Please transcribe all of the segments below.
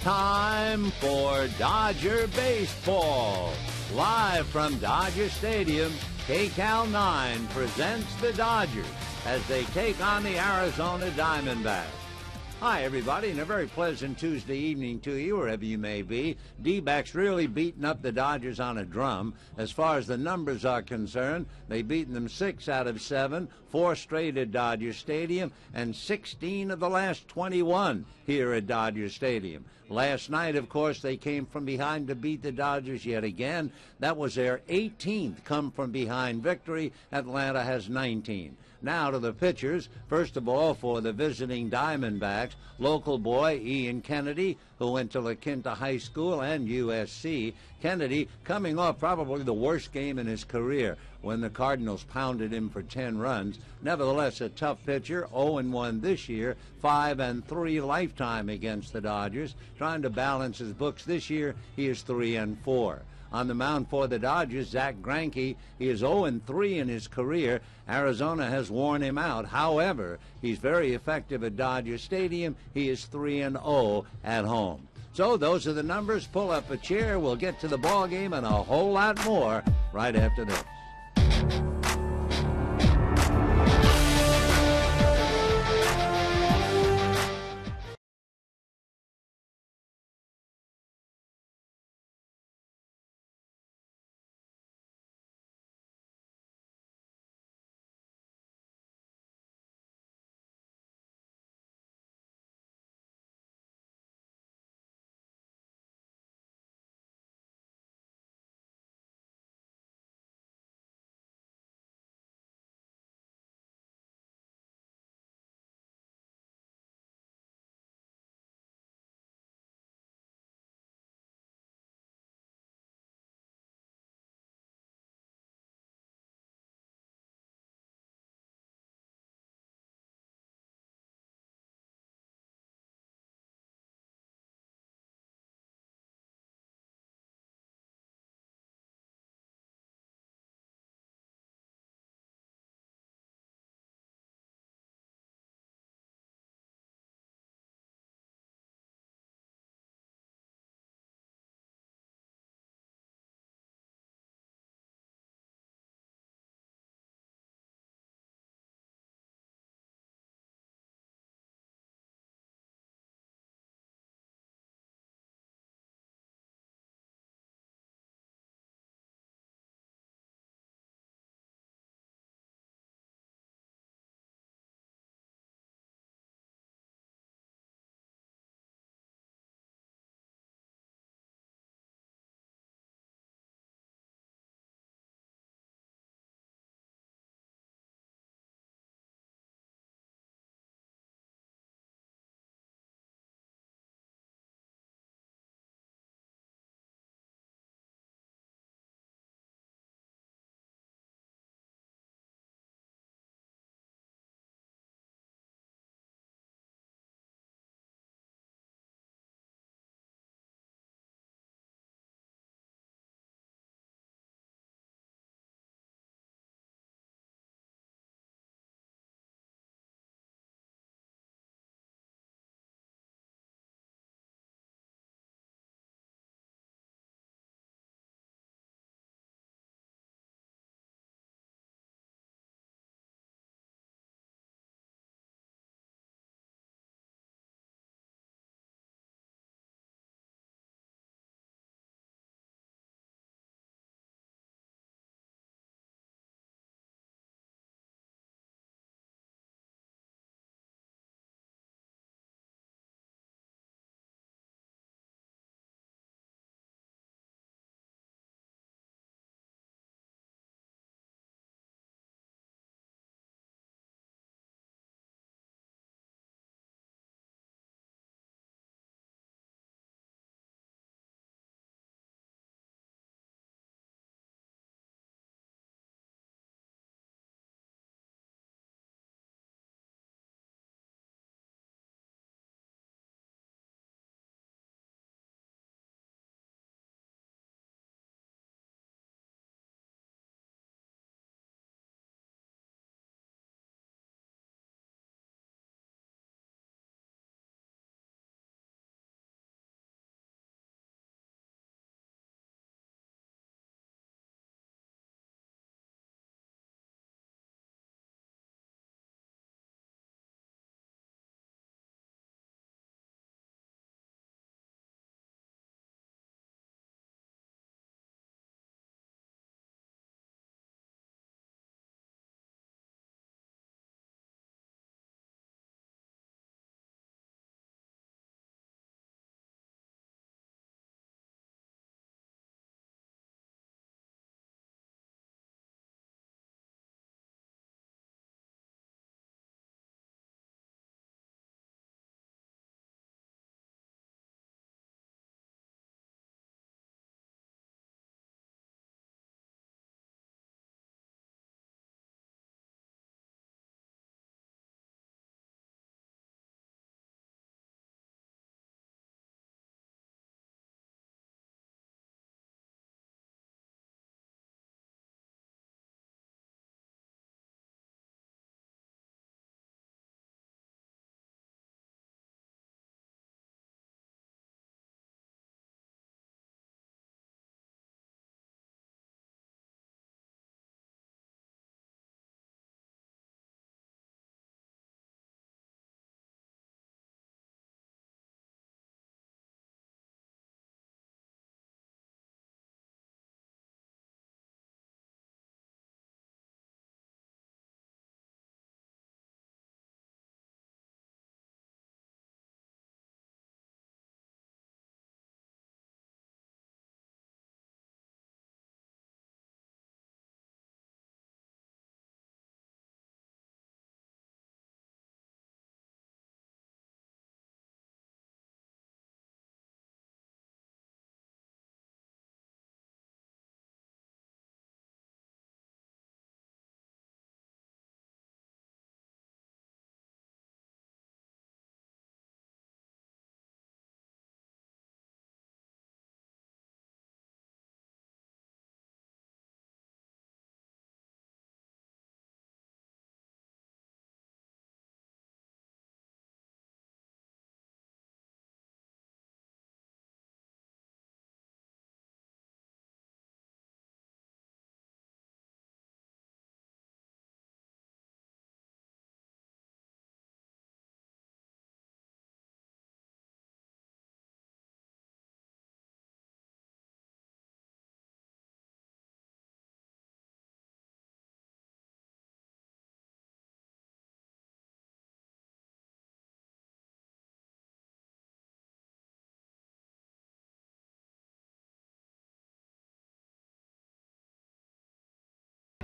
time for Dodger Baseball. Live from Dodger Stadium, KCAL 9 presents the Dodgers as they take on the Arizona Diamondbacks. Hi, everybody, and a very pleasant Tuesday evening to you, wherever you may be. D-backs really beating up the Dodgers on a drum. As far as the numbers are concerned, they've beaten them 6 out of 7, 4 straight at Dodger Stadium, and 16 of the last 21 here at Dodger Stadium. Last night, of course, they came from behind to beat the Dodgers yet again. That was their 18th come-from-behind victory. Atlanta has 19. Now to the pitchers. First of all, for the visiting Diamondbacks, local boy Ian Kennedy, who went to La Quinta High School and USC. Kennedy coming off probably the worst game in his career when the Cardinals pounded him for 10 runs. Nevertheless, a tough pitcher, 0-1 this year, 5-3 lifetime against the Dodgers. Trying to balance his books this year, he is 3-4. On the mound for the Dodgers, Zach Greinke, he is 0-3 in his career. Arizona has worn him out. However, he's very effective at Dodger Stadium. He is 3-0 at home. So those are the numbers. Pull up a chair. We'll get to the ball game and a whole lot more right after this.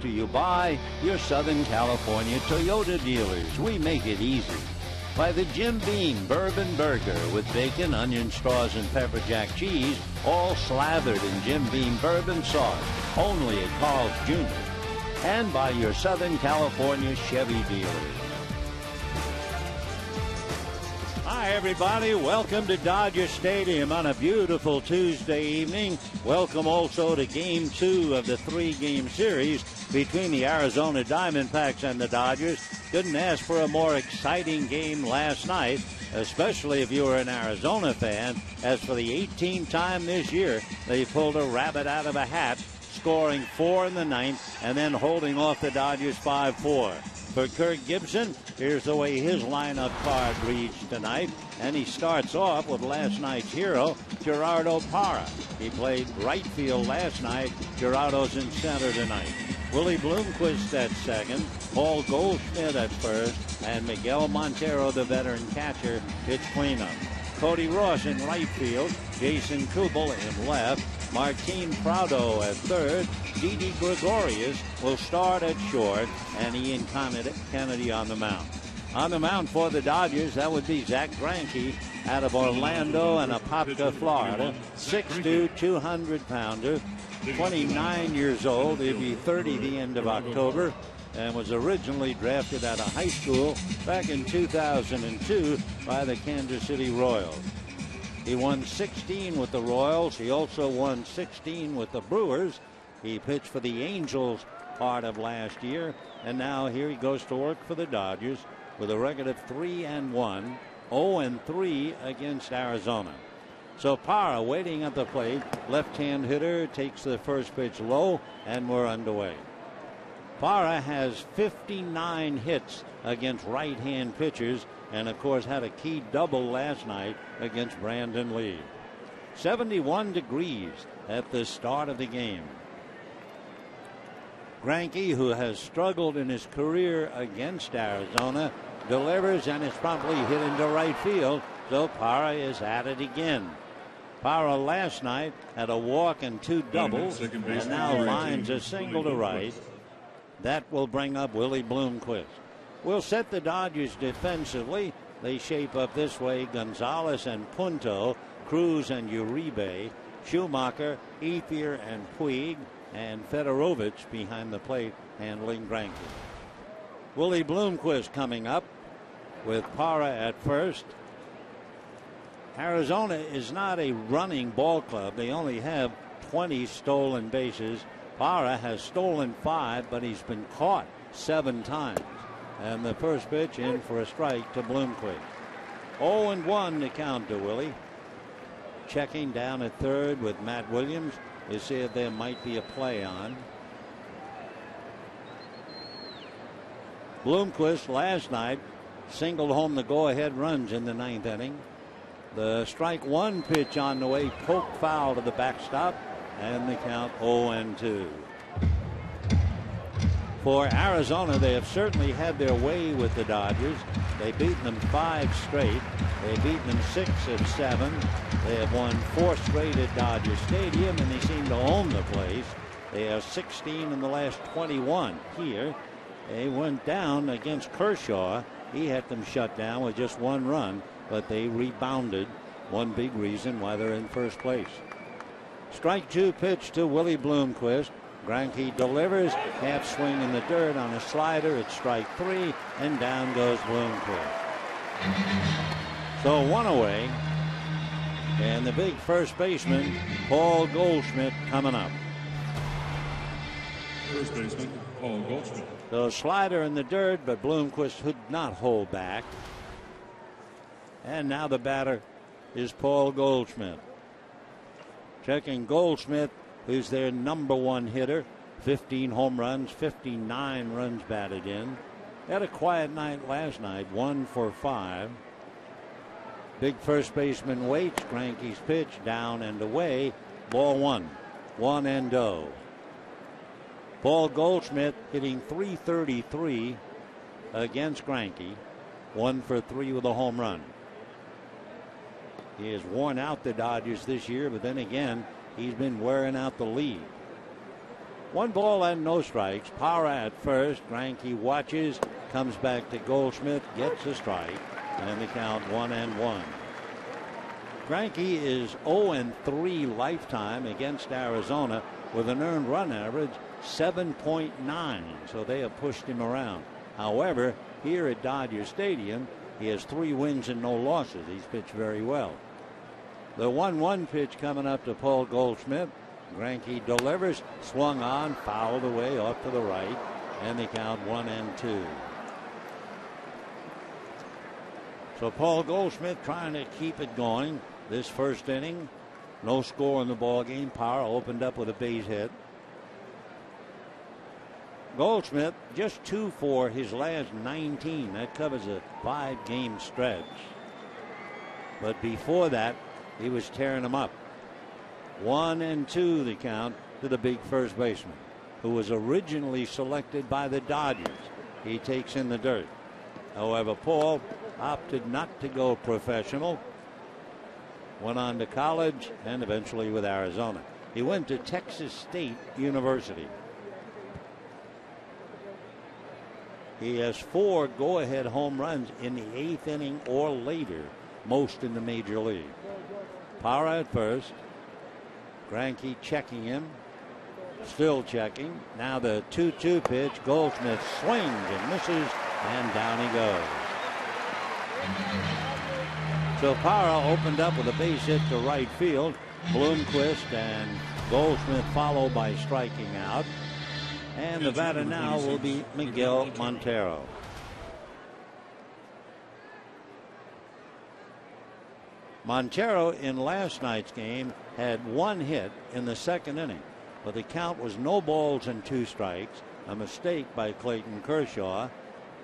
to you by your Southern California Toyota dealers. We make it easy. By the Jim Beam Bourbon Burger with bacon, onion straws, and pepper jack cheese, all slathered in Jim Beam bourbon sauce, only at Carl's Jr. And by your Southern California Chevy dealers. Hi, everybody. Welcome to Dodger Stadium on a beautiful Tuesday evening. Welcome also to Game 2 of the 3-game series between the Arizona Diamondbacks and the Dodgers. Couldn't ask for a more exciting game last night, especially if you were an Arizona fan, as for the 18th time this year, they pulled a rabbit out of a hat, scoring 4 in the ninth and then holding off the Dodgers 5-4. For Kirk Gibson, here's the way his lineup card reads tonight. And he starts off with last night's hero, Gerardo Parra. He played right field last night. Gerardo's in center tonight. Willie Bloomquist at second, Paul Goldschmidt at first, and Miguel Montero, the veteran catcher, hits cleanup. Cody Ross in right field, Jason Kubel in left, Martin Prado at third, Didi Gregorius will start at short, and Ian Kennedy on the mound. On the mound for the Dodgers, that would be Zach Greinke out of Orlando and Apopka, Florida. 6'2", 200-pounder, 29 years old. He'll be 30 the end of October, and was originally drafted out of high school back in 2002 by the Kansas City Royals. He won 16 with the Royals. He also won 16 with the Brewers. He pitched for the Angels part of last year, and now here he goes to work for the Dodgers with a record of 3-1, 0-3 against Arizona. So Parra waiting at the plate, left-hand hitter, takes the first pitch low, and we're underway. Parra has 59 hits against right-hand pitchers, and of course had a key double last night against Brandon Lee. 71 degrees at the start of the game. Greinke, who has struggled in his career against Arizona, delivers and is promptly hit into right field, so Parra is at it again. Parra last night had a walk and 2 doubles, and now lines a single to right. That will bring up Willie Bloomquist. Will set the Dodgers defensively. They shape up this way: Gonzalez and Punto, Cruz and Uribe, Schumacher, Ethier and Puig, and Federowicz behind the plate handling Greinke. Willie Bloomquist coming up with Parra at first. Arizona is not a running ball club. They only have 20 stolen bases. Parra has stolen 5, but he's been caught 7 times. And the first pitch in for a strike to Bloomquist. 0-1 to count to Willie. Checking down at third with Matt Williams to see if there might be a play on. Bloomquist last night singled home the go-ahead runs in the 9th inning. The strike 1 pitch on the way, poke foul to the backstop, and the count 0-2. For Arizona, they have certainly had their way with the Dodgers. They've beaten them 5 straight. They've beaten them 6 of 7. They have won 4 straight at Dodger Stadium, and they seem to own the place. They have 16 in the last 21 here. They went down against Kershaw. He had them shut down with just 1 run, but they rebounded. One big reason why they're in first place. Strike 2 pitch to Willie Bloomquist. Greinke delivers, half swing in the dirt on a slider. It's strike 3, and down goes Bloomquist. So 1 away, and the big first baseman, Paul Goldschmidt, coming up. First baseman, Paul Goldschmidt. So slider in the dirt, but Bloomquist could not hold back. And now the batter is Paul Goldschmidt. Checking Goldschmidt, who's their number 1 hitter. 15 home runs, 59 runs batted in. Had a quiet night last night, 1 for 5. Big first baseman waits. Greinke's pitch down and away. Ball 1. 1-0. Paul Goldschmidt hitting .333 against Greinke. 1 for 3 with a home run. He has worn out the Dodgers this year, but then again, he's been wearing out the lead. 1 ball and no strikes. Power at first. Greinke watches, comes back to Goldschmidt, gets a strike, and the count 1-1. Greinke is 0-3 lifetime against Arizona with an earned run average 7.9, so they have pushed him around. However, here at Dodger Stadium, he has 3 wins and no losses. He's pitched very well. The 1-1 pitch coming up to Paul Goldschmidt. Greinke delivers, swung on, fouled away off to the right, and they count 1-2. So Paul Goldschmidt trying to keep it going this first inning. No score in the ball game. Power opened up with a base hit. Goldschmidt just 2 for his last 19. That covers a 5-game stretch. But before that, he was tearing them up. 1-2 the count to the big first baseman, who was originally selected by the Dodgers. He takes in the dirt. However, Paul opted not to go professional. Went on to college and eventually with Arizona. He went to Texas State University. He has 4 go-ahead home runs in the 8th inning or later, most in the major league. Power at first. Greinke checking him. Still checking. Now the 2-2 pitch. Goldschmidt swings and misses, and down he goes. So Parra opened up with a base hit to right field. Bloomquist and Goldschmidt followed by striking out. And the batter now will be Miguel Montero. Montero in last night's game had 1 hit in the 2nd inning, but the count was no balls and 2 strikes, a mistake by Clayton Kershaw,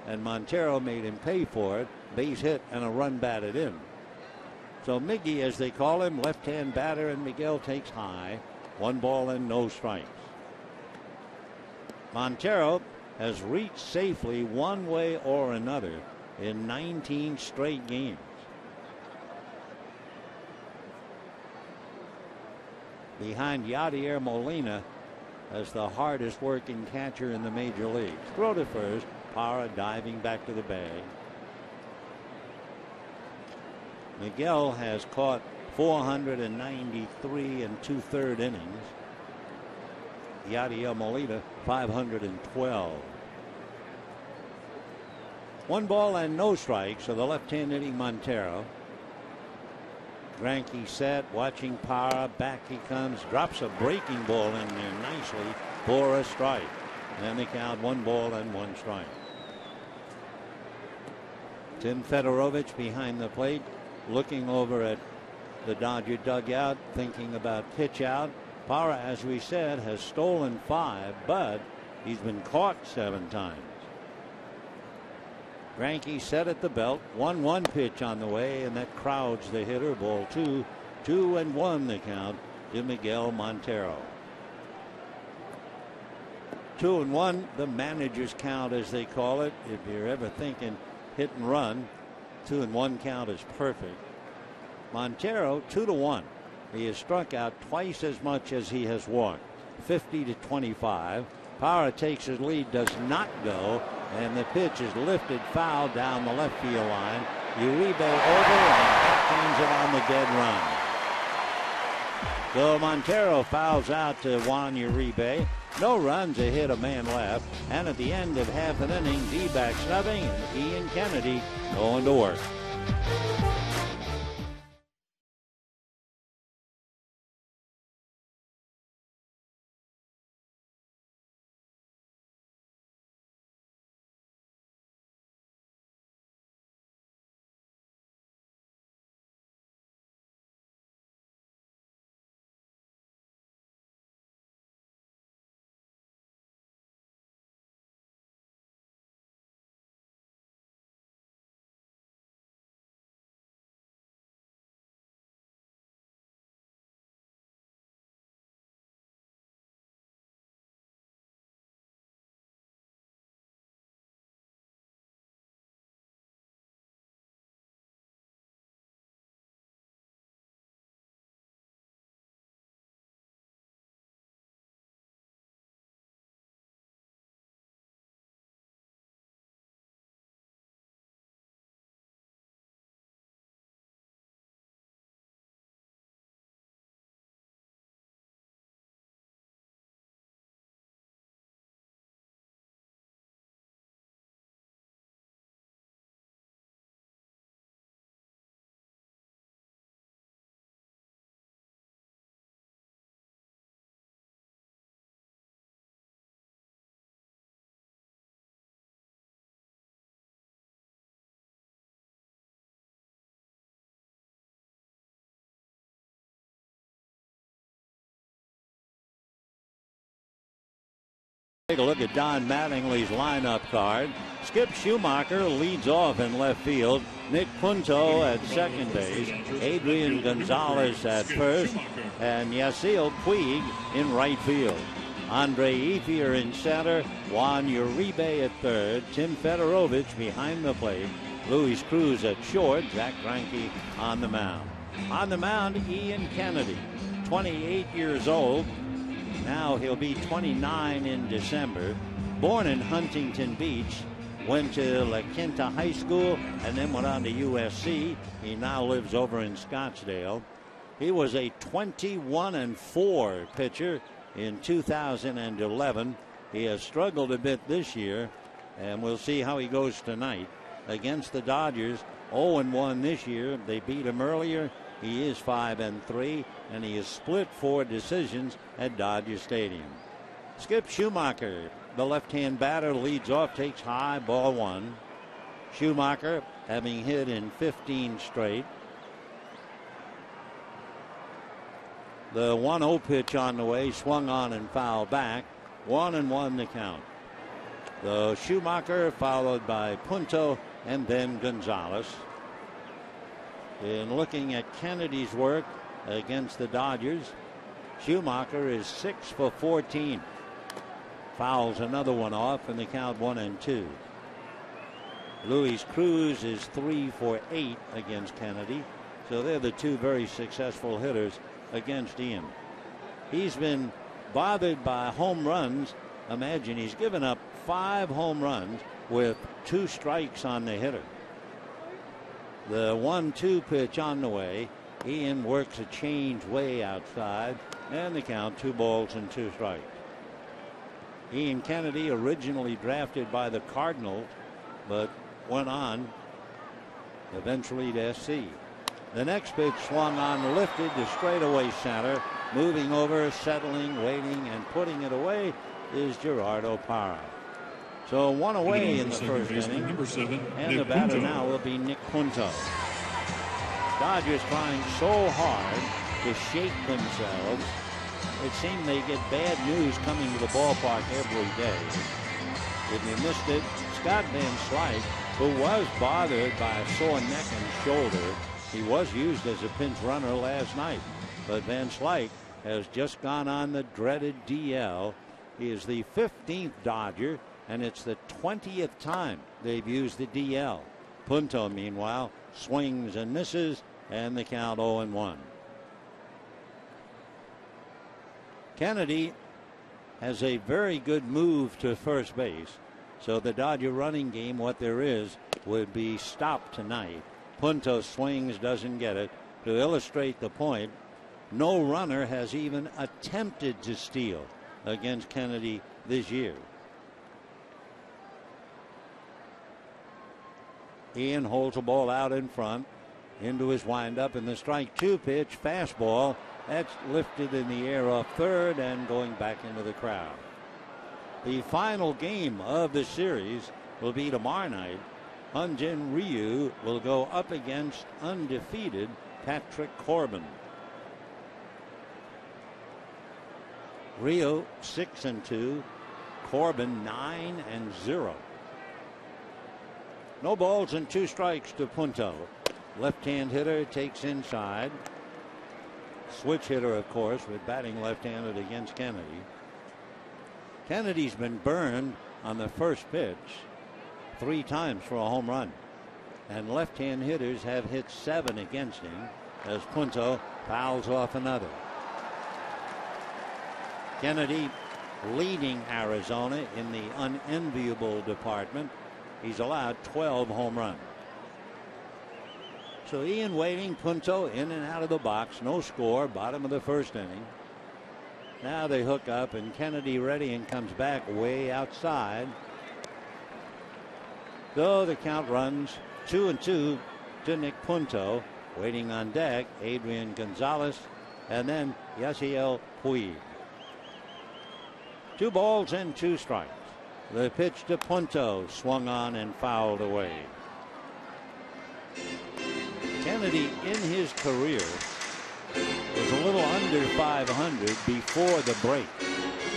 and Montero made him pay for it. Base hit and a run batted in. So Miggy, as they call him, left-hand batter, and Miguel takes high. 1 ball and no strikes. Montero has reached safely one way or another in 19 straight games. Behind Yadier Molina as the hardest working catcher in the major leagues. Throw to first. Parra diving back to the bag. Miguel has caught 493 and 2/3 innings. Yadier Molina 512. 1 ball and no strikes. So the left-hand hitting Montero. Greinke set, watching Parra. Back he comes, drops a breaking ball in there nicely for a strike. And they count 1 ball and 1 strike. Tim Federowicz behind the plate, looking over at the Dodger dugout, thinking about pitch out. Parra, as we said, has stolen 5, but he's been caught 7 times. Greinke set at the belt. 1-1 pitch on the way, and that crowds the hitter. Ball 2. 2-1 the count to Miguel Montero. 2-1, the manager's count, as they call it. If you're ever thinking hit and run, 2-1 count is perfect. Montero 2-1. He has struck out twice as much as he has walked. 50-25. Parra takes his lead, does not go, and the pitch is lifted foul down the left field line. Uribe over and turns it on the dead run. So Montero fouls out to Juan Uribe. No runs, a hit, a man left. And at the end of half an inning, D-backs nothing, and Ian Kennedy going to work. Take a look at Don Mattingly's lineup card. Skip Schumacher leads off in left field. Nick Punto at second base. Adrian Gonzalez at first. And Yasiel Puig in right field. Andre Ethier in center. Juan Uribe at third. Tim Federowicz behind the plate. Luis Cruz at short. Zach Greinke on the mound. On the mound, Ian Kennedy, 28 years old. Now he'll be 29 in December. Born in Huntington Beach, went to La Quinta High School and then went on to USC. He now lives over in Scottsdale. He was a 21-4 pitcher in 2011. He has struggled a bit this year, and we'll see how he goes tonight against the Dodgers. 0-1 this year. They beat him earlier. He is 5-3, and he has split 4 decisions at Dodger Stadium. Skip Schumacher, the left-hand batter, leads off, takes high, ball 1. Schumacher having hit in 15 straight. The 1-0 pitch on the way, swung on and fouled back. 1-1 the count. The Schumacher followed by Punto and then Gonzalez. In looking at Kennedy's work against the Dodgers, Schumacher is 6 for 14. Fouls another one off, and the count 1-2. Luis Cruz is 3 for 8 against Kennedy. So they're the two very successful hitters against Ian. He's been bothered by home runs. Imagine he's given up 5 home runs with 2 strikes on the hitter. The 1-2 pitch on the way. Ian works a change way outside, and the count 2 balls and 2 strikes. Ian Kennedy, originally drafted by the Cardinals, but went on eventually to SC. The next pitch swung on, lifted to straightaway center. Moving over, settling, waiting, and putting it away is Gerardo Parra. So 1 away in the first inning, and the batter now will be Nick Punto. Dodgers trying so hard to shake themselves. It seemed they get bad news coming to the ballpark every day. If you missed it, Scott Van Slyke, who was bothered by a sore neck and shoulder, he was used as a pinch runner last night. But Van Slyke has just gone on the dreaded DL. He is the 15th Dodger, and it's the 20th time they've used the DL. Punto, meanwhile, swings and misses, and the count 0-1. Kennedy has a very good move to first base, so the Dodger running game, what there is, would be stopped tonight. Punto swings, doesn't get it. To illustrate the point, no runner has even attempted to steal against Kennedy this year. Ian holds a ball out in front into his windup, and the strike 2 pitch, fastball, that's lifted in the air off third and going back into the crowd. The final game of the series will be tomorrow night. Hyun-Jin Ryu will go up against undefeated Patrick Corbin. Ryu 6-2, Corbin 9-0. No balls and 2 strikes to Punto. Left-hand hitter takes inside. Switch hitter, of course, with batting left-handed against Kennedy. Kennedy's been burned on the first pitch 3 times for a home run, and left-hand hitters have hit 7 against him as Punto fouls off another. Kennedy leading Arizona in the unenviable department. He's allowed 12 home runs. So Ian waiting, Punto in and out of the box, no score, bottom of the first inning. Now they hook up, and Kennedy ready and comes back way outside. So the count runs 2-2 to Nick Punto. Waiting on deck, Adrian Gonzalez, and then Yasiel Puig. 2 balls and 2 strikes. The pitch to Punto, swung on and fouled away. Kennedy in his career was a little under 500 before the break,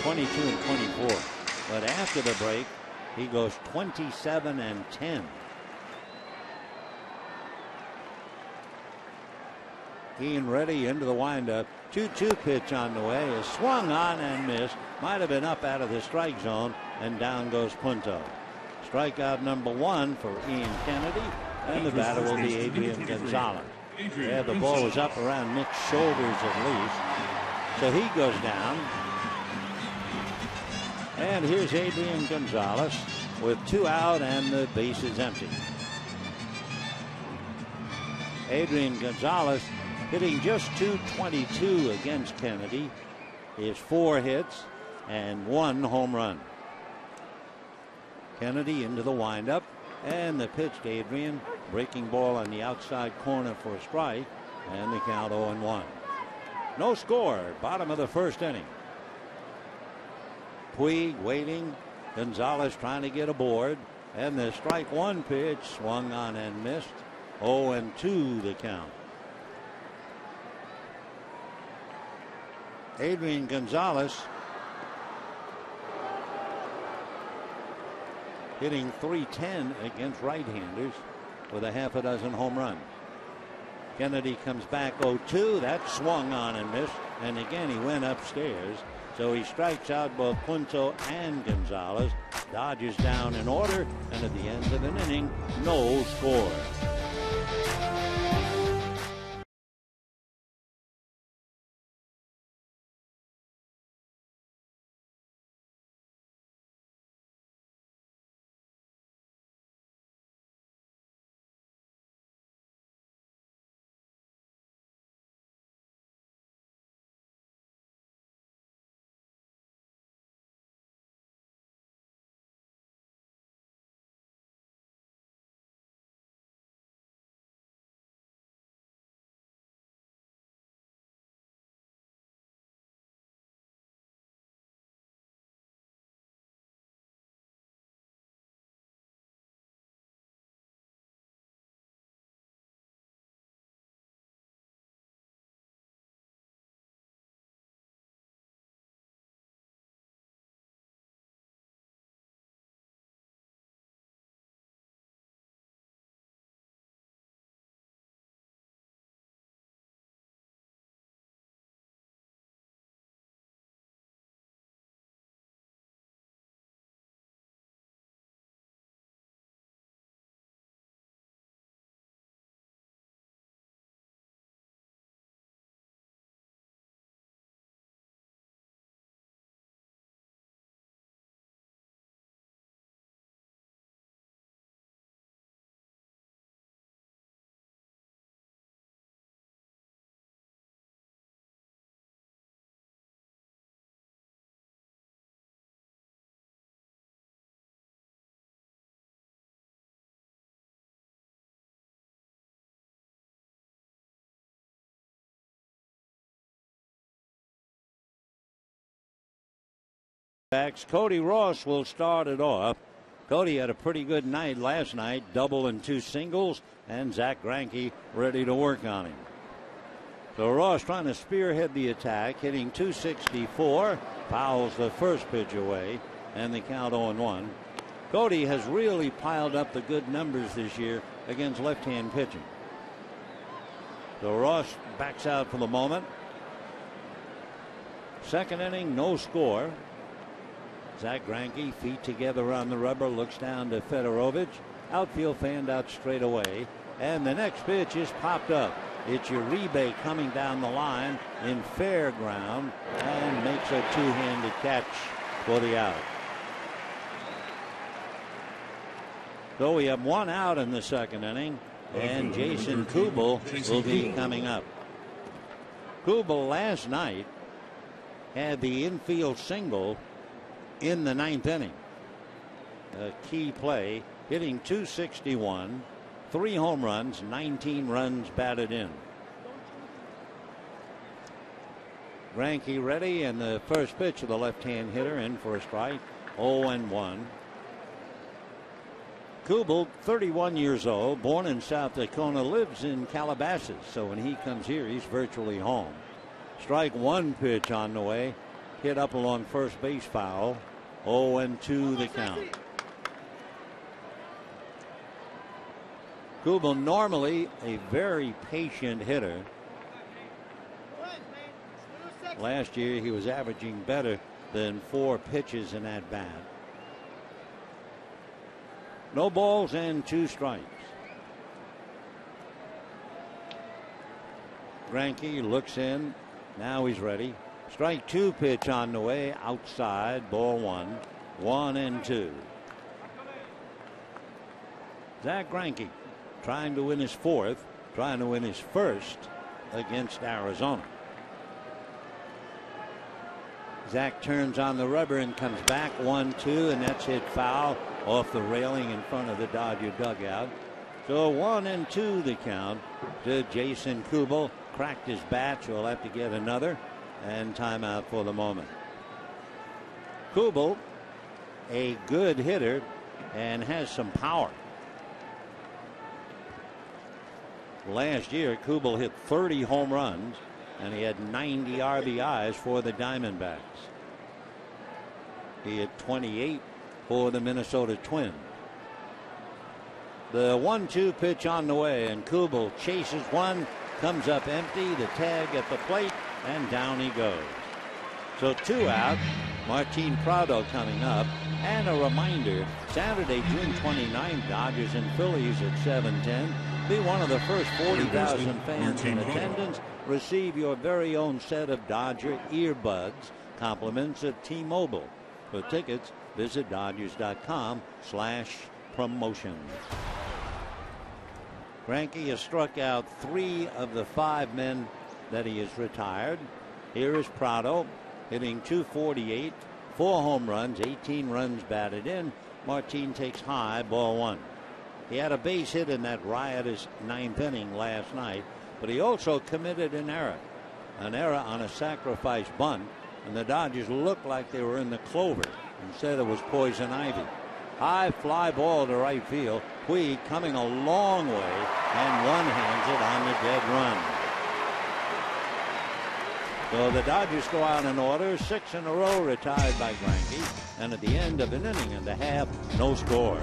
22-24. but after the break, he goes 27-10. Ian Reddy into the windup. 2-2 pitch on the way. Is swung on and missed. Might have been up out of the strike zone, and down goes Punto. Strikeout number 1 for Ian Kennedy, and the batter will be Adrian Gonzalez. Yeah, the ball was up around Nick's shoulders at least. So he goes down. And here's Adrian Gonzalez with 2 out and the base is empty. Adrian Gonzalez hitting just .222 against Kennedy. He has 4 hits and 1 home run. Kennedy into the windup, and the pitch to Adrian. Breaking ball on the outside corner for a strike, and the count 0-1. No score, bottom of the first inning. Puig waiting. Gonzalez trying to get aboard, and the strike 1 pitch swung on and missed. 0-2 the count. Adrian Gonzalez hitting .310 against right-handers with a half a dozen home runs. Kennedy comes back 0-2. That swung on and missed, and again he went upstairs. So he strikes out both Punto and Gonzalez. Dodgers down in order, and at the end of an inning, no score. Cody Ross will start it off. Cody had a pretty good night last night, double and 2 singles, and Zach Greinke ready to work on him. So Ross trying to spearhead the attack, hitting .264, fouls the first pitch away, and the count 0-1. Cody has really piled up the good numbers this year against left-hand pitching. So Ross backs out for the moment. Second inning, no score. Zach Greinke, feet together on the rubber, looks down to Federowicz. Outfield fanned out straight away. And the next pitch is popped up. It's Uribe coming down the line in fair ground and makes a 2-handed catch for the out. So we have 1 out in the second inning, and Jason Kubel will be coming up. Kubel last night had the infield single in the 9th inning. A key play, hitting .261, 3 home runs, 19 runs batted in. Greinke ready, and the first pitch of the left-hand hitter in for a strike. 0-1. Kubel, 31 years old, born in South Dakota, lives in Calabasas, so when he comes here, he's virtually home. Strike 1 pitch on the way, hit up along first base, foul. 0-2 the count. Kubel, normally a very patient hitter. Last year he was averaging better than 4 pitches in at bat. No balls and 2 strikes. Greinke looks in. Now he's ready. Strike 2 pitch on the way outside. Ball 1. 1-2. Zach Greinke trying to win his 4th, trying to win his 1st against Arizona. Zach turns on the rubber and comes back 1-2, and that's hit foul off the railing in front of the Dodger dugout. So 1-2 the count to Jason Kubel. Cracked his bat, so he'll have to get another, and timeout for the moment. Kubel, a good hitter and has some power. Last year, Kubel hit 30 home runs, and he had 90 RBIs for the Diamondbacks. He hit 28 for the Minnesota Twins. The 1-2 pitch on the way, and Kubel chases one, comes up empty, the tag at the plate, and down he goes. So 2 out. Martin Prado coming up. And a reminder, Saturday, June 29th, Dodgers and Phillies at 7:10. Be one of the first 40,000 fans in attendance. Receive your very own set of Dodger earbuds. Compliments at T-Mobile. For tickets, visit Dodgers.com/promotions. Greinke has struck out 3 of the 5 men that he has retired. Here is Prado hitting .248, 4 home runs, 18 runs batted in. Martin takes high, ball 1. He had a base hit in that riotous 9th inning last night, but he also committed an error on a sacrifice bunt, and the Dodgers looked like they were in the clover. Instead it was poison ivy. High fly ball to right field. Puig coming a long way and one-hands it on the dead run. So the Dodgers go out in order. 6 in a row retired by Greinke. And at the end of an inning and a half, no score.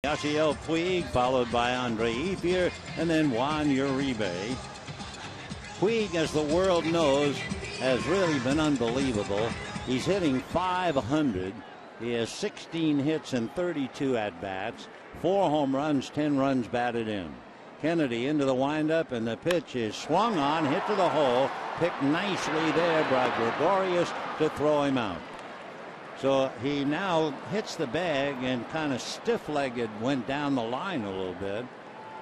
Yasiel Puig followed by Andre Ethier and then Juan Uribe. Puig, as the world knows, has really been unbelievable. He's hitting .500. He has 16 hits and 32 at-bats, 4 home runs, 10 runs batted in. Kennedy into the windup, and the pitch is swung on, hit to the hole, picked nicely there by Gregorius to throw him out. So he now hits the bag and kind of stiff-legged went down the line a little bit.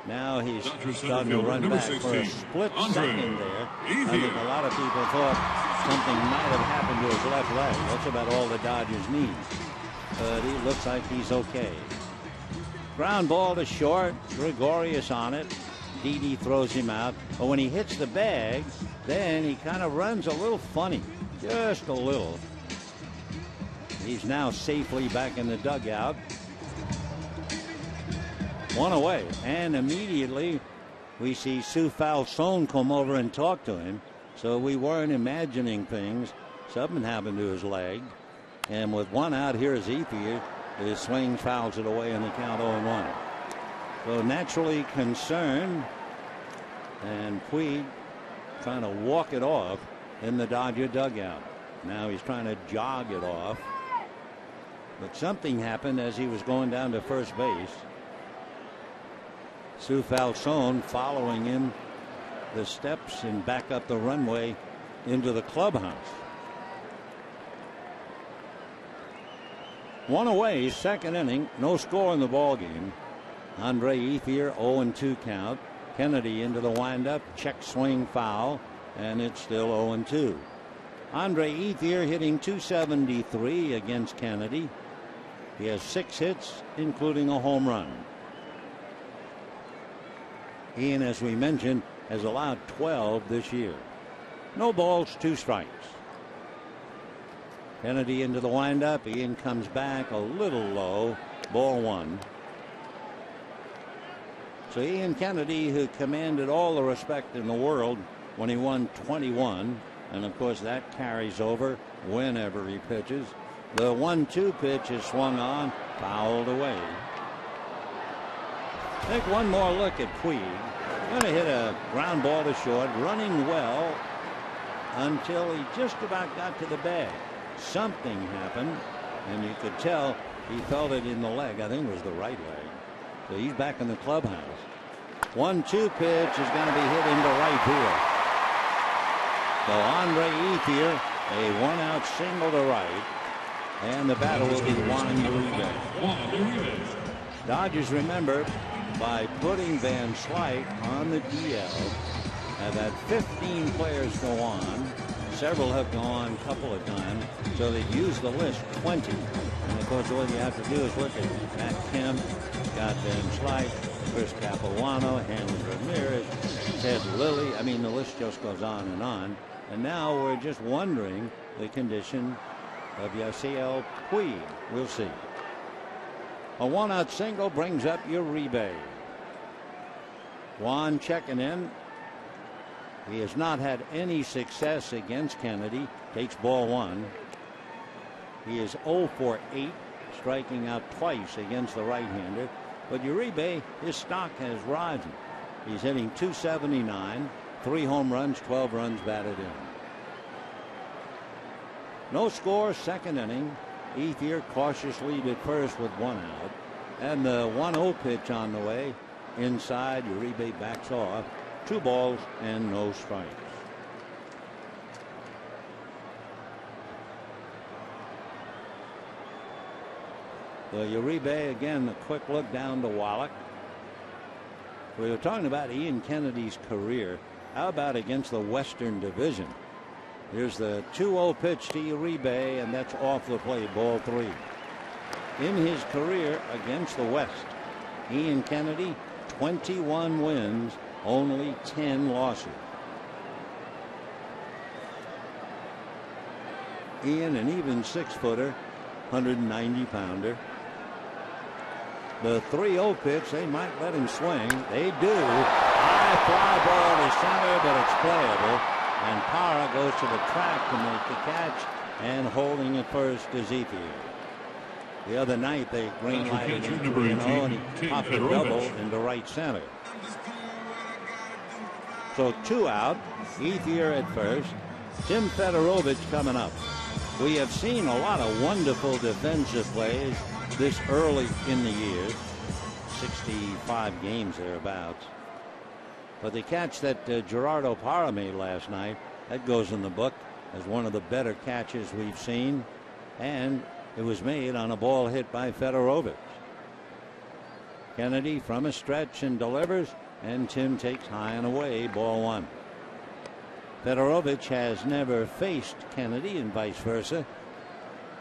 Now he's Dodgers starting to center run fielder, back number for a 16, split second there. I think Ethier. a lot of people thought something might have happened to his left leg. That's about all the Dodgers need. But he looks like he's okay. Ground ball to short. Gregorius on it. Didi throws him out. But when he hits the bag, then he kind of runs a little funny. Just a little. He's now safely back in the dugout. One away. And immediately we see Sue Falsone come over and talk to him. So we weren't imagining things. Something happened to his leg. And with one out, here's Ethier. His swing fouls it away in the count 0-1. So naturally concerned. And Puig trying to walk it off in the Dodger dugout. Now he's trying to jog it off. But something happened as he was going down to first base. Sue Falsone following him the steps and back up the runway into the clubhouse. One away, second inning, no score in the ball game. Andre Ethier 0-2 count. Kennedy into the windup, check swing foul, and it's still 0-2. Andre Ethier hitting .273 against Kennedy. He has 6 hits, including a home run. Ian, as we mentioned, has allowed 12 this year. No balls, 2 strikes. Kennedy into the windup. Ian comes back a little low. Ball 1. So Ian Kennedy, who commanded all the respect in the world when he won 21, and of course that carries over whenever he pitches. The 1-2 pitch is swung on, fouled away. Take one more look at Puig. Going to hit a ground ball to short, running well until he just about got to the bag. Something happened, and you could tell he felt it in the leg. I think it was the right leg. So he's back in the clubhouse. 1-2 pitch is going to be hit into right field. So Andre Ethier, a 1-out single to right, and the batter will be Juan Uribe. Dodgers, remember, by putting Van Slyke on the DL, have had 15 players go on. Several have gone a couple of times, so they've used the list 20. And of course, all you have to do is look at Matt Kemp, Scott Van Slyke, Chris Capuano, Hanley Ramirez, Ted Lilly. I mean, the list just goes on and on. And now we're just wondering the condition of Yasiel Puig. We'll see. A 1-out single brings up Uribe. Juan checking in. He has not had any success against Kennedy. Takes ball 1. He is 0 for 8, striking out twice against the right-hander. But Uribe, his stock has risen. He's hitting .279, 3 home runs, 12 runs batted in. No score, second inning. Ethier cautious lead at first with 1 out. And the 1-0 pitch on the way. Inside, Uribe backs off. 2 balls and no strikes. The Uribe again, a quick look down to Wallach. We were talking about Ian Kennedy's career. How about against the Western Division? Here's the 2-0 pitch to Uribe, and that's off the plate, ball 3. In his career against the West, Ian Kennedy, 21 wins, only 10 losses. Ian, an even 6-footer, 190-pounder. The 3-0 pitch, they might let him swing. They do. High fly ball to center, but it's playable. And Parra goes to the track to make the catch, and holding it first is Ethier. The other night they green lighted him, and he popped a double into right center. So 2 out. Ethier at first. Tim Federowicz coming up. We have seen a lot of wonderful defensive plays this early in the year. 65 games thereabouts. But the catch that Gerardo Parra made last night, that goes in the book as one of the better catches we've seen. And it was made on a ball hit by Federowicz. Kennedy from a stretch and delivers, and Tim takes high and away, ball one. Federowicz has never faced Kennedy and vice versa.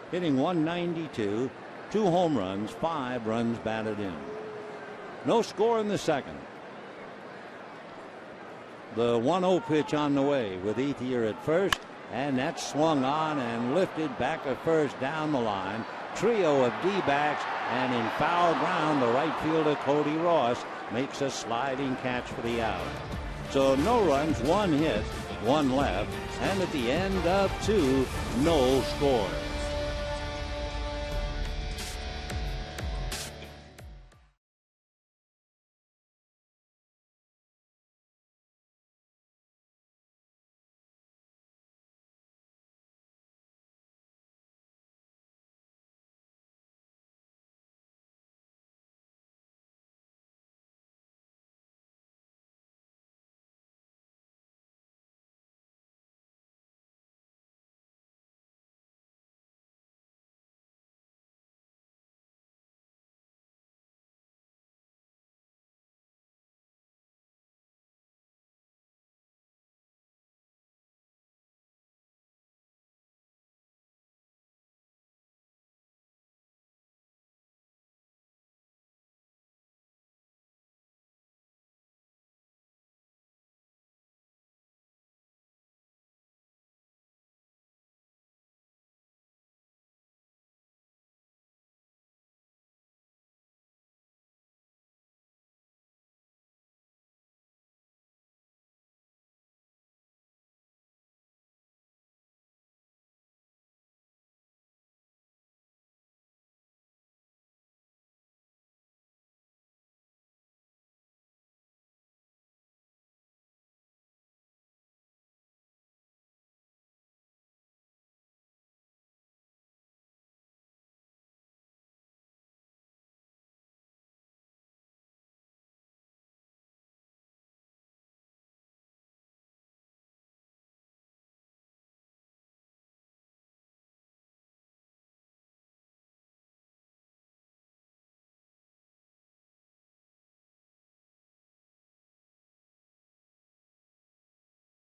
Hitting 192, 2 home runs, 5 runs batted in. No score in the second. The 1-0 pitch on the way with Ethier at first, and that's swung on and lifted back at first down the line. Trio of D-backs, and in foul ground, the right fielder Cody Ross makes a sliding catch for the out. So no runs, 1 hit, 1 left, and at the end of 2, no scores.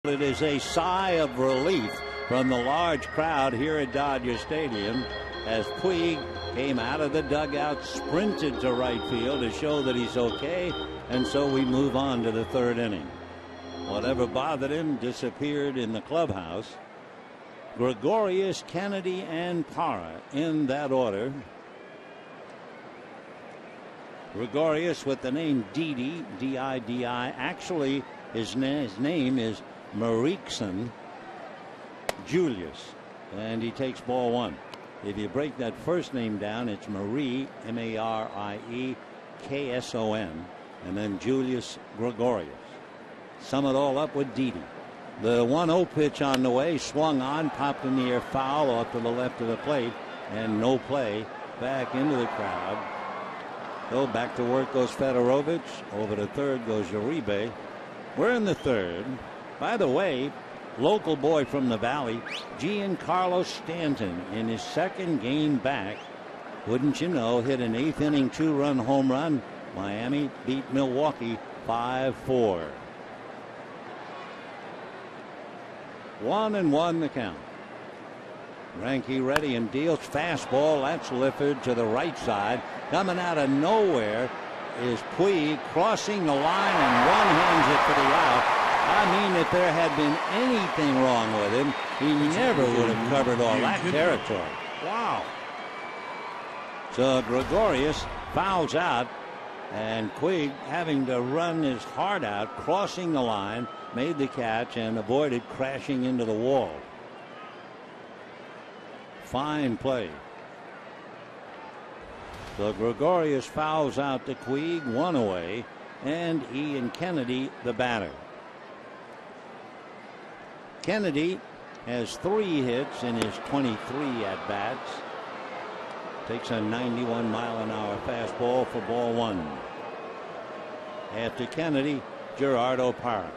It is a sigh of relief from the large crowd here at Dodger Stadium as Puig came out of the dugout, sprinted to right field to show that he's okay, and so we move on to the 3rd inning. Whatever bothered him disappeared in the clubhouse. Gregorius, Kennedy, and Parra in that order. Gregorius with the name Didi, D-I-D-I. Actually, his name is Mariekson Julius, and he takes ball one. If you break that first name down, it's Marie, M-A-R-I-E-K-S-O-N, and then Julius Gregorius. Sum it all up with Didi. The 1-0 pitch on the way, swung on, popped in the air, foul off to the left of the plate, and no play. Back into the crowd. So back to work goes Federowicz. Over to third goes Uribe. We're in the 3rd. By the way, local boy from the Valley, Giancarlo Stanton, in his 2nd game back, wouldn't you know, hit an 8th inning 2-run home run. Miami beat Milwaukee 5-4. 1-1 the count. Ranky ready and deals fastball. That's lifted to the right side. Coming out of nowhere is Puig, crossing the line and one-hands it for the out. I mean, if there had been anything wrong with him, he never would have covered all that territory. Wow. So Gregorius fouls out, and Puig, having to run his heart out, crossing the line, made the catch and avoided crashing into the wall. Fine play. So Gregorius fouls out to Puig, 1 away, and Ian Kennedy the batter. Kennedy has 3 hits in his 23 at-bats. Takes a 91-mile-an-hour fastball for ball 1. After Kennedy, Gerardo Parra.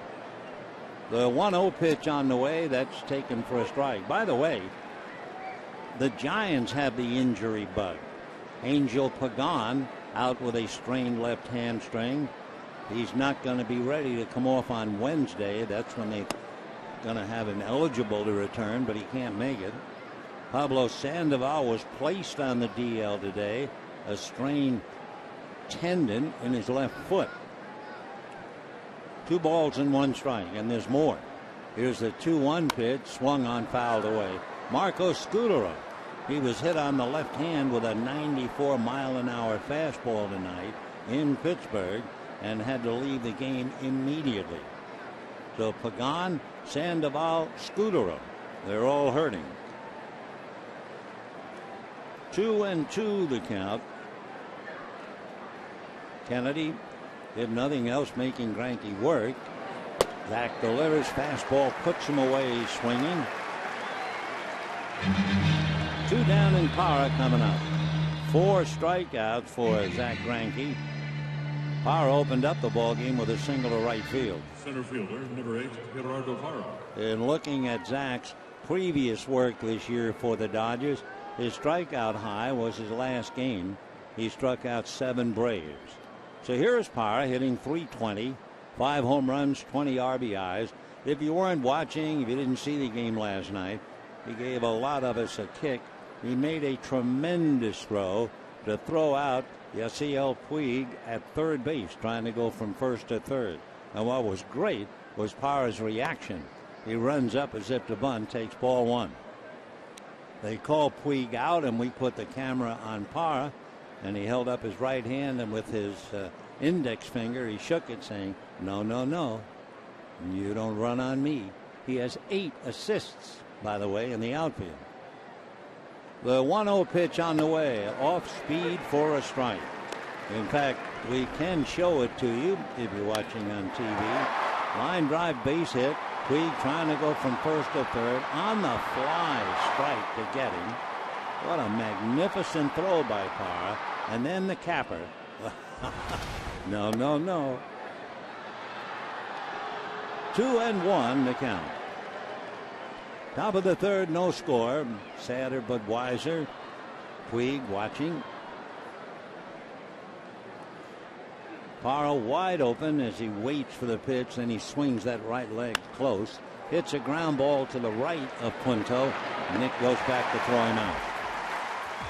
The 1-0 pitch on the way, that's taken for a strike. By the way, the Giants have the injury bug. Angel Pagan out with a strained left hamstring. He's not going to be ready to come off on Wednesday. That's when they're going to have him eligible to return, but he can't make it. Pablo Sandoval was placed on the DL today, a strained tendon in his left foot. 2 balls and 1 strike, and there's more. Here's the 2-1 pitch, swung on, fouled away. Marco Scudero, he was hit on the left hand with a 94-mile-an-hour fastball tonight in Pittsburgh and had to leave the game immediately. So Pagan, Sandoval, Scudero, they're all hurting. 2-2 the count. Kennedy did nothing else, making Greinke work. Zach delivers, fastball puts him away, swinging. 2 down in Parra coming up. 4 strikeouts for Zach Greinke. Parra opened up the ball game with a single to right field. Center fielder, number 8, Gerardo Parra. And looking at Zach's previous work this year for the Dodgers, his strikeout high was his last game. He struck out 7 Braves. So here's Parra hitting .320, 5 home runs, 20 RBIs. If you weren't watching, if you didn't see the game last night, he gave a lot of us a kick. He made a tremendous throw to throw out Yasiel Puig at third base, trying to go from first to third. And what was great was Parra's reaction. He runs up as if to bunt, takes ball 1. They call Puig out, and we put the camera on Parra, and he held up his right hand, and with his index finger he shook it, saying, "No, no, no, you don't run on me." He has 8 assists, by the way, in the outfield. The 1-0 pitch on the way, off speed for a strike. In fact, we can show it to you if you're watching on TV. Line drive base hit. Puig trying to go from first to third, on the fly strike to get him. What a magnificent throw by Parra. And then the capper. No, no, no. 2-1 the count. Top of the third, no score. Sadder but wiser. Puig watching. Parra wide open as he waits for the pitch. Then he swings that right leg close. Hits a ground ball to the right of Punto. Nick goes back to throw him out.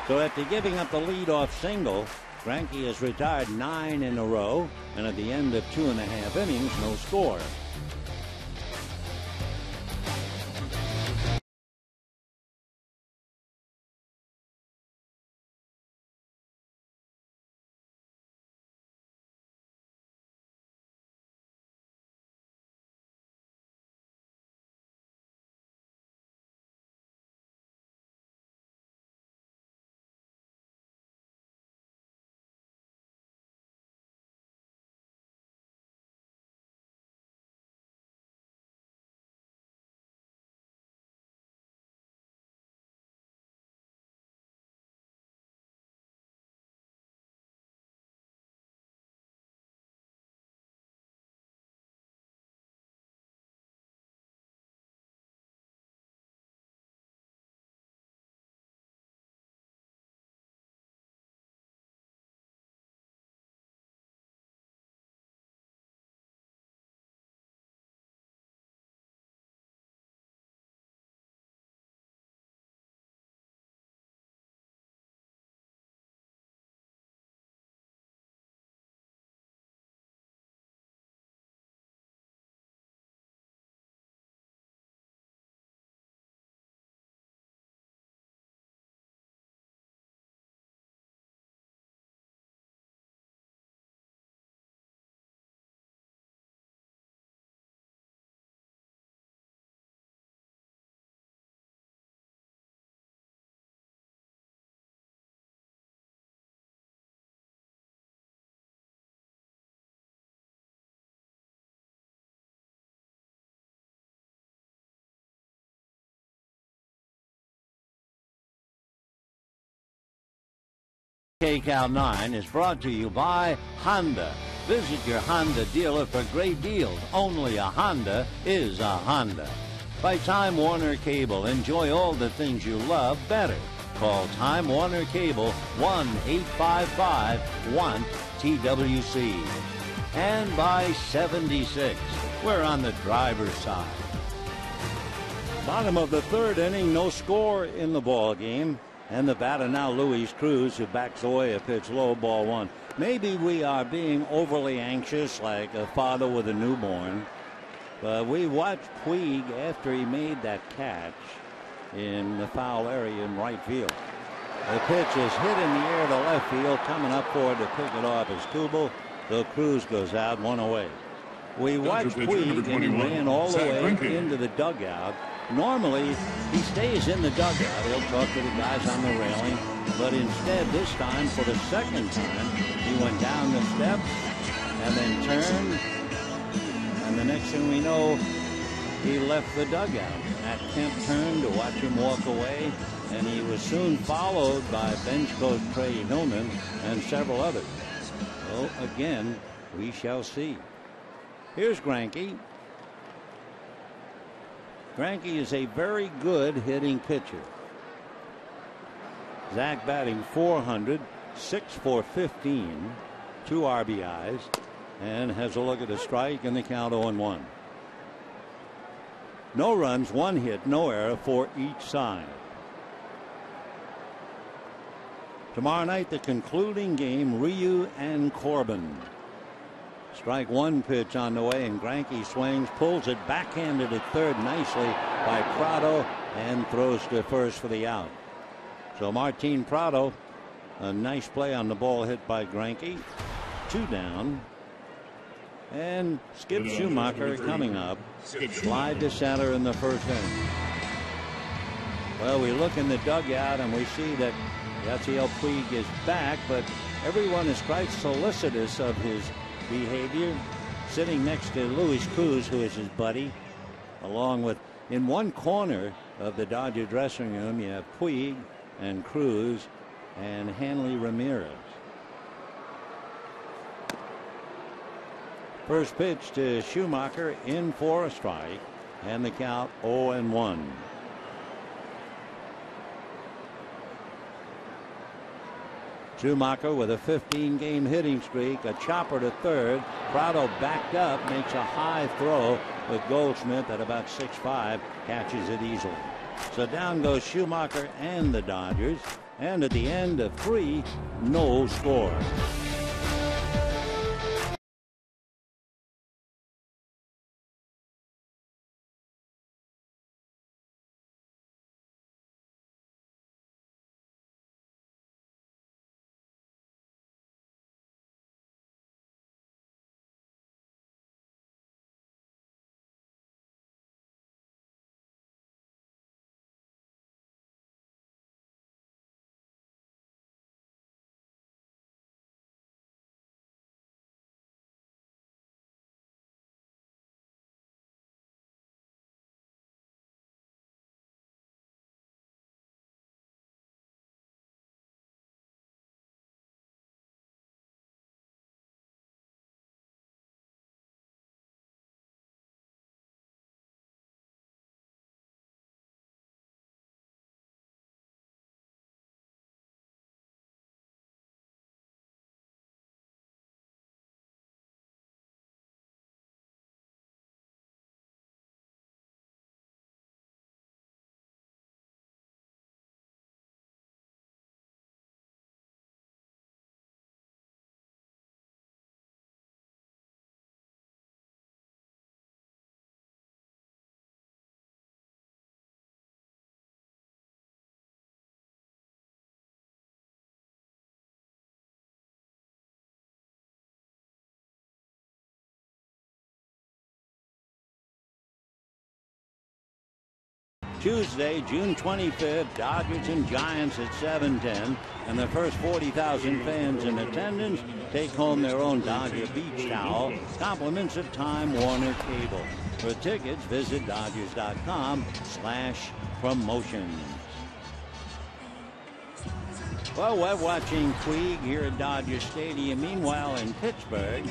So after giving up the leadoff single, Greinke has retired 9 in a row. And at the end of 2.5 innings, no score. KCAL 9 is brought to you by Honda. Visit your Honda dealer for great deals. Only a Honda is a Honda. By Time Warner Cable, enjoy all the things you love better. Call Time Warner Cable 1-855-1-TWC. And by 76, we're on the driver's side. Bottom of the third inning, no score in the ball game. And the batter now Luis Cruz, who backs away a pitch low, ball one. Maybe we are being overly anxious like a father with a newborn. But we watched Puig after he made that catch in the foul area in right field. The pitch is hit in the air to left field. Coming up for it to pick it off is Kubel. So Cruz goes out, one away. We watched Puig and he ran all the way into the dugout. Normally, he stays in the dugout. He'll talk to the guys on the railing. But instead, this time, for the second time, he went down the steps and then turned. And the next thing we know, he left the dugout. Matt Kemp turned to watch him walk away, and he was soon followed by bench coach Trey Hillman and several others. Well, again, we shall see. Here's Greinke. Greinke is a very good hitting pitcher. Zach batting .400, 6 for 15, 2 RBIs, and has a look at a strike and the count 0-1. No runs, 1 hit, no error for each side. Tomorrow night, the concluding game, Ryu and Corbin. Strike one pitch on the way, and Greinke swings, pulls it backhanded at third nicely by Prado, and throws to first for the out. So Martin Prado, a nice play on the ball hit by Greinke. 2 down. And Skip Schumacher coming up. Slide to center in the first inning. Well, we look in the dugout and we see that Yasiel Puig is back, but everyone is quite solicitous of his behavior. Sitting next to Luis Cruz, who is his buddy, along with, in one corner of the Dodger dressing room, you have Puig and Cruz and Hanley Ramirez. First pitch to Schumacher, in for a strike, and the count 0-1. Schumacher with a 15-game hitting streak, a chopper to third. Prado backed up, makes a high throw with Goldschmidt at about 6'5", catches it easily. So down goes Schumacher and the Dodgers, and at the end of 3, no score. Tuesday, June 25th, Dodgers and Giants at 7:10, and the first 40,000 fans in attendance take home their own Dodger beach towel, compliments of Time Warner Cable. For tickets, visit Dodgers.com/promotions. Well, we're watching Puig here at Dodger Stadium. Meanwhile, in Pittsburgh,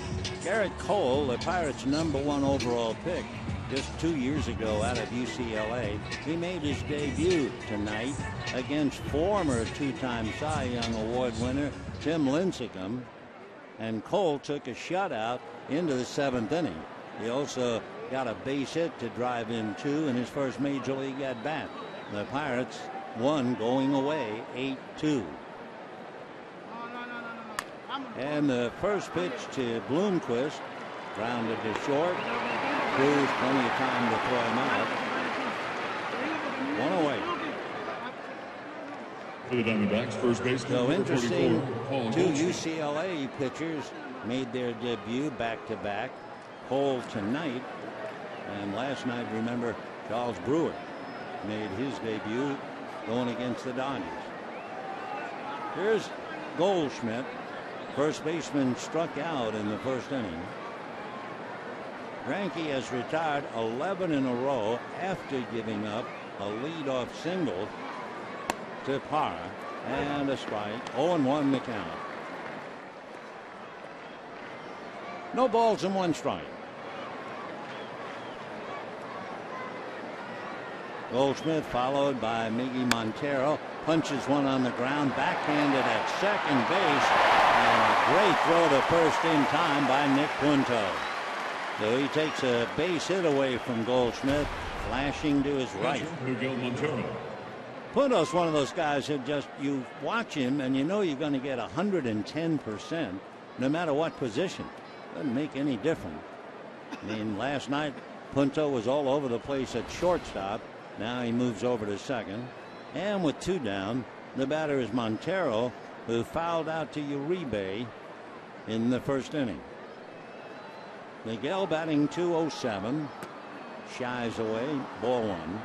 Garrett Cole, the Pirates' #1 overall pick, just 2 years ago out of UCLA. He made his debut tonight against former two-time Cy Young Award winner Tim Lincecum, and Cole took a shutout into the 7th inning. He also got a base hit to drive in 2 in his first major league at bat. The Pirates won going away 8-2. And the first pitch to Bloomquist, grounded to short. Cruz plenty of time to throw him out. 1 away. For the Diamondbacks, first baseman. So interesting, 44, 2 UCLA pitchers made their debut back-to-back. Cole tonight, and last night, remember, Charles Brewer made his debut going against the Dodgers. Here's Goldschmidt. First baseman struck out in the first inning. Greinke has retired 11 in a row after giving up a leadoff single to Parra, and a strike. 0-1 the count. No balls and 1 strike. Goldschmidt followed by Miggy Montero. Punches one on the ground, backhanded at second base, and a great throw to first in time by Nick Punto. So he takes a base hit away from Goldschmidt, flashing to his right. Miguel Montero. Punto's one of those guys that just, you watch him and you know you're going to get 110% no matter what position. Doesn't make any difference. I mean, last night Punto was all over the place at shortstop. Now he moves over to second. And with 2 down, the batter is Montero, who fouled out to Uribe in the first inning. Miguel batting .207, shies away, ball 1.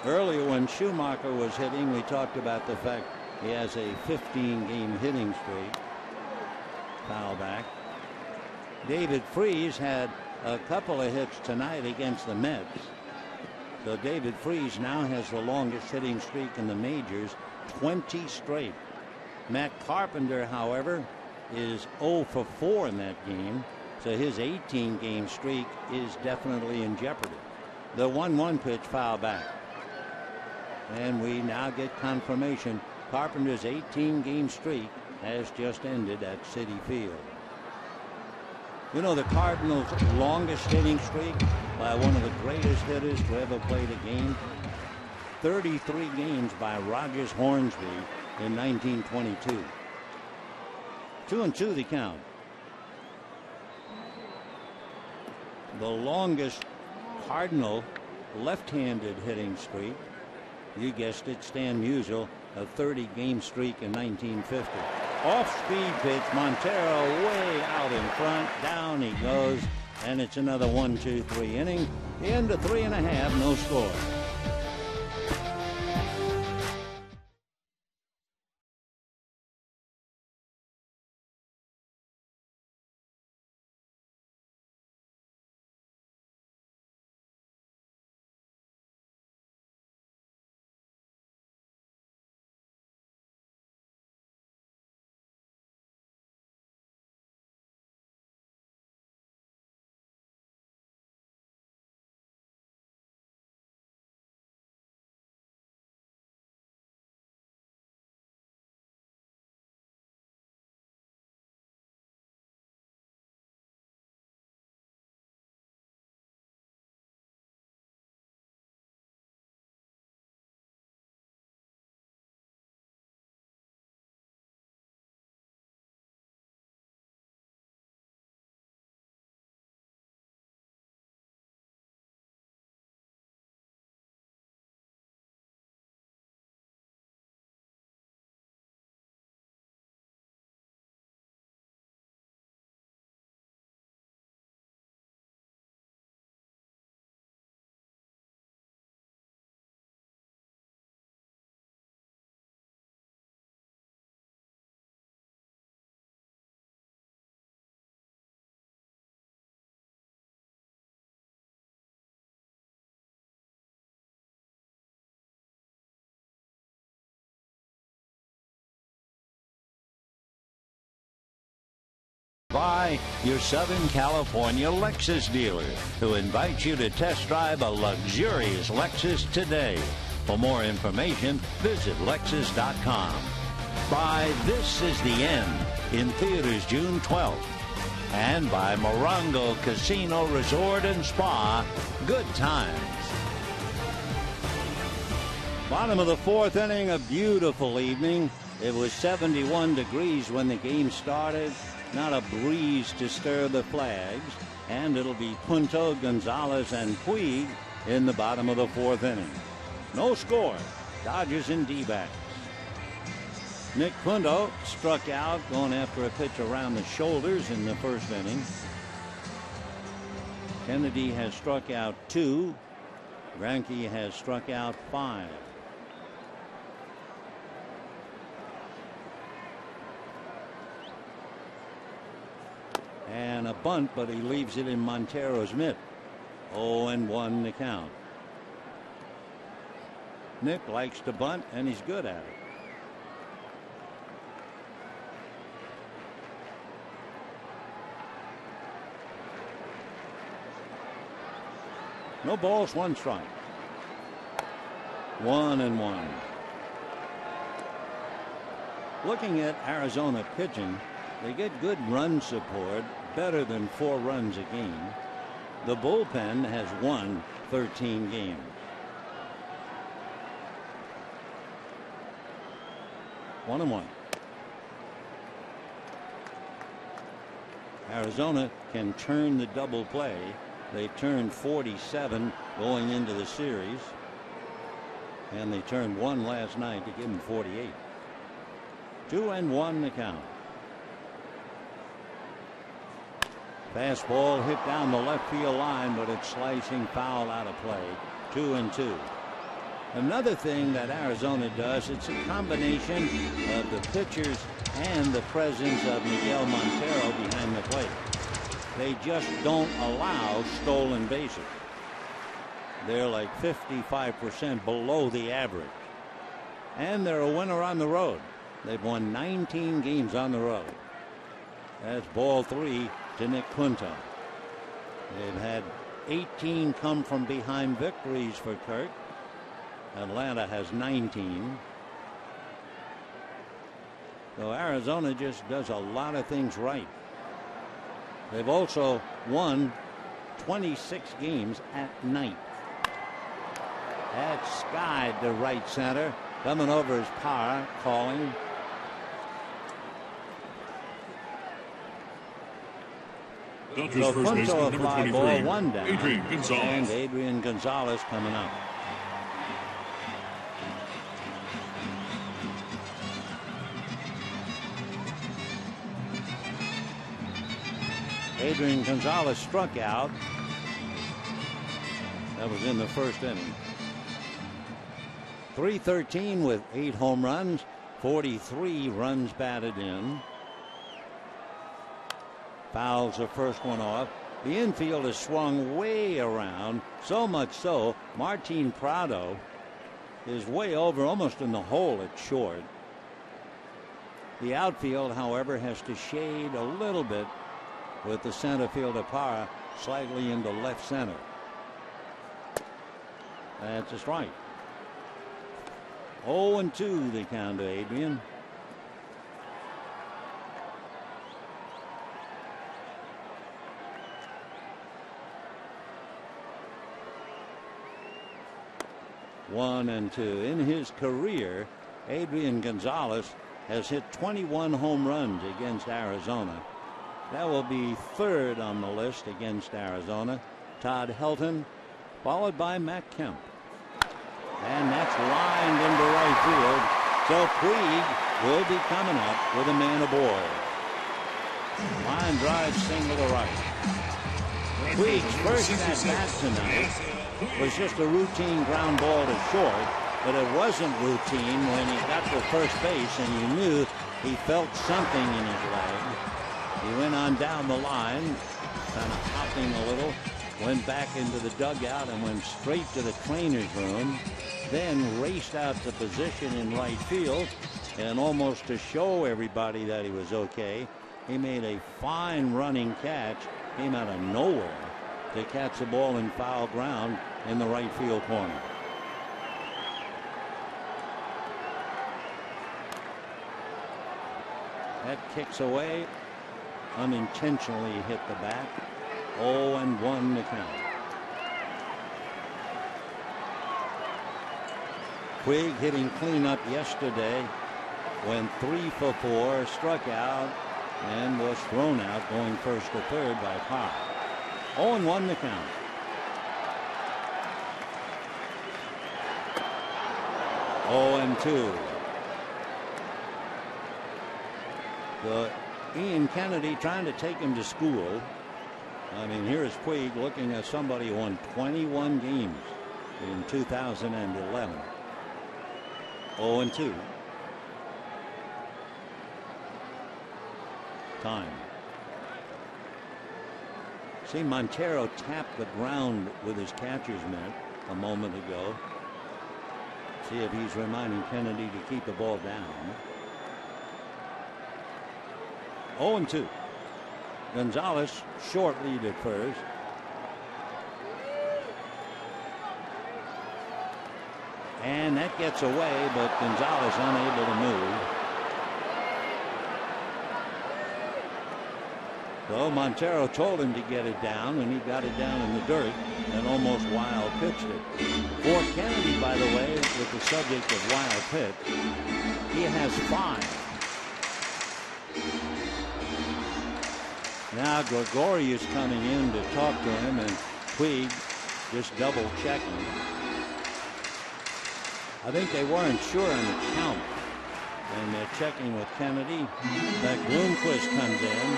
Earlier when Schumacher was hitting, we talked about the fact he has a 15-game hitting streak. Foul back. David Freese had a couple of hits tonight against the Mets. So David Freese now has the longest hitting streak in the majors, 20 straight. Matt Carpenter, however, is 0 for 4 in that game. So his 18-game streak is definitely in jeopardy. The 1-1 pitch, foul back. And we now get confirmation Carpenter's 18-game streak has just ended at Citi Field. You know, the Cardinals' longest hitting streak by one of the greatest hitters to ever play the game, 33 games by Rogers Hornsby in 1922. 2-2 the count. The longest Cardinal left-handed hitting streak, you guessed it, Stan Musial, a 30-game streak in 1950. Off-speed pitch, Montero way out in front, down he goes, and it's another 1-2-3 inning. The end of 3.5, no score. by your Southern California Lexus dealer, who invites you to test drive a luxurious Lexus today. For more information, visit Lexus.com. By This Is the End, in theaters June 12th. And by Morongo Casino Resort and Spa, good times. Bottom of the fourth inning, a beautiful evening. It was 71 degrees when the game started. Not a breeze to stir the flags. And it'll be Punto, Gonzalez, and Puig in the bottom of the fourth inning. No score. Dodgers and D-backs. Nick Punto struck out going after a pitch around the shoulders in the first inning. Kennedy has struck out 2. Greinke has struck out 5. And a bunt, but he leaves it in Montero's mitt. 0-1 the count. Nick likes to bunt, and he's good at it. No balls, 1 strike. 1-1. Looking at Arizona pitching, they get good run support, better than 4 runs a game. The bullpen has won 13 games. One and one. Arizona can turn the double play. They turned 47 going into the series, and they turned 1 last night to give them 48. 2-1 the count. Fastball hit down the left field line, but it's slicing foul out of play. 2-2. Another thing that Arizona does, it's a combination of the pitchers and the presence of Miguel Montero behind the plate. They just don't allow stolen bases. They're like 55% below the average. And they're a winner on the road. They've won 19 games on the road. That's ball 3 to Nick Punto. They've had 18 come from behind victories for Kirk. Atlanta has 19. So Arizona just does a lot of things right. They've also won 26 games at night. That's skied to right center. Coming over is Parra calling. Dodgers first baseman number 23, ball 1 down. Adrian Gonzalez. And Adrian Gonzalez coming up. Adrian Gonzalez struck out. That was in the first inning. .313 with 8 home runs, 43 runs batted in. Fouls the first one off. The infield is swung way around, so much so Martin Prado is way over, almost in the hole at short. The outfield, however, has to shade a little bit with the center fielder Parra slightly into left center. That's a strike. 0-2 the count to Adrian. One and two. In his career, Adrian Gonzalez has hit 21 home runs against Arizona. That will be 3rd on the list against Arizona. Todd Helton, followed by Matt Kemp. And that's lined into right field. So Puig will be coming up with a man aboard. Line drive single to right. Puig's first at bat tonight was just a routine ground ball to short, but it wasn't routine when he got to first base and you knew he felt something in his leg. He went on down the line, kind of hopping a little, went back into the dugout and went straight to the trainer's room, then raced out to position in right field, and almost to show everybody that he was okay, He made a fine running catch, came out of nowhere to catch the ball in foul ground in the right field corner. That kicks away, unintentionally hit the bat. 0-1 the count. Puig hitting cleanup yesterday, went 3 for 4, struck out, and was thrown out going first to third by Parr. 0-1 the count. Oh, 2. The Ian Kennedy trying to take him to school. I mean, here's Puig looking at somebody who won 21 games in 2011. 0-2. Time. See, Montero tapped the ground with his catcher's mitt a moment ago. See if he's reminding Kennedy to keep the ball down. 0-2. Gonzalez short lead at first. And that gets away, but Gonzalez unable to move. So Montero told him to get it down, and he got it down in the dirt and almost wild pitched it. For Kennedy, by the way, with the subject of wild pitch, he has 5. Now Gregorius coming in to talk to him, and Puig just double checking. I think they weren't sure on the count, and they're checking with Kennedy. That Bloomquist comes in,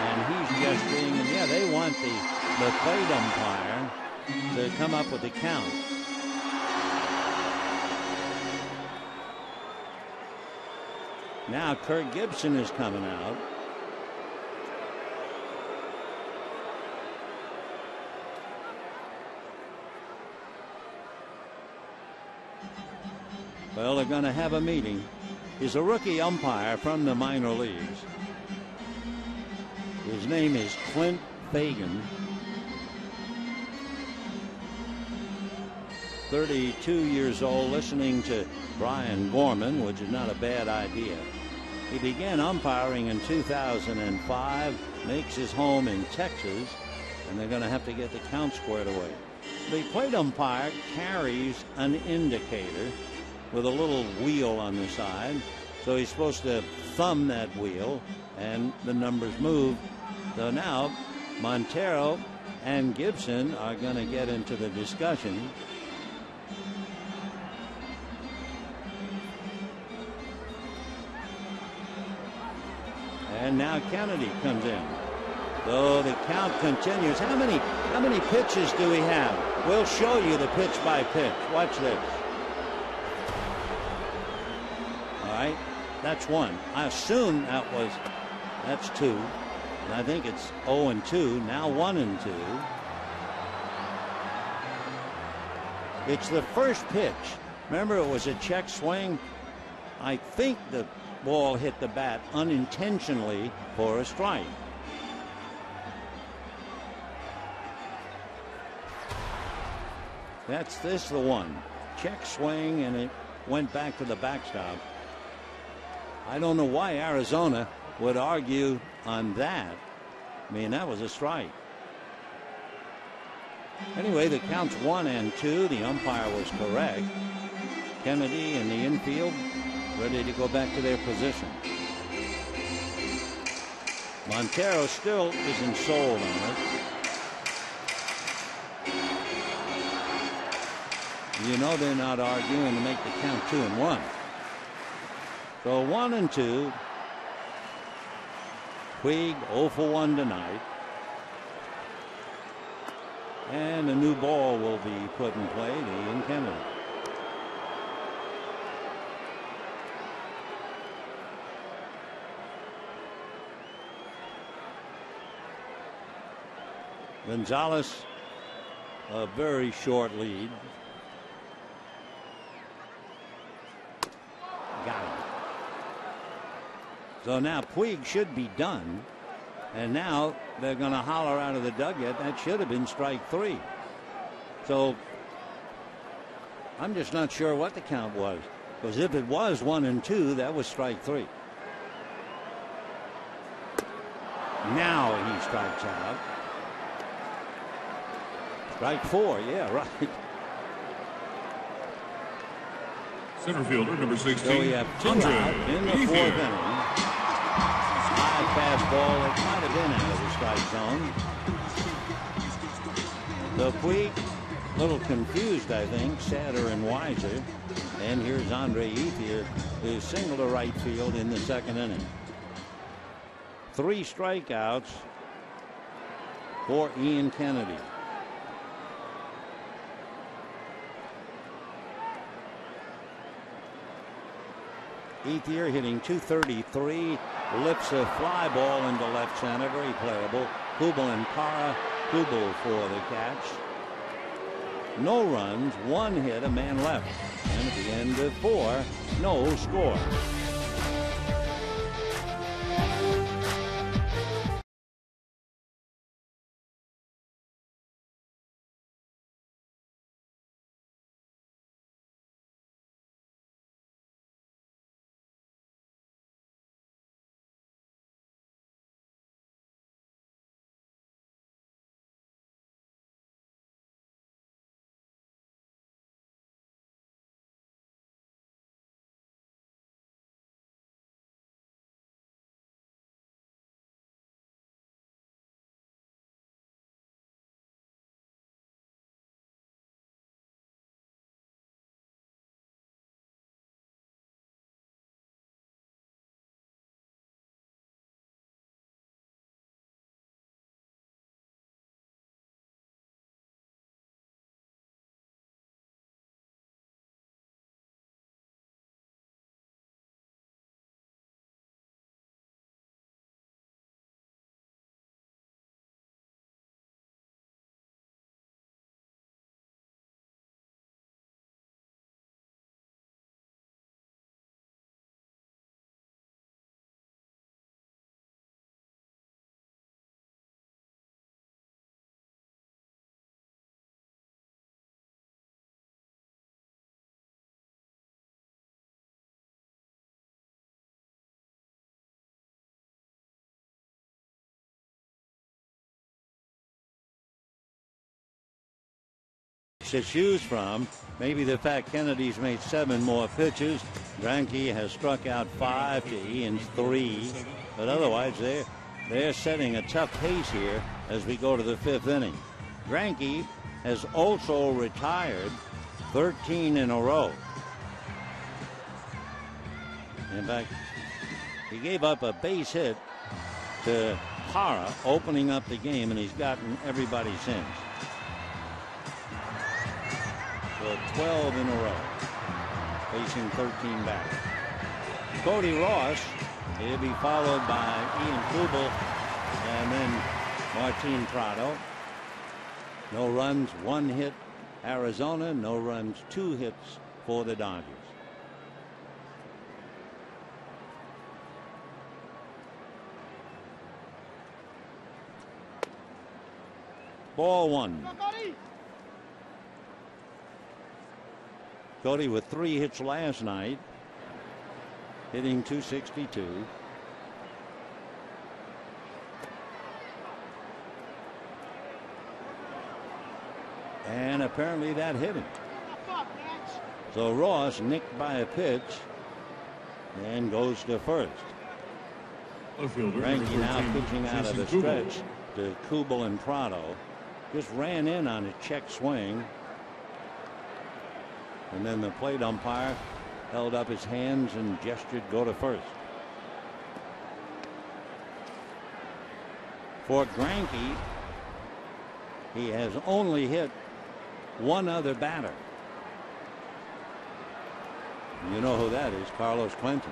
and he's gesturing, and yeah, they want the plate umpire to come up with the count. Now Kirk Gibson is coming out. Well, they're going to have a meeting. He's a rookie umpire from the minor leagues. His name is Clint Fagan. 32 years old, listening to Brian Gorman, which is not a bad idea. He began umpiring in 2005, makes his home in Texas, and they're going to have to get the count squared away. The plate umpire carries an indicator with a little wheel on the side, so he's supposed to thumb that wheel and the numbers move. So now Montero and Gibson are going to get into the discussion. And now Kennedy comes in. So the count continues. How many pitches do we have? We'll show you the pitch by pitch. Watch this. That's 1. I assume that's 2. And I think it's 0-2. Now 1-2. It's the first pitch. Remember, it was a check swing. I think the ball hit the bat unintentionally for a strike. That's the one. Check swing, and it went back to the backstop. I don't know why Arizona would argue on that. I mean, that was a strike. Anyway, the count's 1-2. The umpire was correct. Kennedy in the infield, ready to go back to their position. Montero still isn't sold on it. You know they're not arguing to make the count 2-1. So 1-2. Puig 0 for 1 tonight. And a new ball will be put in play to Ian Kennedy. Gonzalez, a very short lead. Got it. So now Puig should be done. And now they're going to holler out of the dugout. That should have been strike 3. So I'm just not sure what the count was. Because if it was 1-2, that was strike 3. Now he strikes out. Strike 4, yeah, right. Center fielder, number 16. So we have 2 out in the 4th inning. High fastball that might have been out of the strike zone. So Puig, a little confused, I think, sadder and wiser. And here's Ethier, who singled to right field in the 2nd inning. 3 strikeouts for Ian Kennedy. Ethier hitting .233, lifts a fly ball into left center, very playable. Kubel and Para, Kubel for the catch. No runs, 1 hit, a man left. And at the end of 4, no score. To choose from, maybe the fact Kennedy's made 7 more pitches. Greinke has struck out 5 to Ian's 3, but otherwise they're setting a tough pace here as we go to the 5th inning. Greinke has also retired 13 in a row. In fact, he gave up a base hit to Para opening up the game, and he's gotten everybody since. So 12 in a row, facing 13 back. Cody Ross, he'll be followed by Ian Kubel and then Martin Prado. No runs, 1 hit Arizona. No runs, 2 hits for the Dodgers. Ball 1. Cody with 3 hits last night, hitting .262. And apparently that hit him. So Ross nicked by a pitch and goes to first. Greinke now pitching out of the stretch to Kubel and Prado. Just ran in on a check swing. And then the plate umpire held up his hands and gestured go to first. For Greinke, he has only hit 1 other batter. You know who that is, Carlos Clinton.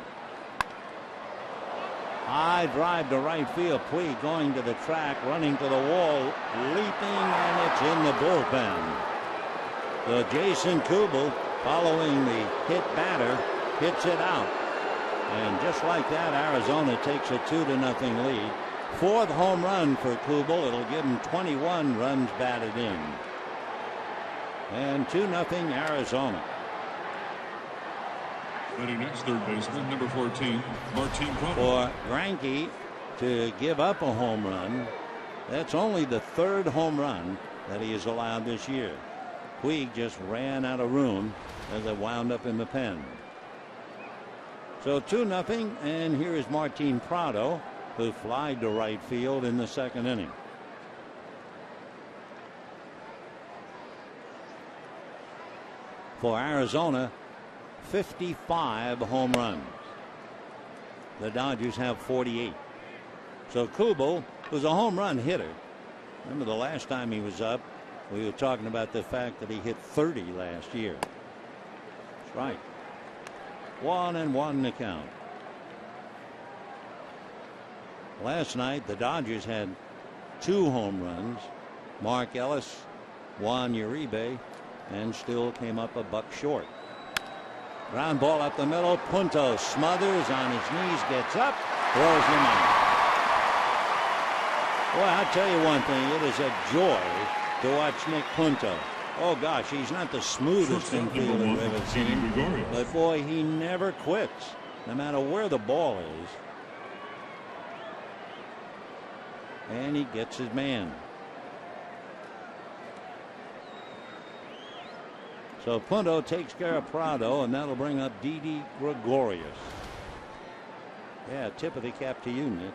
High drive to right field. Puig going to the track, running to the wall, leaping, and it's in the bullpen. So Jason Kubel, following the hit batter, hits it out. And just like that, Arizona takes a 2-0 lead. Fourth home run for Kubel. It'll give him 21 runs batted in. And 2-0 Arizona. Batting next, third baseman, number 14, Martin Prado. For Greinke to give up a home run, that's only the third home run that he has allowed this year. Puig just ran out of room as it wound up in the pen. So 2-0, and here is Martin Prado, who flied to right field in the second inning. For Arizona, 55 home runs. The Dodgers have 48. So Kubel was a home run hitter. Remember the last time he was up, we were talking about the fact that he hit 30 last year. That's right. 1-1 to count. Last night the Dodgers had 2 home runs. Mark Ellis, Juan Uribe, and still came up a buck short. Ground ball up the middle. Punto smothers on his knees, gets up, throws him out. Well, I'll tell you one thing, it is a joy to watch Nick Punto. Oh gosh, he's not the smoothest infielder we've ever seen, but boy, he never quits, no matter where the ball is. And he gets his man. So Punto takes care of Prado, and that'll bring up Didi Gregorius. Yeah, tip of the cap to you, Nick.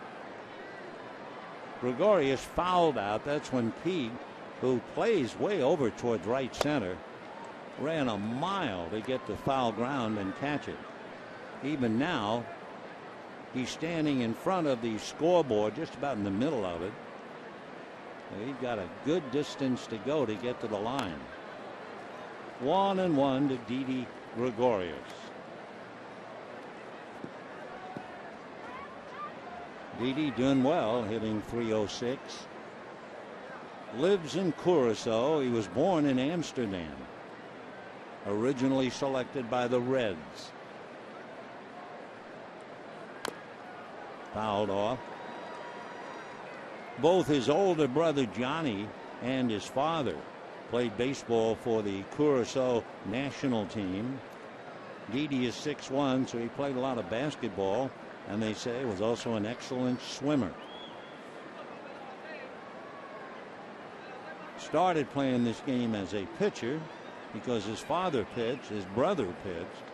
Gregorius fouled out. That's when Puig, who plays way over towards right center, ran a mile to get to foul ground and catch it. Even now, he's standing in front of the scoreboard, just about in the middle of it. He's got a good distance to go to get to the line. 1-1 to Didi Gregorius. Didi doing well, hitting .306. Lives in Curacao. He was born in Amsterdam. Originally selected by the Reds. Fouled off. Both his older brother Johnny and his father played baseball for the Curacao national team. Didi is 6'1", so he played a lot of basketball, and they say was also an excellent swimmer. Started playing this game as a pitcher because his father pitched, his brother pitched,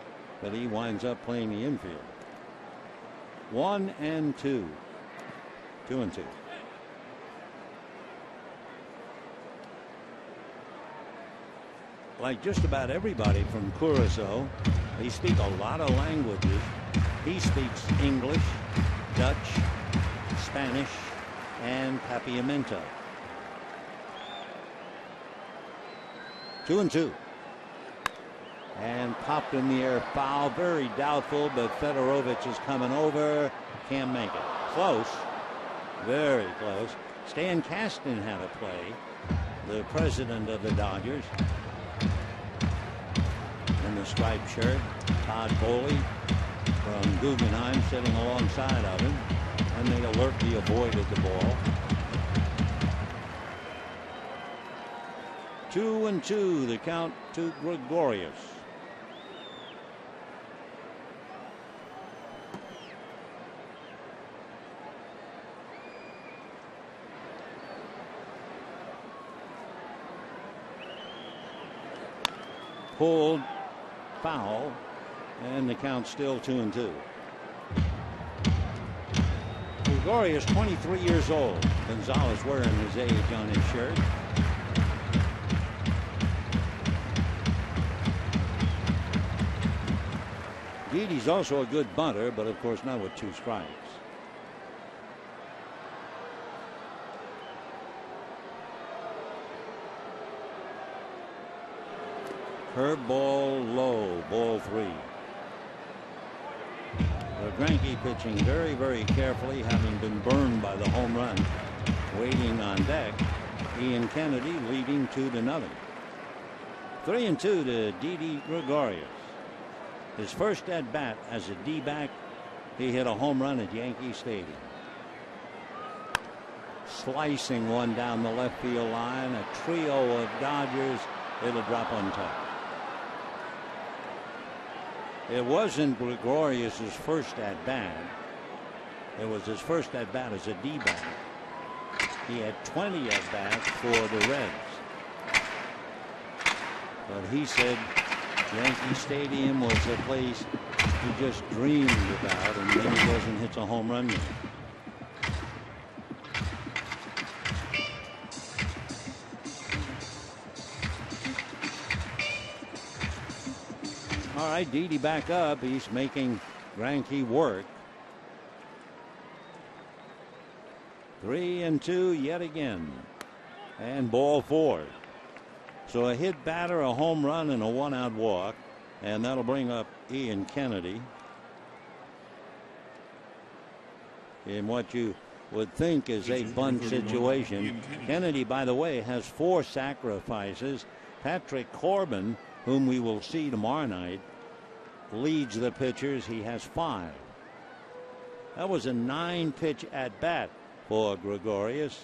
but he winds up playing the infield. 1-2. 2-2. Like just about everybody from Curacao, they speak a lot of languages. He speaks English, Dutch, Spanish, and Papiamento. 2-2. And popped in the air, foul, very doubtful, but Federowicz is coming over, can't make it. Close, very close. Stan Kasten had a play, the president of the Dodgers. In the striped shirt, Todd Bowley from Guggenheim sitting alongside of him, and they alertly avoided the ball. 2-2, the count to Gregorius. Pulled, foul, and the count still 2-2. Gregorius, 23 years old. Gonzalez wearing his age on his shirt. Didi's also a good bunter, but of course not with 2 strikes. Curveball low, ball 3. Greinke pitching very, very carefully, having been burned by the home run. Waiting on deck. Ian Kennedy leading 2-0. 3-2 to Didi Gregorius. His first at bat as a D-back he hit a home run at Yankee Stadium. Slicing one down the left field line. A trio of Dodgers. It'll drop untouched. It wasn't Gregorius's first at bat. It was his first at bat as a D-back. He had 20 at bats for the Reds. But he said Yankee Stadium was a place he just dreamed about, and then he goes and hits a home run. All right, Didi back up. He's making Greinke work. 3-2 yet again. And ball 4. So a hit batter, a home run, and a 1-out walk. And that'll bring up Ian Kennedy. In what you would think is a bunt situation. Kennedy, by the way, has 4 sacrifices. Patrick Corbin, whom we will see tomorrow night, leads the pitchers. He has 5. That was a 9-pitch at bat for Gregorius.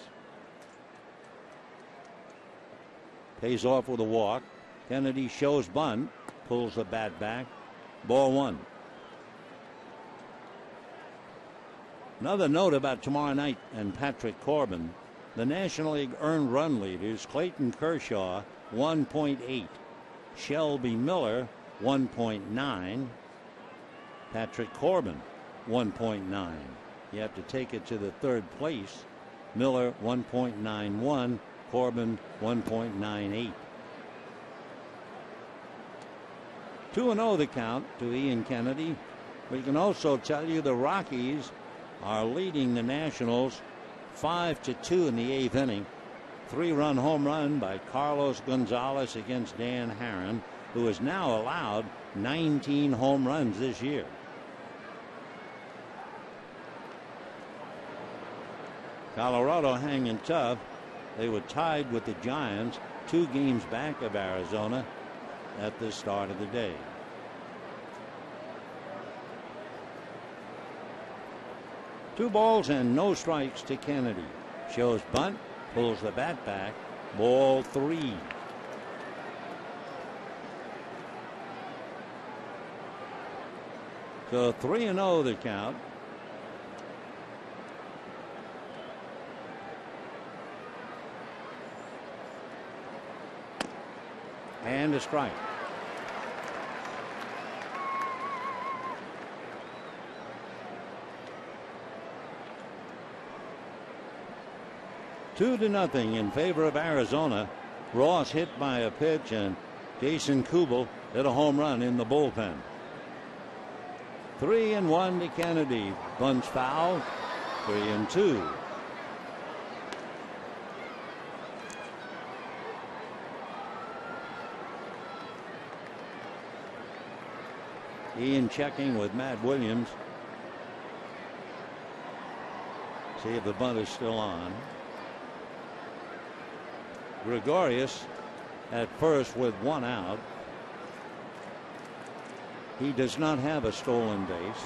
Pays off with a walk. Kennedy shows bunt, pulls the bat back. Ball 1. Another note about tomorrow night and Patrick Corbin. The National League earned run leaders: Clayton Kershaw 1.8, Shelby Miller 1.9, Patrick Corbin 1.9. You have to take it to the third place. Miller 1.91, Corbin 1.98. 2-0 the count to Ian Kennedy. We can also tell you the Rockies are leading the Nationals 5-2 in the 8th inning. 3-run home run by Carlos Gonzalez against Dan Herron, who has now allowed 19 home runs this year. Colorado hanging tough. They were tied with the Giants, 2 games back of Arizona at the start of the day. Two balls and no strikes to Kennedy. Shows bunt, pulls the bat back. Ball 3. So 3-0 the count. And a strike. Two to nothing in favor of Arizona. Ross hit by a pitch, and Jason Kubel hit a home run in the bullpen. 3-1 to Kennedy. Bunts foul. 3-2. Ian checking with Matt Williams. See if the bunt is still on. Gregorius at first with 1 out. He does not have a stolen base.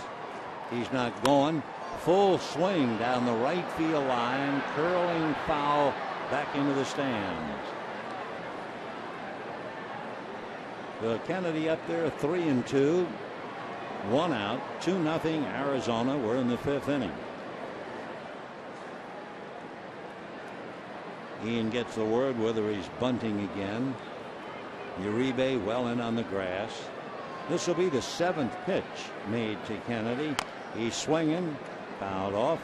He's not going. Full swing down the right field line. Curling foul back into the stands. The Kennedy up there 3-2. 1 out. 2-0 Arizona. We're in the 5th inning. Ian gets the word whether he's bunting again. Uribe well in on the grass. This will be the 7th pitch made to Kennedy. He's swinging, fouled off.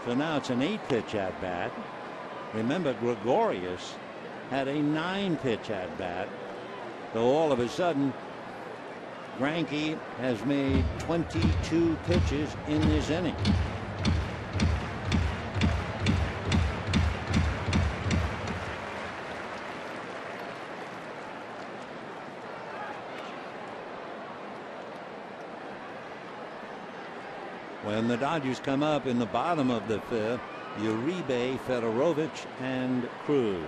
So now it's an 8-pitch at bat. Remember, Gregorius had a 9-pitch at bat. So all of a sudden, Greinke has made 22 pitches in this inning. When the Dodgers come up in the bottom of the 5th, Uribe, Federowicz, and Cruz.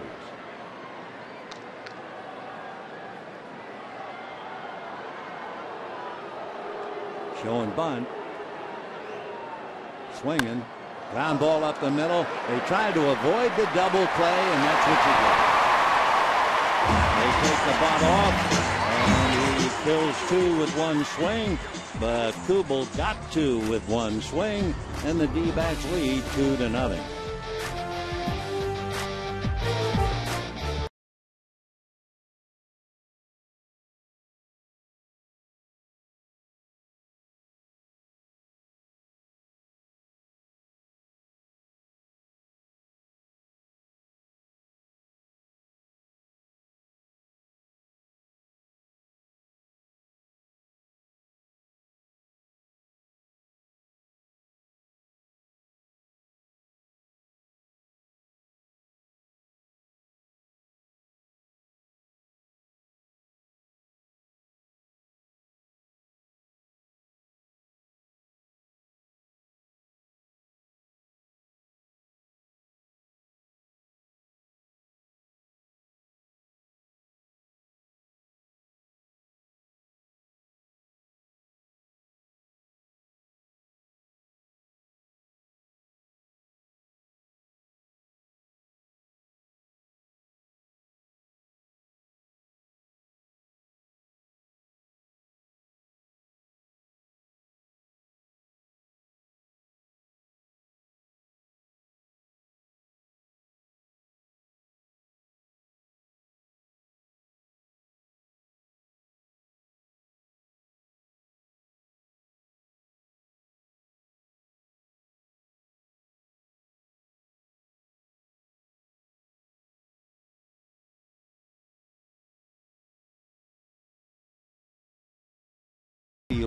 Showing bunt. swinging. Ground ball up the middle. They tried to avoid the double play, and that's what you get. They take the bunt off, and he kills two with one swing. But Kubel got two with one swing, and the D-backs lead 2-0.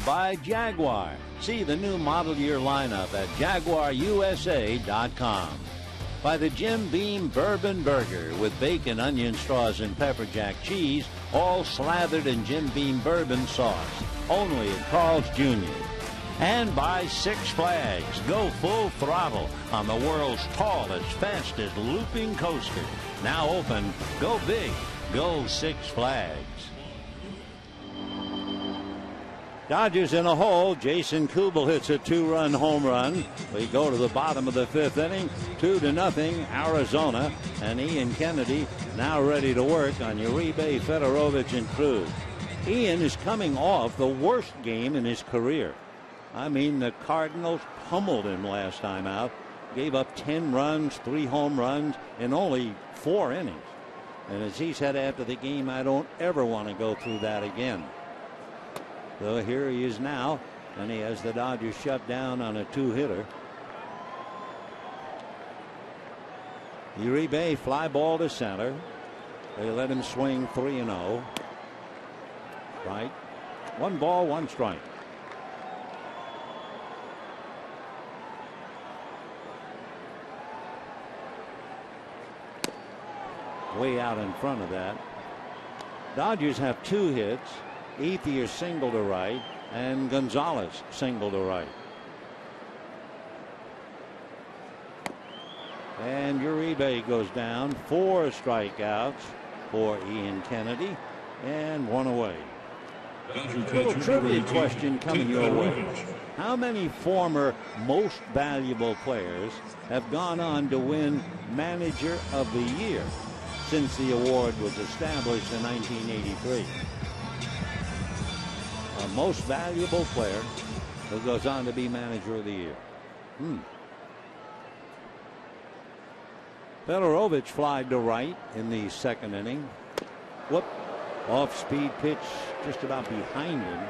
By Jaguar. See the new model year lineup at jaguarusa.com. By the Jim Beam Bourbon Burger with bacon, onion straws, and pepper jack cheese, all slathered in Jim Beam bourbon sauce. Only at Carl's Jr. And by Six Flags. Go full throttle on the world's tallest, fastest looping coaster. Now open. Go big. Go Six Flags. Dodgers in a hole. Jason Kubel hits a two-run home run. We go to the bottom of the fifth inning. 2-0 Arizona. And Ian Kennedy now ready to work on Uribe, Federowicz, and Cruz. Ian is coming off the worst game in his career. I mean, the Cardinals pummeled him last time out. Gave up 10 runs, 3 home runs in only 4 innings. And as he said after the game, I don't ever want to go through that again. So here he is now, and he has the Dodgers shut down on a 2-hitter. Uribe fly ball to center. They let him swing 3-0. Right. 1 ball, 1 strike. Way out in front of that. Dodgers have 2 hits. Ethier single to right, and Gonzalez single to right. And Uribe goes down. 4 strikeouts for Ian Kennedy, and 1 away. A little trivia question coming your way. How many former most valuable players have gone on to win Manager of the Year since the award was established in 1983? A most valuable player who goes on to be Manager of the Year. Federowicz flied to right in the 2nd inning. Whoop. Off-speed pitch just about behind him.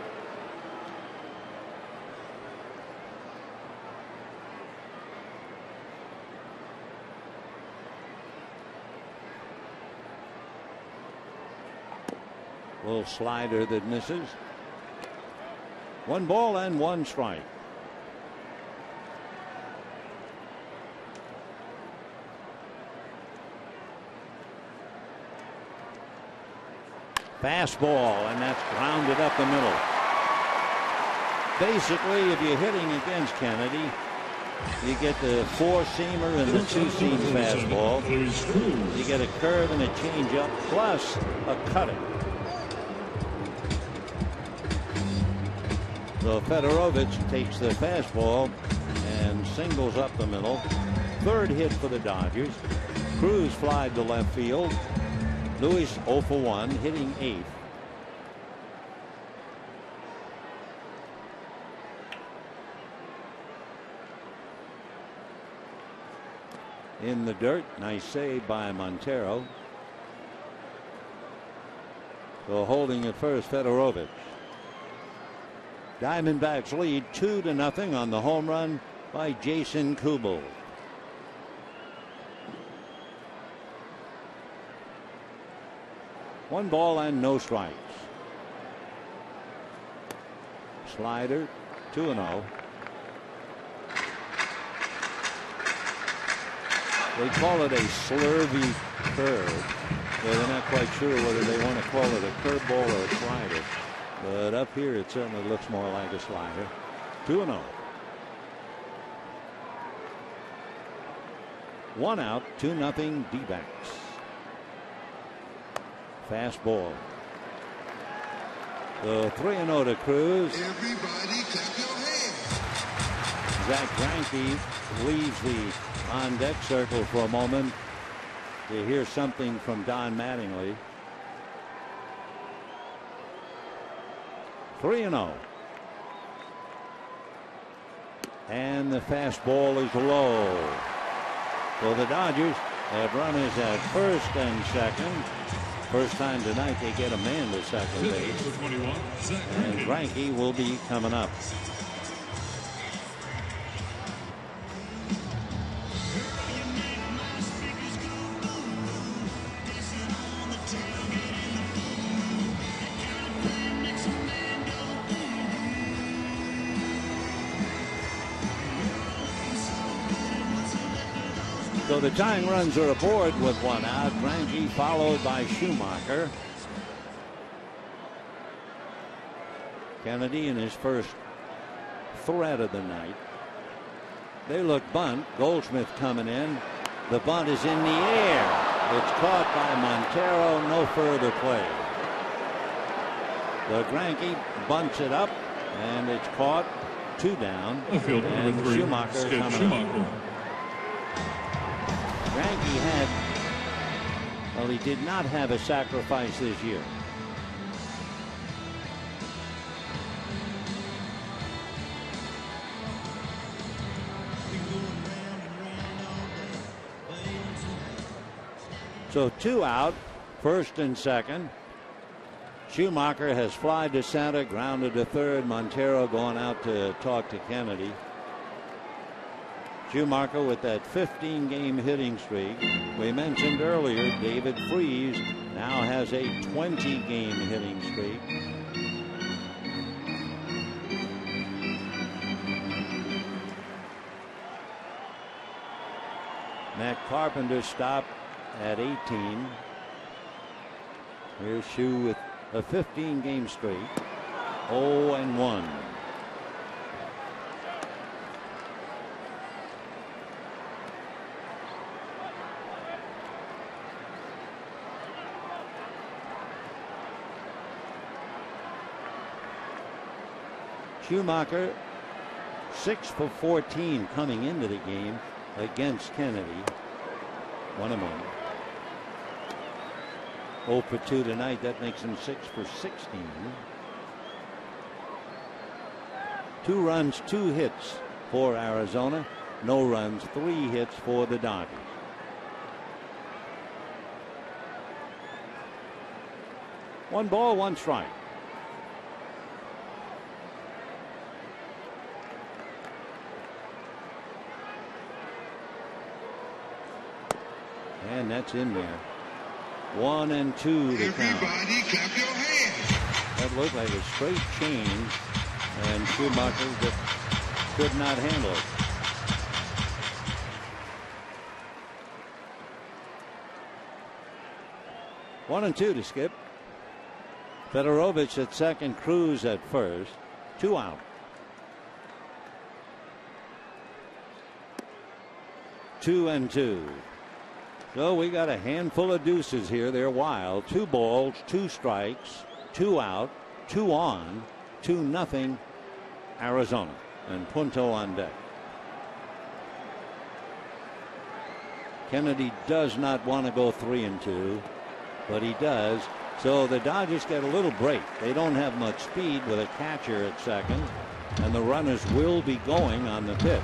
Little slider that misses. 1 ball and 1 strike. Fastball, and that's grounded up the middle. Basically, if you're hitting against Kennedy, you get the 4-seamer and the 2-seam fastball. You get a curve and a changeup, plus a cutter. So Federowicz takes the fastball, and Jansen singles up the middle. Third hit for the Dodgers. Cruz flied to left field. Lewis 0 for 1, hitting 8th. In the dirt, nice save by Montero. So holding at first, Federowicz. Diamondbacks lead 2-0 on the home run by Jason Kubel. One ball and no strikes. Slider 2-0. They call it a slurvy curve. So they're not quite sure whether they want to call it a curveball or a slider. But up here it certainly looks more like a slider. 2-0. 1 out, 2-0 D-backs. Fastball. So 3-0 to Cruz. Everybody clap your hands. Zach Greinke leaves the on-deck circle for a moment to hear something from Don Mattingly. 3-0. And the fastball is low. So the Dodgers have runners at first and second. First time tonight they get a man to second base. And Greinke will be coming up. So the tying runs are aboard with 1 out. Greinke followed by Schumacher. Kennedy in his first threat of the night. They look bunt. Goldschmidt coming in. The bunt is in the air. It's caught by Montero. No further play. The Greinke bunts it up, and it's caught. 2 down. And Schumacher coming up. Greinke he did not have a sacrifice this year. So 2 out, first and second. Schumacher has flied to center, grounded to third. Montero going out to talk to Kennedy. Schumacher with that 15-game hitting streak. We mentioned earlier David Freese now has a 20-game hitting streak. Matt Carpenter stopped at 18. Here's Schu with a 15-game streak. 0-1. Schumacher 6 for 14 coming into the game against Kennedy. 1-1. 0 for 2 tonight. That makes him 6 for 16. 2 runs, 2 hits for Arizona. No runs, 3 hits for the Dodgers. One ball, 1 strike. And that's in there. 1-2 to count. Everybody clap your hands. That looked like a straight change, and Schumacher just could not handle it. One and two to Skip. Federowicz at second, Cruz at first. 2 out. 2-2. So we got a handful of deuces here. They're wild. 2 balls, 2 strikes, 2 out, 2 on, 2-0 Arizona. And Punto on deck. Kennedy does not want to go 3-2, but he does. So the Dodgers get a little break. They don't have much speed with a catcher at second, and the runners will be going on the pitch.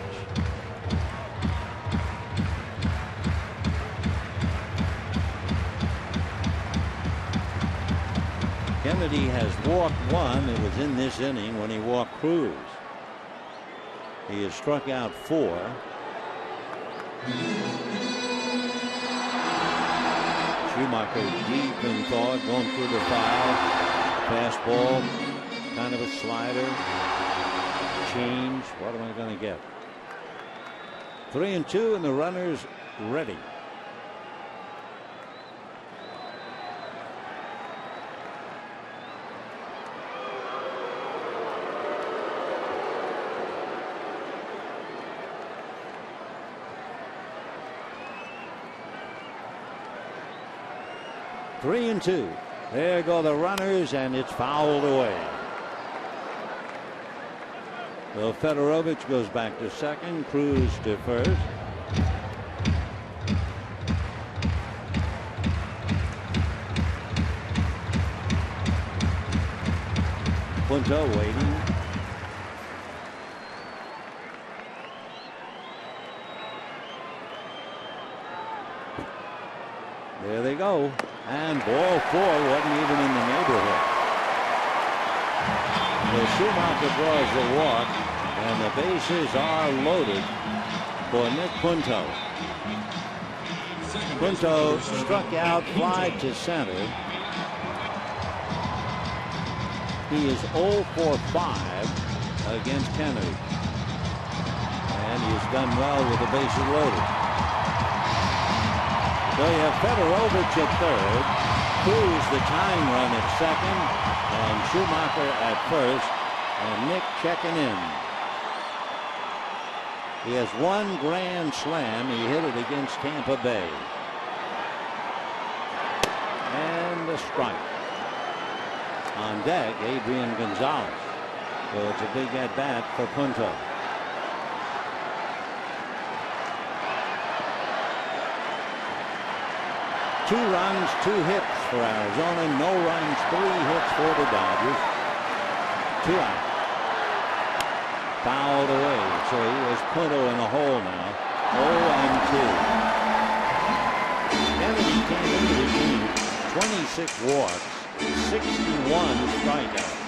Kennedy has walked one. It was in this inning when he walked Cruz. He has struck out 4. Schumacher deep in thought, going through the foul. Fastball, kind of a slider. Change. What am I going to get? 3-2, and the runner's ready. Three and two. There go the runners, and it's fouled away. So Federowicz goes back to second, Cruz to first. Punto waiting. There they go. And ball 4 wasn't even in the neighborhood. So Schumacher draws the walk, and the bases are loaded for Nick Punto. Punto struck out, fly to center. He is 0 for 5 against Kennedy. And he's done well with the bases loaded. So you have Federowicz at third, Cruz the tying run at second, and Schumacher at first, and Nick checking in. He has one grand slam. He hit it against Tampa Bay. And a strike. On deck, Adrian Gonzalez. So it's a big at-bat for Punto. Two runs, 2 hits for Arizona. No runs, 3 hits for the Dodgers. 2 out. Fouled away. So he has Punto in a hole now. 0-2. Kennedy came into the game 26 walks, 61 strikeouts.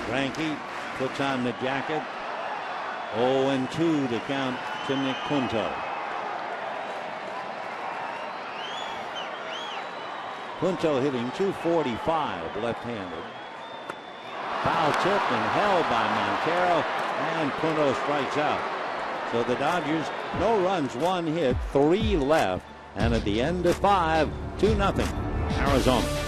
Frankie puts on the jacket. 0-2 to count to Nick Punto. Punto hitting .245 left-handed. Foul tip and held by Montero, and Punto strikes out. So the Dodgers, no runs, 1 hit, 3 left, and at the end of 5, 2-0 Arizona.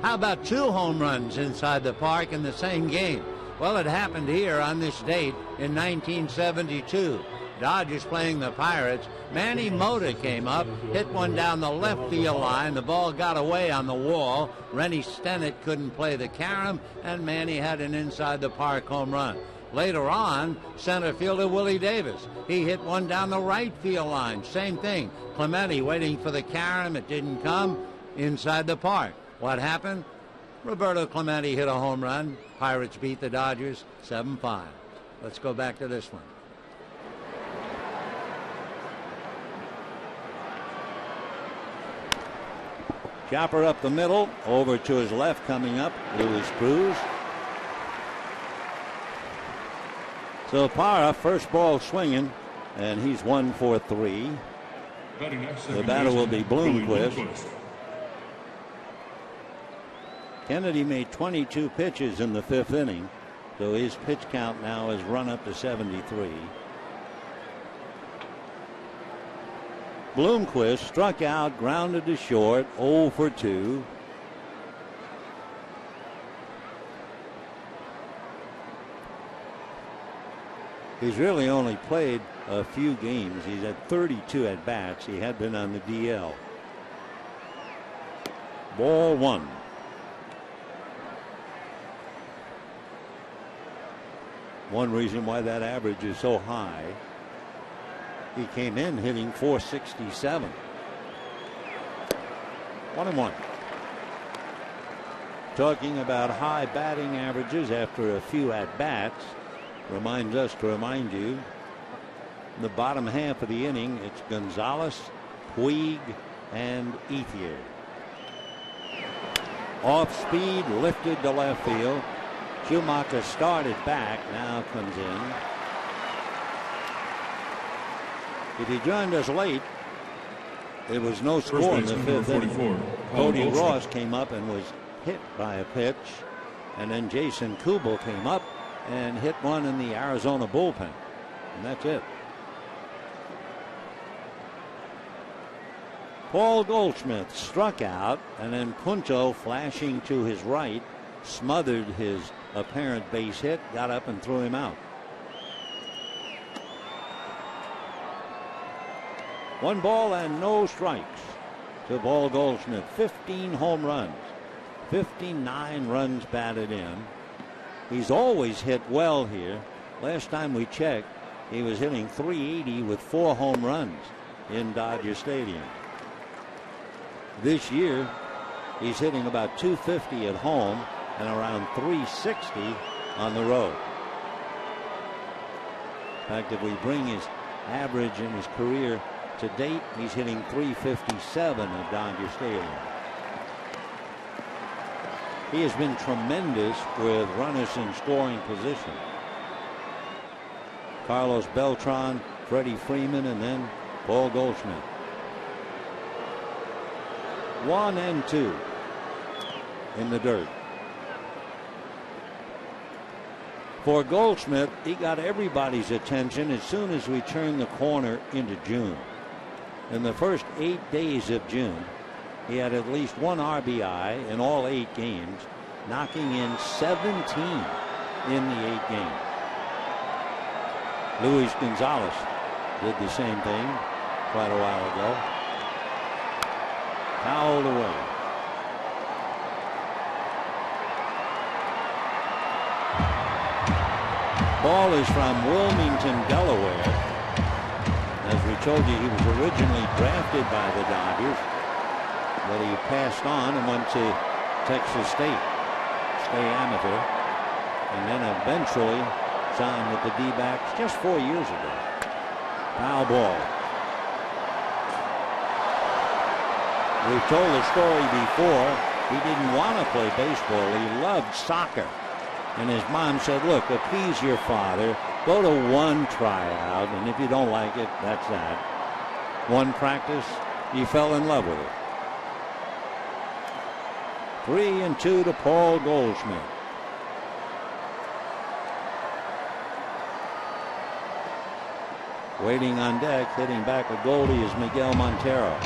How about 2 home runs inside the park in the same game? Well, it happened here on this date in 1972. Dodgers playing the Pirates. Manny Mota came up, hit one down the left field line. The ball got away on the wall. Rennie Stennett couldn't play the carom, and Manny had an inside the park home run. Later on, center fielder Willie Davis. He hit one down the right field line. Same thing. Clemente waiting for the carom. It didn't come. Inside the park. What happened? Roberto Clemente hit a home run. Pirates beat the Dodgers 7-5. Let's go back to this one. Chopper up the middle, over to his left coming up, Luis Cruz. So Parra, first ball swinging, and he's 1 for 3. The batter will be Bloomquist. Kennedy made 22 pitches in the 5th inning, so his pitch count now has run up to 73. Bloomquist struck out, grounded to short, 0 for 2. He's really only played a few games. He's had 32 at bats. He had been on the DL. Ball 1. One reason why that average is so high. He came in hitting 467. 1-1. Talking about high batting averages after a few at bats reminds us to remind you, in the bottom half of the inning, it's Gonzalez, Puig, and Ethier. Off speed, lifted to left field. Schumacher started back, now comes in. If you joined us late, there was no score in the 5th inning. Cody Ross came up and was hit by a pitch, and then Jason Kubel came up and hit one in the Arizona bullpen, and that's it. Paul Goldschmidt struck out, and then Punto, flashing to his right, smothered his apparent base hit, got up and threw him out. 1 ball and no strikes to Paul Goldschmidt. 15 home runs, 59 runs batted in. He's always hit well here. Last time we checked, he was hitting .380 with 4 home runs in Dodger Stadium. This year, he's hitting about .250 at home and around .360 on the road. In fact, if we bring his average in his career to date, he's hitting .357 at Dodger Stadium. He has been tremendous with runners in scoring position. Carlos Beltran, Freddie Freeman, and then Paul Goldschmidt. 1-2 in the dirt. For Goldschmidt, he got everybody's attention as soon as we turned the corner into June. In the first 8 days of June, he had at least 1 RBI in all 8 games, knocking in 17 in the 8 games. Luis Gonzalez did the same thing quite a while ago. Fouled away. Ball is from Wilmington, Delaware. As we told you, he was originally drafted by the Dodgers, but he passed on and went to Texas State, stay amateur, and then eventually signed with the D-backs just 4 years ago. Foul ball. We've told the story before. He didn't want to play baseball. He loved soccer. And his mom said, look, appease your father. Go to 1 tryout, and if you don't like it, that's that. 1 practice, he fell in love with it. 3-2 to Paul Goldschmidt. Waiting on deck, hitting back a Goldie is Miguel Montero.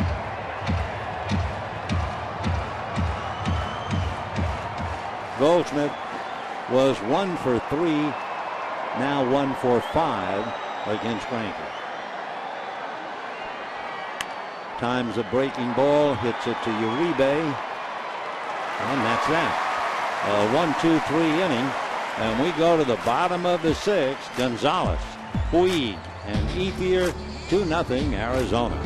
Goldschmidt was 1 for 3, now 1 for 5 against Frankie. Times a breaking ball, hits it to Uribe, and that's that. A 1-2-3 inning, and we go to the bottom of the 6th. Gonzalez, Puig, and Ethier, 2-0 Arizona.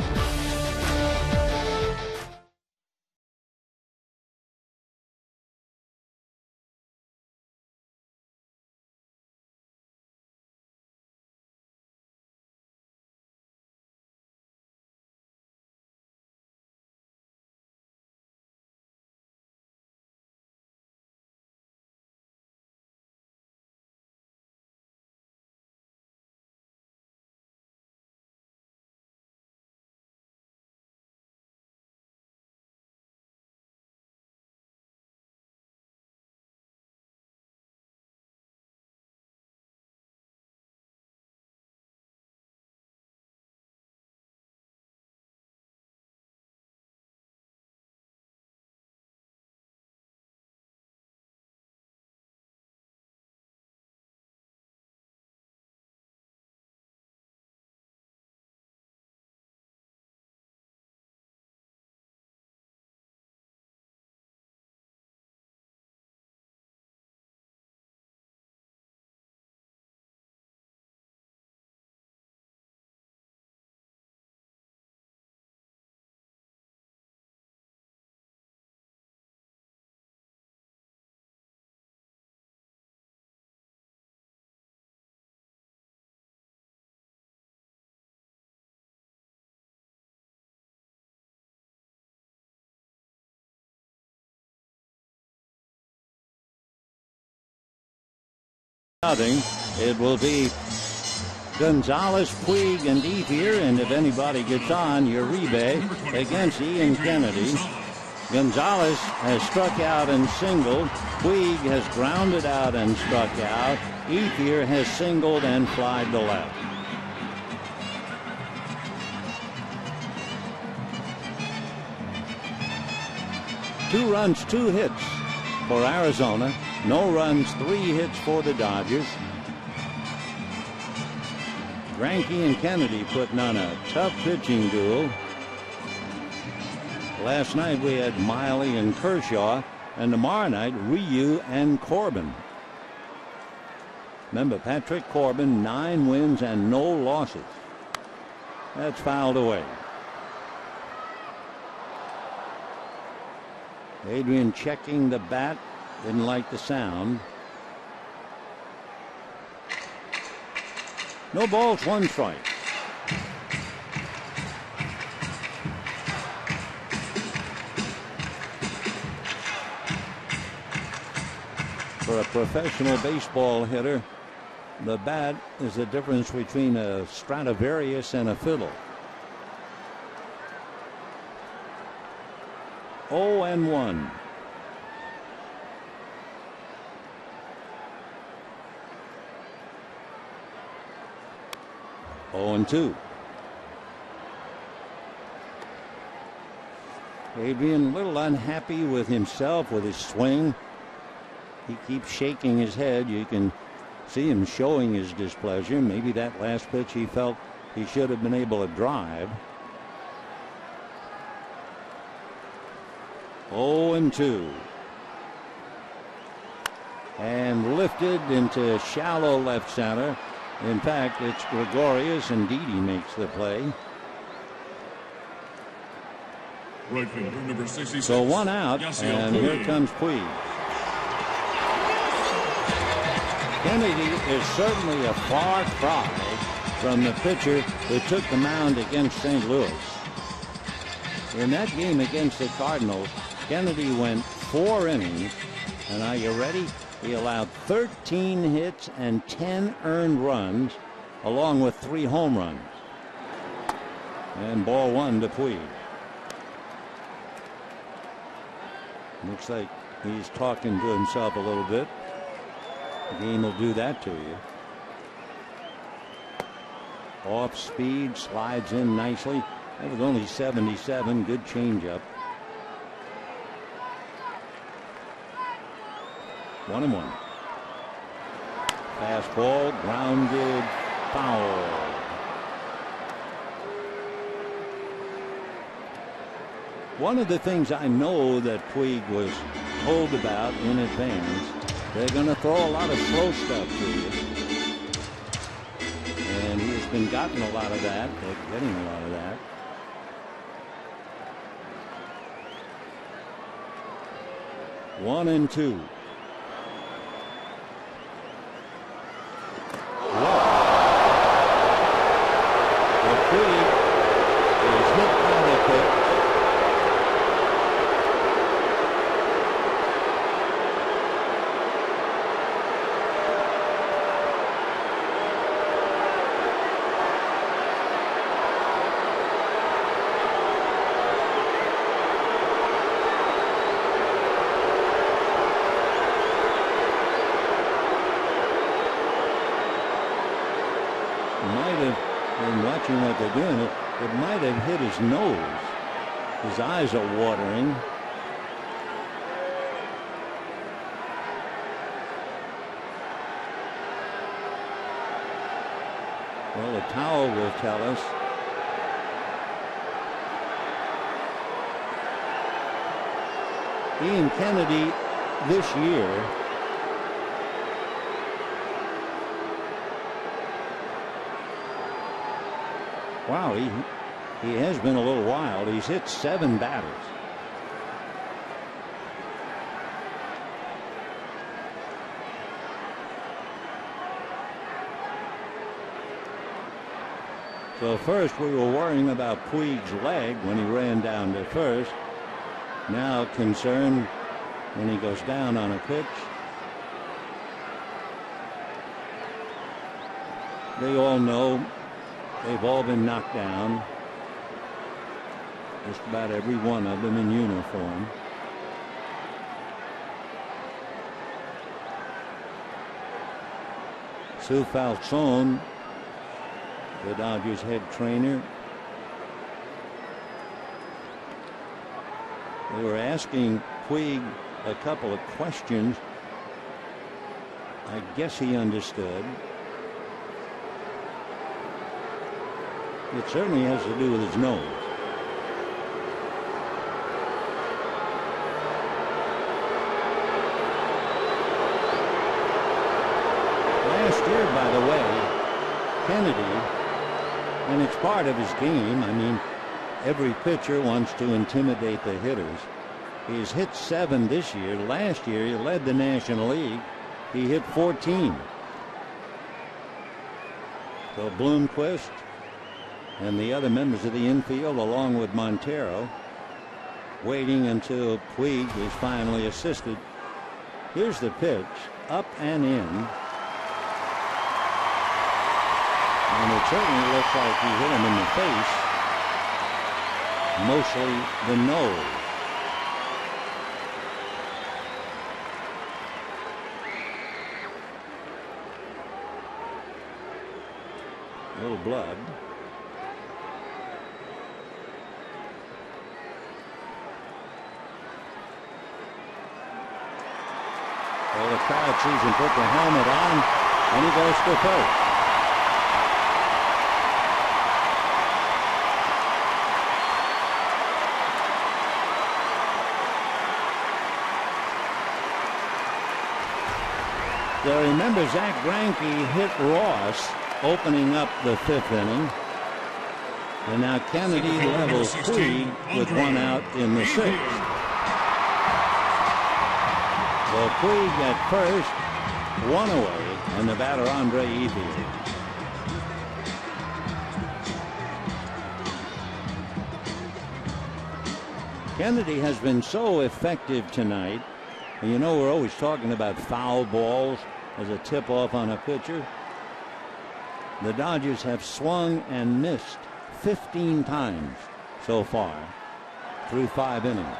It will be Gonzalez, Puig, and Ethier, and if anybody gets on, Uribe against Ian Kennedy. Gonzalez has struck out and singled. Puig has grounded out and struck out. Ethier has singled and flied to left. Two runs, 2 hits for Arizona. No runs, 3 hits for the Dodgers. Greinke and Kennedy putting on a tough pitching duel. Last night we had Miley and Kershaw, and tomorrow night Ryu and Corbin. Remember, Patrick Corbin, 9 wins and no losses. That's fouled away. Adrian checking the bat. Didn't like the sound. No balls, 1 strike. For a professional baseball hitter, the bat is the difference between a Stradivarius and a fiddle. 0-1. Oh, 2. Adrian a little unhappy with himself, with his swing. He keeps shaking his head. You can see him showing his displeasure. Maybe that last pitch he felt he should have been able to drive. 0-2. And lifted into shallow left center. In fact, it's Gregorius, and Didi makes the play. Right fielder, number 66. So 1 out, Yasiel and Puig. here comes Puig. Kennedy is certainly a far cry from the pitcher who took the mound against St. Louis. In that game against the Cardinals, Kennedy went 4 innings, and are you ready? He allowed 13 hits and 10 earned runs, along with 3 home runs. And ball 1 to Puig. Looks like he's talking to himself a little bit. The game will do that to you. Off speed, slides in nicely. That was only 77. Good changeup. 1-1. Fastball, grounded, foul. One of the things I know that Puig was told about in advance, they're going to throw a lot of slow stuff to you. And he has been getting a lot of that. They're getting a lot of that. One and two. Puig is hit by the pitch. Watching what they're doing, it might have hit his nose. His eyes are watering. Well, the towel will tell us. Ian Kennedy this year wow, he has been a little wild. He's hit 7 batters. So first we were worrying about Puig's leg when he ran down to first. Now concerned when he goes down on a pitch. They all know they've all been knocked down. Just about every one of them in uniform. Sue Falzone, the Dodgers head trainer. They were asking Puig a couple of questions. I guess he understood. It certainly has to do with his nose. Last year, by the way, Kennedy, and it's part of his game. I mean, every pitcher wants to intimidate the hitters. He's hit 7 this year. Last year, he led the National League. He hit 14. So Bloomquist and the other members of the infield, along with Montero, waiting until Puig is finally assisted. Here's the pitch, up and in. And it certainly looks like he hit him in the face, mostly the nose. A little blood. Well, the crowd sees him put the helmet on, and he goes to first. So remember, Zach Greinke hit Ross opening up the 5th inning. And now Kennedy levels Puig with 1 out in the 6th. So Puig at first, 1 away, and the batter Andre Ethier. Kennedy has been so effective tonight. And you know, we're always talking about foul balls as a tip-off on a pitcher. The Dodgers have swung and missed 15 times so far through 5 innings.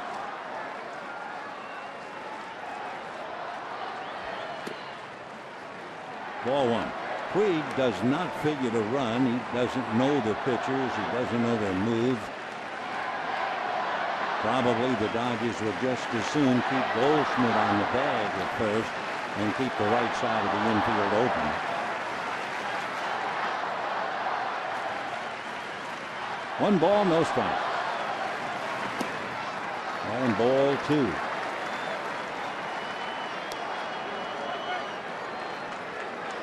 Ball 1. Puig does not figure to run. He doesn't know the pitchers. He doesn't know their moves. Probably the Dodgers would just as soon keep Goldschmidt on the bag at first and keep the right side of the infield open. One ball, no strike. And ball two.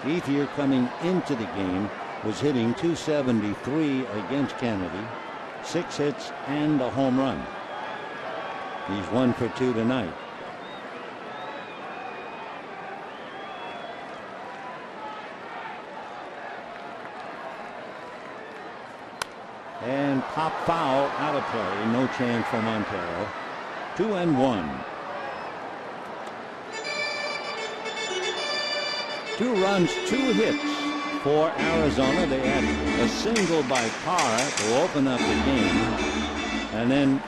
Ethier, coming into the game, was hitting .273 against Kennedy, 6 hits and a home run. He's 1 for 2 tonight. And pop foul, out of play. No chance for Montero. 2-1. 2 runs, 2 hits for Arizona. They had a single by Parra to open up the game. And then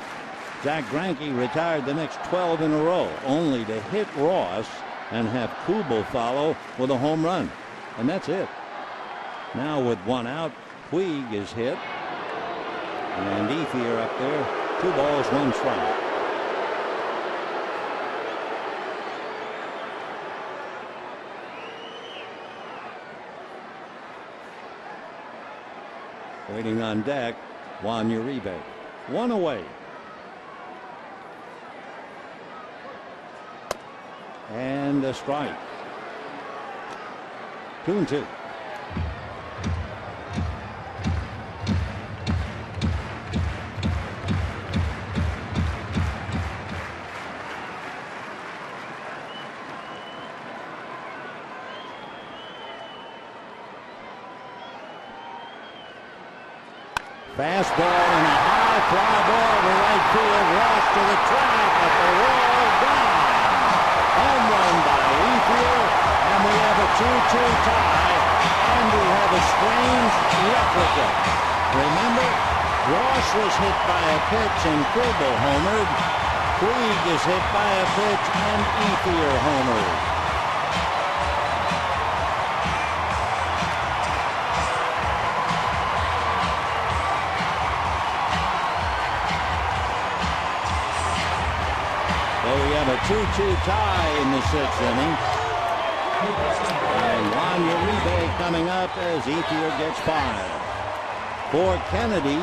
Zach Greinke retired the next 12 in a row, only to hit Ross and have Kubel follow with a home run. And that's it. Now with 1 out, Puig is hit. And Ethier up there, 2 balls, 1 strike. Waiting on deck, Juan Uribe. 1 away. And a strike. 2-2. Fastball and a high fly ball to right field. Ross to the track at the wall. Gone. Home run by Ethier. And we have a 2-2 tie. And we have a strange replica. Remember, Ross was hit by a pitch and Kubel homered. Puig is hit by a pitch and Ethier homered. We have a 2-2 tie in the 6th inning. And Juan Uribe coming up as Ethier gets 5. For Kennedy,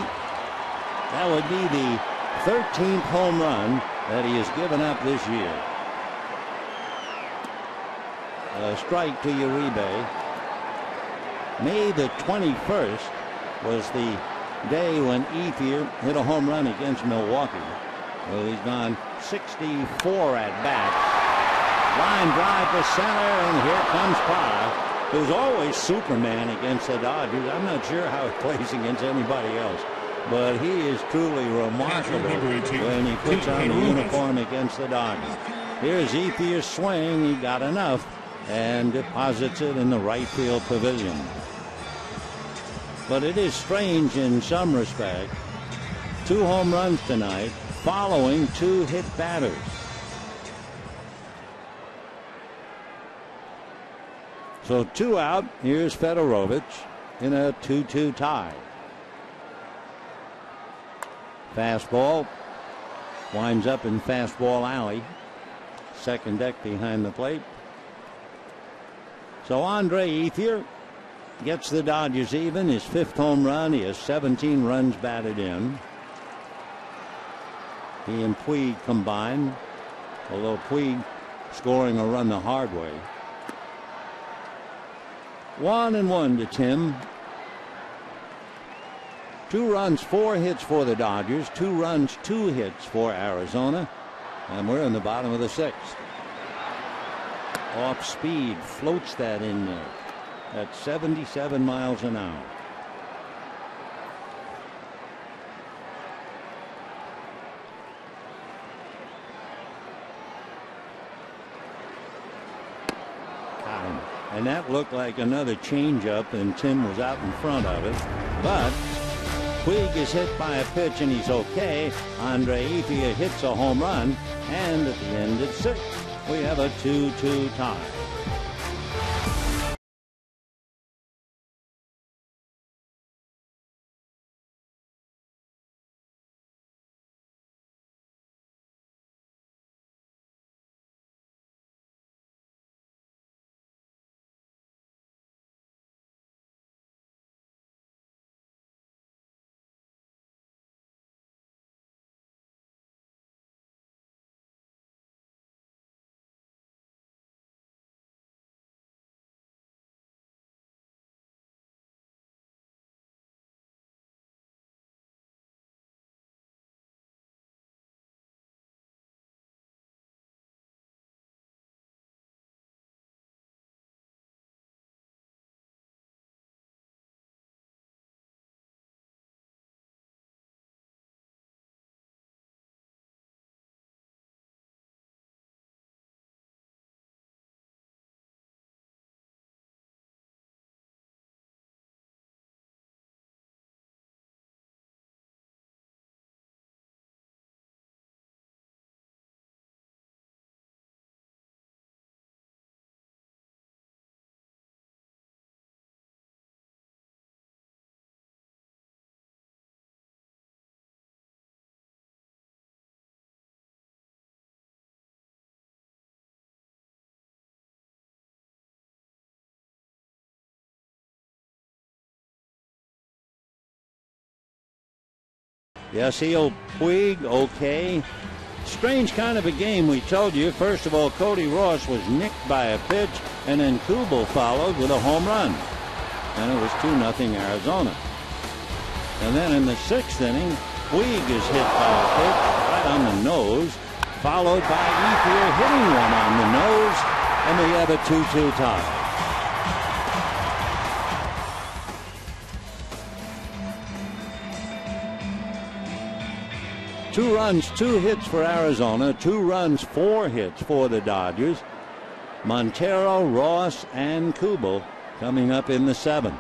that would be the 13th home run that he has given up this year. A strike to Uribe. May the 21st was the day when Ethier hit a home run against Milwaukee. Well, he's gone 64 at bat. Line drive to center, and here comes Parra, who's always Superman against the Dodgers. I'm not sure how he plays against anybody else, but he is truly remarkable when he puts on the uniform against the Dodgers. Here's Ethier's swing. He got enough and deposits it in the right field pavilion. But it is strange in some respect. 2 home runs tonight, following 2 hit batters. So 2 out. Here's Federowicz in a 2-2 tie. Fastball winds up in fastball alley. Second deck behind the plate. So Andre Ethier gets the Dodgers even. His 5th home run. He has 17 runs batted in. He and Puig combined, although Puig scoring a run the hard way. 1-1 to Tim. 2 runs, 4 hits for the Dodgers. 2 runs, 2 hits for Arizona. And we're in the bottom of the 6th. Off speed, floats that in there at 77 miles an hour. And that looked like another changeup, and Tim was out in front of it. But Puig is hit by a pitch, and he's okay. Andre Ethier hits a home run, and at the end it's 6. We have a 2-2 tie. Yasiel Puig, okay. Strange kind of a game, we told you. First of all, Cody Ross was nicked by a pitch, and then Kubel followed with a home run. And it was 2-0 Arizona. And then in the 6th inning, Puig is hit by a pitch right on the nose, followed by Ethier hitting one on the nose, and we have a 2-2 tie. Two runs, 2 hits for Arizona, 2 runs, 4 hits for the Dodgers. Montero, Ross, and Kubel coming up in the 7th.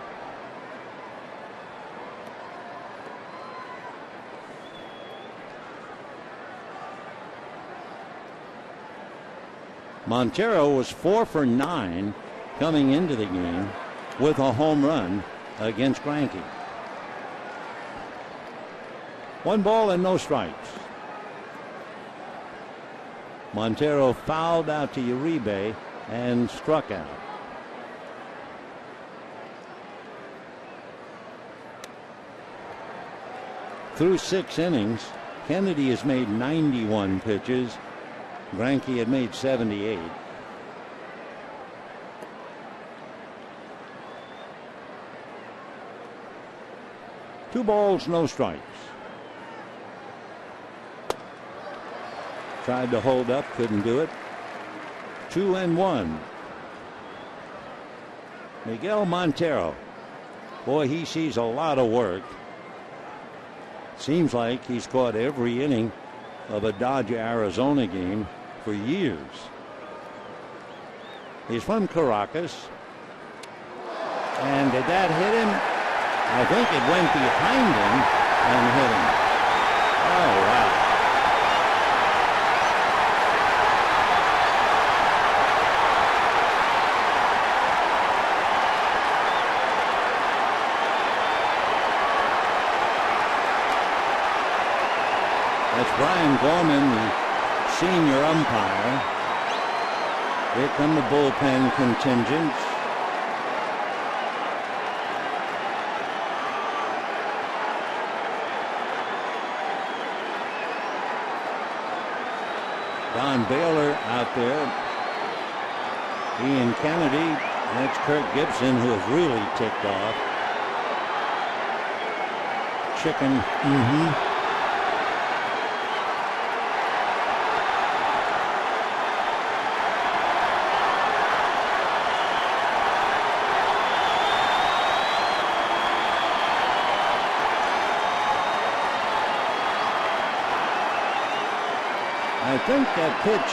Montero was 4 for 9 coming into the game with a home run against Greinke. 1 ball and no strikes. Montero fouled out to Uribe and struck out. Through 6 innings, Kennedy has made 91 pitches. Greinke had made 78. Two balls, no strikes. Tried to hold up, couldn't do it. 2-1. Miguel Montero. Boy, he sees a lot of work. Seems like he's caught every inning of a Dodger-Arizona game for years. He's from Caracas. And did that hit him? I think it went behind him and hit him. Oh, wow. That's Brian Gorman, the senior umpire. Here come the bullpen contingents. Don Baylor out there. Ian Kennedy. That's Kirk Gibson, who is really ticked off. Chicken. I think that pitch,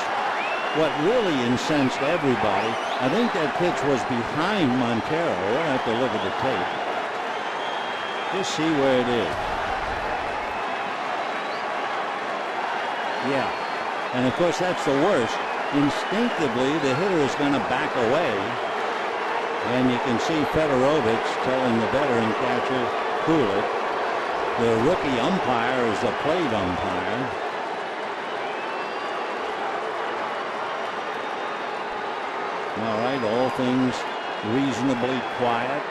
what really incensed everybody, I think that pitch was behind Montero. We'll have to look at the tape. Just see where it is. Yeah. And of course, that's the worst. Instinctively, the hitter is going to back away. And you can see Federowicz telling the veteran catcher, cool it. The rookie umpire is the plate umpire. All right, all things reasonably quiet.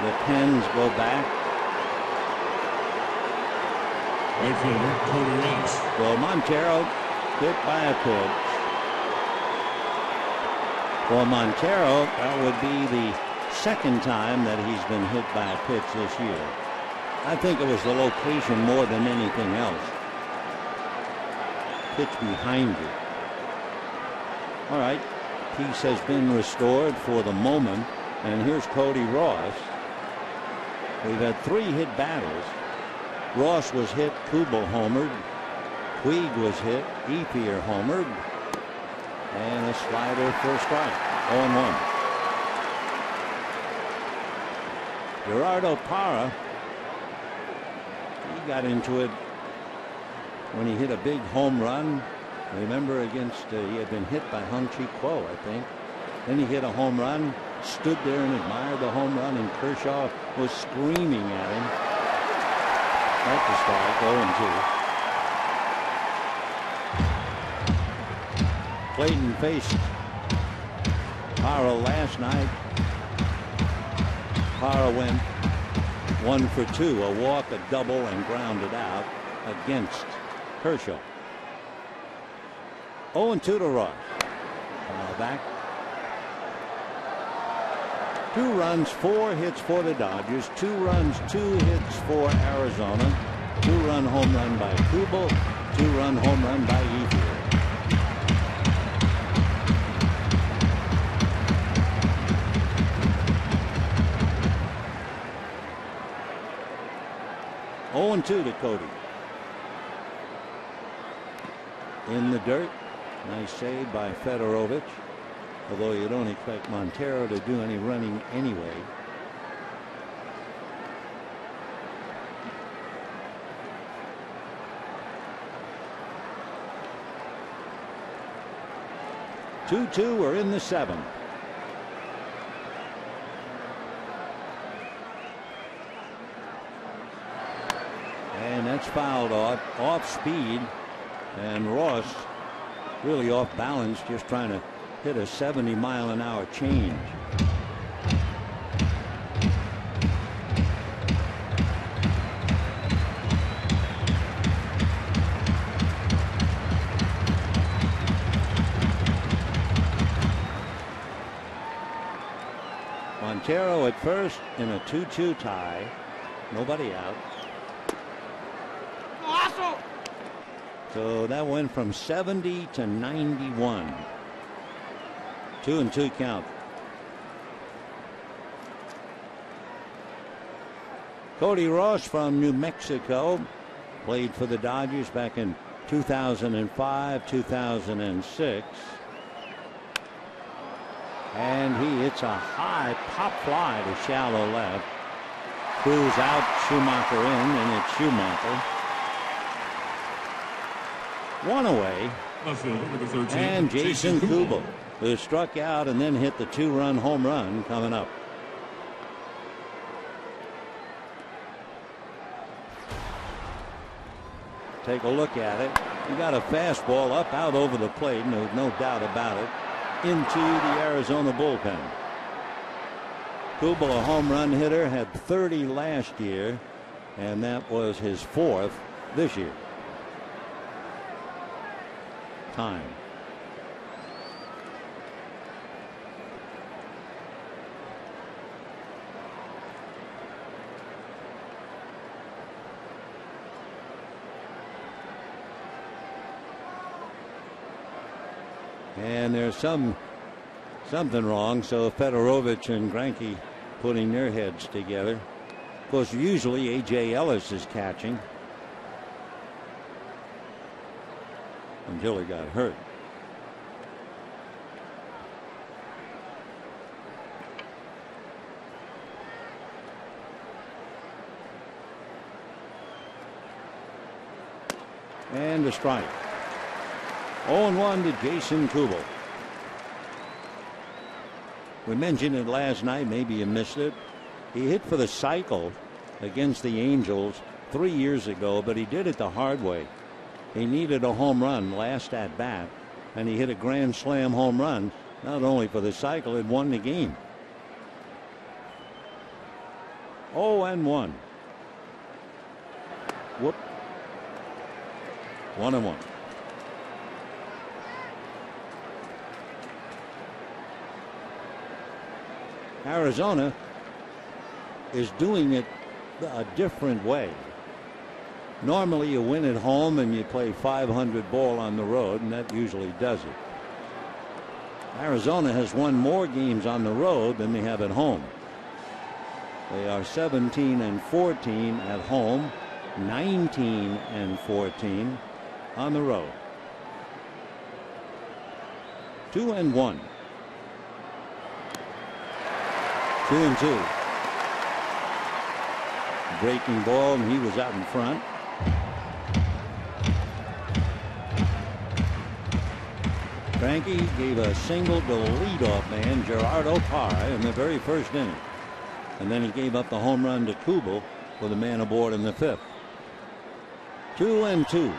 The pens go back. Right fielder, Federowicz. Well, Montero hit by a pitch. For Montero, that would be the 2nd time that he's been hit by a pitch this year. I think it was the location more than anything else. Pitch behind you. All right. Peace has been restored for the moment, and here's Cody Ross. We've had 3 hit batters. Ross was hit, Kubel homered, Puig was hit, Ethier homered, and a slider for a strike. 0-1. Gerardo Parra, he got into it when he hit a big home run. Remember against, he had been hit by Hung-Chi Kuo, I think. Then he hit a home run, stood there and admired the home run, and Kershaw was screaming at him. That's a strike, 0-2. Clayton faced Parra last night. Parra went 1 for 2, a walk, a double, and grounded out against Kershaw. 0-2 to Ross. Now back. 2 runs, 4 hits for the Dodgers. 2 runs, 2 hits for Arizona. 2-run home run by Kubel. 2-run home run by Ethier. Oh, 0-2 to Cody. In the dirt. Nice save by Federowicz. Although you don't expect Montero to do any running anyway. Two-two. We're in the 7th. And that's fouled off speed, and Ross really off balance, just trying to hit a 70-mile-an-hour change. Montero at first in a 2-2 tie. Nobody out. So that went from 70 to 91. 2-2 count. Cody Ross from New Mexico played for the Dodgers back in 2005, 2006. And he hits a high pop fly to shallow left. Cruz out, Schumacher in, and it's Schumacher. 1 away. And Jason Kubel, who struck out and then hit the 2-run home run coming up. Take a look at it. He got a fastball up out over the plate, no doubt about it, into the Arizona bullpen. Kubel, a home run hitter, had 30 last year, and that was his 4th this year. Time. And there's something wrong, so Federowicz and Greinke putting their heads together. Of course, usually A.J. Ellis is catching, until he got hurt. And a strike. 0-1 to Jason Kubel. We mentioned it last night, maybe you missed it. He hit for the cycle against the Angels 3 years ago, but he did it the hard way. He needed a home run last at bat, and he hit a grand slam home run. Not only for the cycle, it won the game. 0-1. Whoop. 1-1. Arizona is doing it a different way. Normally you win at home and you play 500 ball on the road, and that usually does it. Arizona has won more games on the road than they have at home. They are 17-14 at home, 19-14 on the road. 2-1. 2-2. Breaking ball, and he was out in front. Greinke gave a single to leadoff man Gerardo Parra in the very first inning, and then he gave up the home run to Kubel with a man aboard in the 5th. 2-2.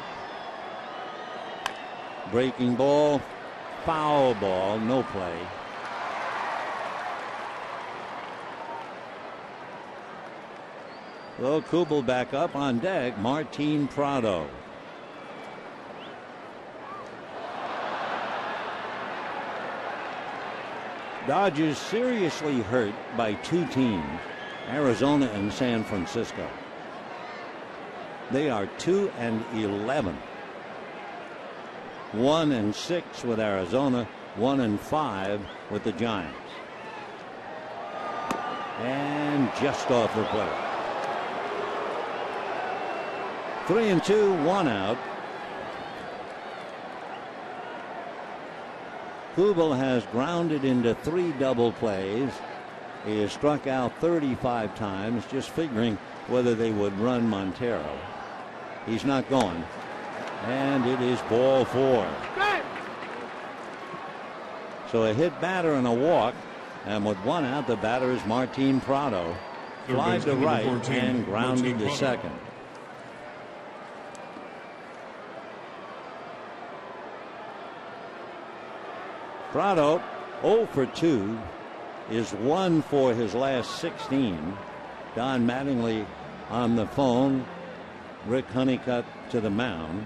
Breaking ball, foul ball, no play. Well, Kubel back up on deck. Martin Prado. Dodgers seriously hurt by two teams, Arizona and San Francisco. They are 2-11. 1-6 with Arizona, 1-5 with the Giants. And just off the plate. 3-2, 1 out. Kubel has grounded into 3 double plays. He has struck out 35 times, just figuring whether they would run Montero. He's not going. And it is ball 4. So a hit batter and a walk. And with 1 out, the batter is Martin Prado. Fly to right and grounded to second. Prado 0 for 2 is 1 for his last 16. Don Mattingly on the phone. Rick Honeycutt to the mound.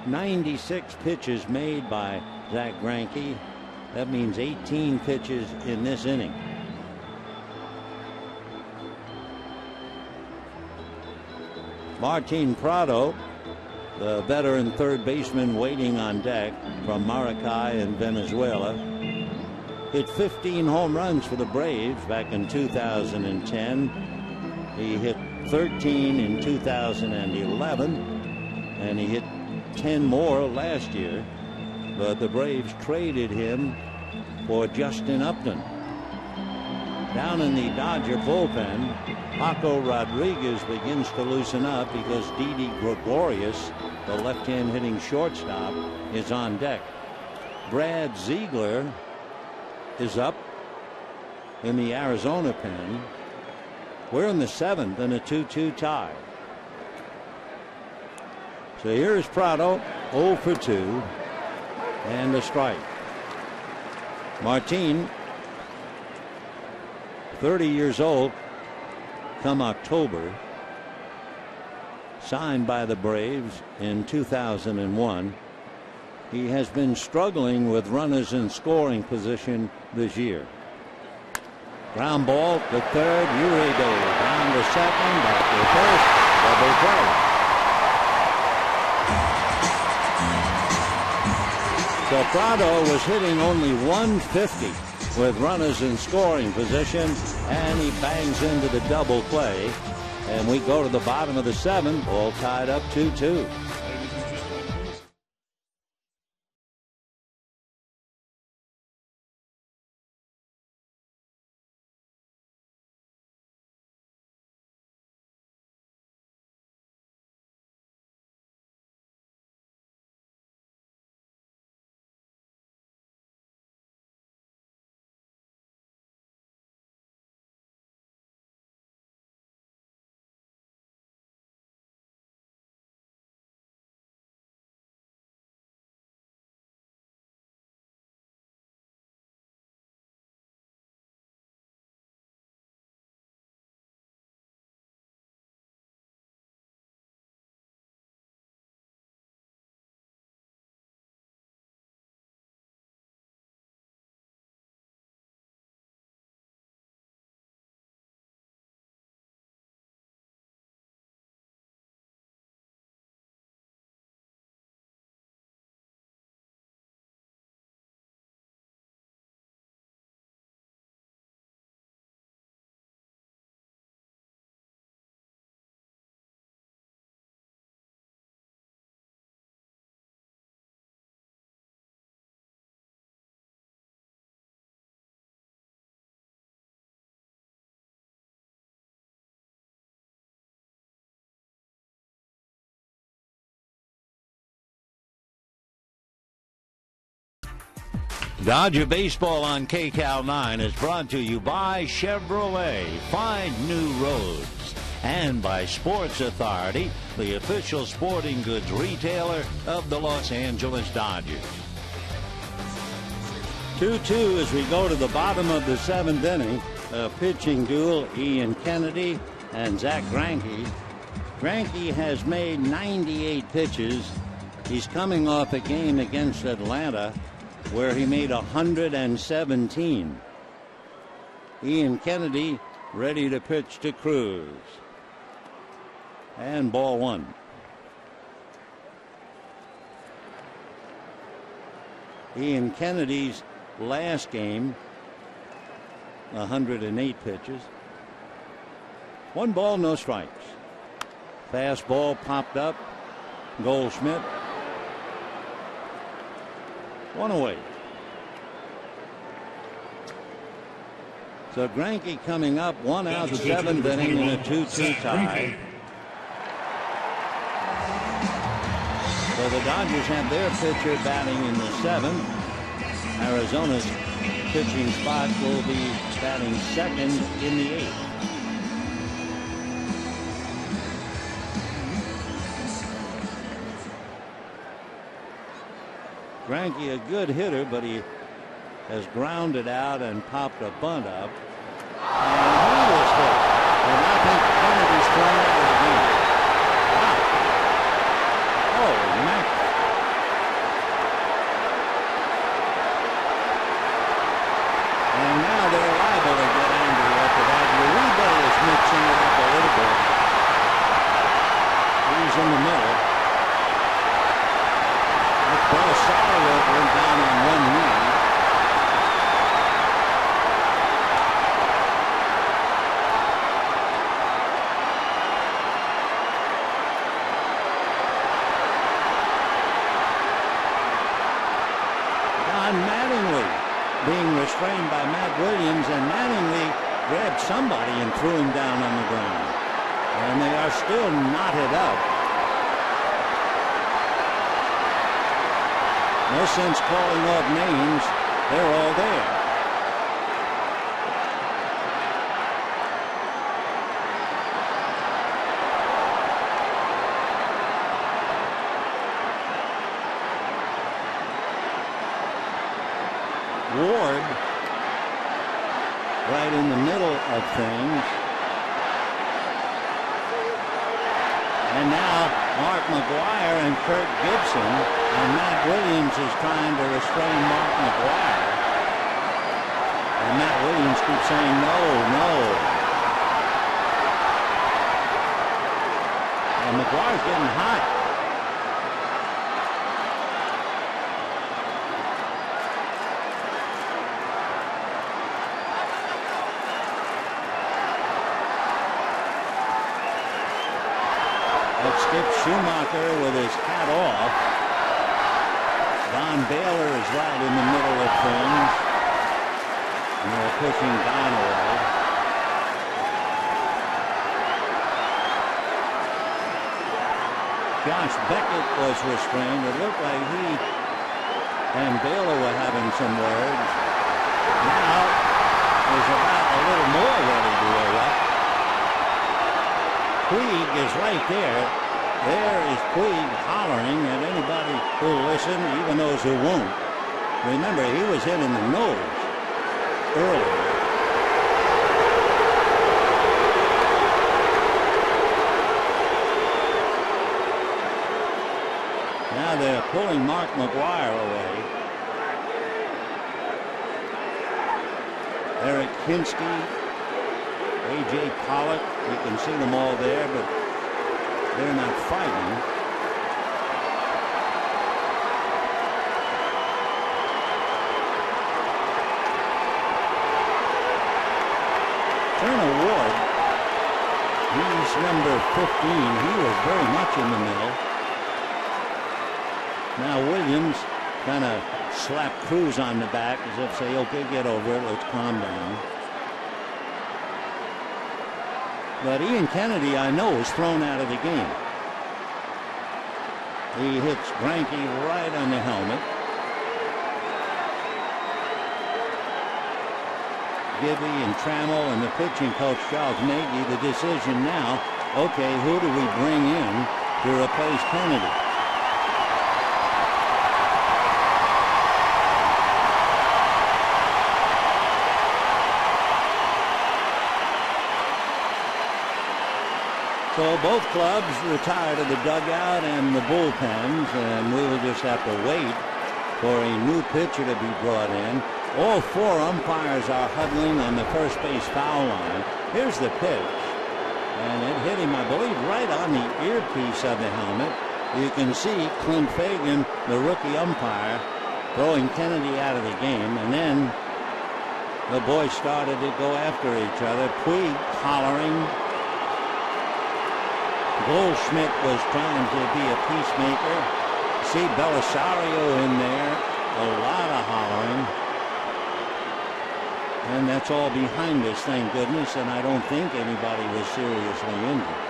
96 pitches made by Zach Greinke. That means 18 pitches in this inning. Martin Prado, the veteran third baseman waiting on deck from Maracay in Venezuela, hit 15 home runs for the Braves back in 2010. He hit 13 in 2011, and he hit 10 more last year. But the Braves traded him for Justin Upton. Down in the Dodger bullpen, Paco Rodriguez begins to loosen up because Didi Gregorius, the left-hand hitting shortstop, is on deck. Brad Ziegler is up in the Arizona pen. We're in the 7th in a 2-2 tie. So here's Prado, 0 for 2, and a strike. Martin, 30 years old, come October, signed by the Braves in 2001. He has been struggling with runners in scoring position this year. Ground ball to third, Uribe down to second, back to first, double play. So Prado was hitting only 150 with runners in scoring position, and he bangs into the double play. And we go to the bottom of the 7th, all tied up 2-2. Dodger Baseball on KCAL 9 is brought to you by Chevrolet. Find new roads. And by Sports Authority, the official sporting goods retailer of the Los Angeles Dodgers. 2-2 as we go to the bottom of the 7th inning. A pitching duel, Ian Kennedy and Zach Greinke. Greinke has made 98 pitches. He's coming off a game against Atlanta where he made 117. Ian Kennedy ready to pitch to Cruz. And ball one. Ian Kennedy's last game, 108 pitches. 1 ball, no strikes. Fastball popped up. Goldschmidt. 1 away. So Greinke coming up, 1 out of the 7th inning in a 2-2 tie. So the Dodgers have their pitcher batting in the 7th. Arizona's pitching spot will be batting second in the 8th. Greinke a good hitter, but he has grounded out and popped a bunt up. And he was hit. And I think Kennedy's thrown out of the game. Wow. Holy mackerel. And now they're liable to get angry after that. Uribe is mixing it up a little bit. He's in the middle. Well, Sauerwood went down on 1 knee. Don Mattingly being restrained by Matt Williams, and Mattingly grabbed somebody and threw him down on the ground. And they are still knotted up. No sense calling off names. They're all there. Ward right in the middle of things. And now Mark McGuire and Kurt Gibson, and Matt Williams is trying to restrain Mark McGuire. And Matt Williams keeps saying no, no. And McGuire's getting hot. Skip Schumacher with his hat off. Don Baylor is right in the middle of things. And they're pushing Don away. Josh Beckett was restrained. It looked like he and Baylor were having some words. Now is about a little more ready to erupt. Puig is right there. There is Puig hollering at anybody who'll listen, even those who won't. Remember, he was hit in the nose earlier. Now they're pulling Mark McGuire away. Eric Hinsky, A.J. Pollock, you can see them all there, but they're not fighting. Turner Ward, he's number 15. He was very much in the middle. Now Williams kind of slapped Cruz on the back as if say, okay, get over it, let's calm down. But Ian Kennedy, I know, is thrown out of the game. He hits Greinke right on the helmet. Gibby and Trammell and the pitching coach, Charles Nagy, the decision now, okay, who do we bring in to replace Kennedy? So both clubs retire to the dugout and the bullpens, and we will just have to wait for a new pitcher to be brought in. All four umpires are huddling on the first base foul line. Here's the pitch, and it hit him, I believe, right on the earpiece of the helmet. You can see Clint Fagan, the rookie umpire, throwing Kennedy out of the game, and then the boys started to go after each other. Puig hollering. Goldschmidt was trying to be a peacemaker. See Belisario in there. A lot of hollering. And that's all behind us, thank goodness, and I don't think anybody was seriously injured.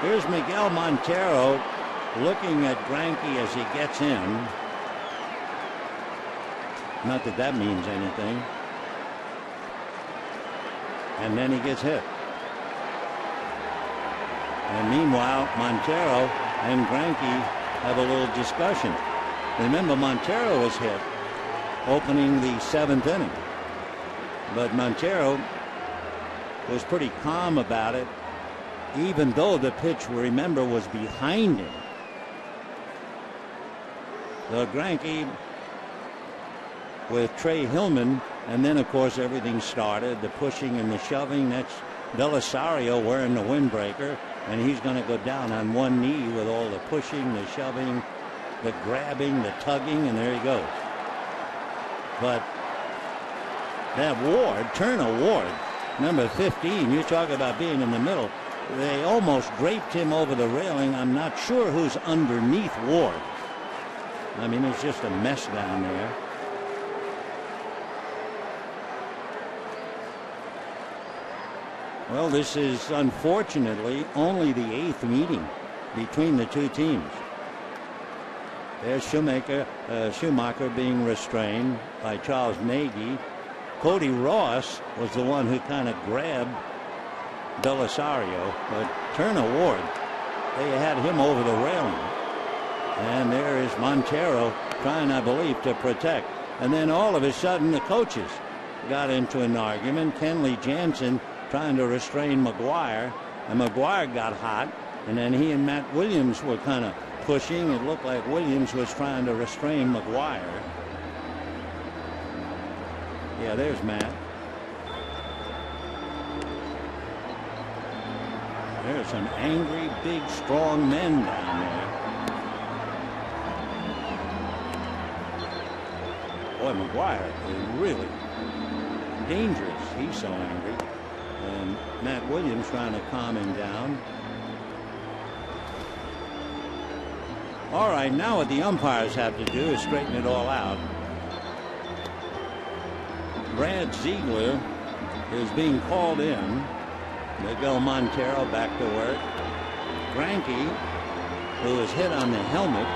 Here's Miguel Montero looking at Greinke as he gets in. Not that that means anything. And then he gets hit. And meanwhile, Montero and Greinke have a little discussion. Remember, Montero was hit opening the 7th inning. But Montero was pretty calm about it, even though the pitch, remember, was behind him. So Greinke with Trey Hillman, and then, of course, everything started. The pushing and the shoving. That's Belisario wearing the windbreaker, and he's going to go down on one knee with all the pushing, the shoving, the grabbing, the tugging, and there he goes. But that Ward, Turner Ward, number 15, you talk about being in the middle. They almost draped him over the railing. I'm not sure who's underneath Ward. I mean, it's just a mess down there. Well, this is unfortunately only the 8th meeting between the two teams. There's Schumacher being restrained by Charles Nagy. Cody Ross was the one who kind of grabbed Belisario, but Turner Ward, they had him over the railing. And there is Montero trying, I believe, to protect. And then all of a sudden the coaches got into an argument. Kenley Jansen trying to restrain McGuire, and McGuire got hot, and then he and Matt Williams were kind of pushing. It looked like Williams was trying to restrain McGuire. Yeah, there's Matt. There's some angry, big, strong men down there. Boy, McGuire is really dangerous. He's so angry. And Matt Williams trying to calm him down. All right, now what the umpires have to do is straighten it all out. Brad Ziegler is being called in. Miguel Montero back to work. Greinke, who was hit on the helmet,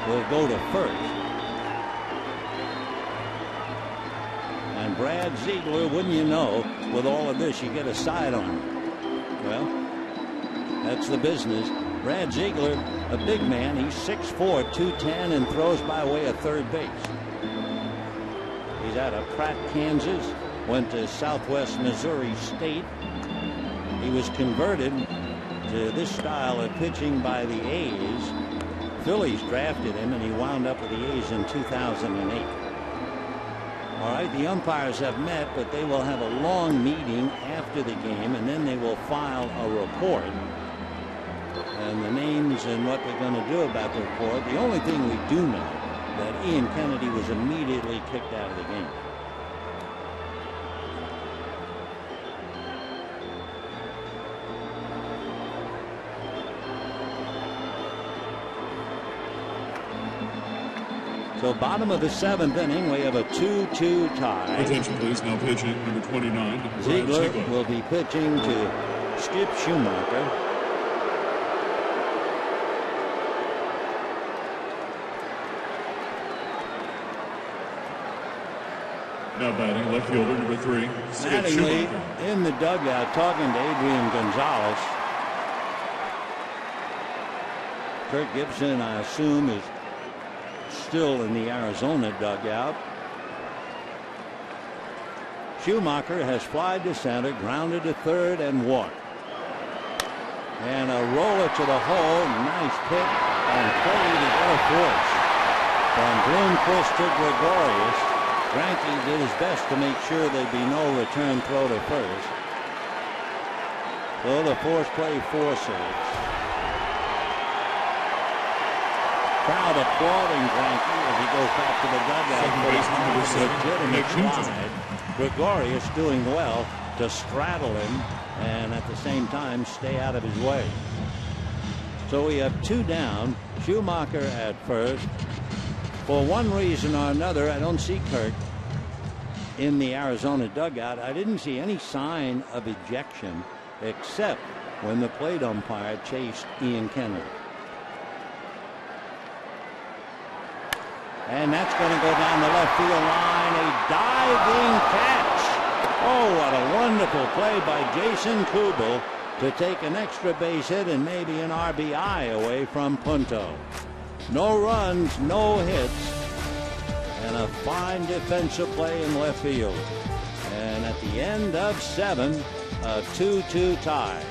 will go to first. And Brad Ziegler, wouldn't you know, with all of this, you get a sidearm. Well, that's the business. Brad Ziegler, a big man, he's 6'4", 210, and throws by way of third base. He's out of Pratt, Kansas, went to Southwest Missouri State. He was converted to this style of pitching by the A's. Phillies drafted him, and he wound up with the A's in 2008. All right, the umpires have met, but they will have a long meeting after the game, and then they will file a report. And the names and what they're going to do about the report. The only thing we do know that Ian Kennedy was immediately kicked out of the game. So bottom of the 7th inning, we have a 2-2 tie. Attention, please. Now pitching number 29. Ziegler will be pitching to Skip Schumacher. Now batting left fielder number 3. Skip Mattingly Schumacher. in the dugout talking to Adrian Gonzalez. Kirk Gibson, I assume, is still in the Arizona dugout. Schumacher has flied to center, grounded to third, and walked. And a roller to the hole. Nice pick and play to get a force. From Bloomquist to Gregorius. Greinke did his best to make sure there'd be no return throw to first. So the force play 4 saves. Crowd applauding Greinke as he goes back to the dugout. Legitimate slide. Gregorius doing well to straddle him and at the same time stay out of his way. So we have 2 down. Schumacher at first. For one reason or another, I don't see Kirk in the Arizona dugout. I didn't see any sign of ejection except when the plate umpire chased Ian Kennedy. And that's going to go down the left field line. A diving catch. Oh, what a wonderful play by Jason Kubel to take an extra base hit and maybe an RBI away from Punto. No runs, no hits, and a fine defensive play in left field. And at the end of 7, a 2-2 tie.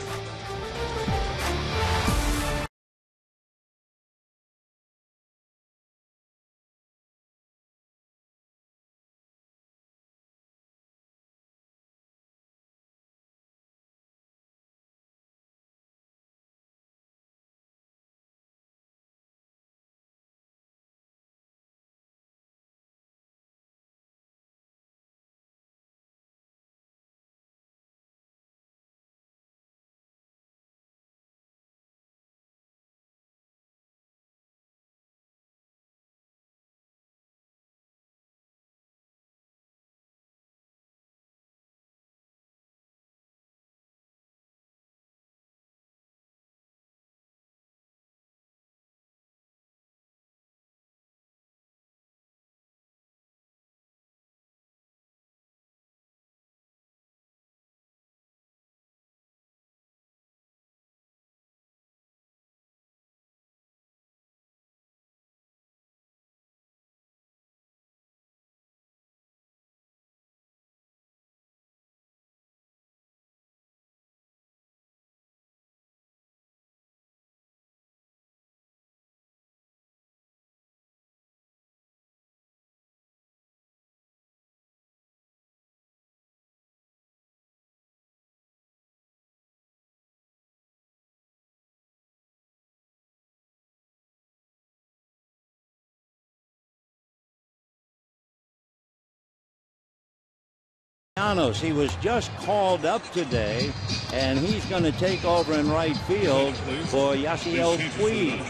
He was just called up today, and he's going to take over in right field for Yasiel Puig.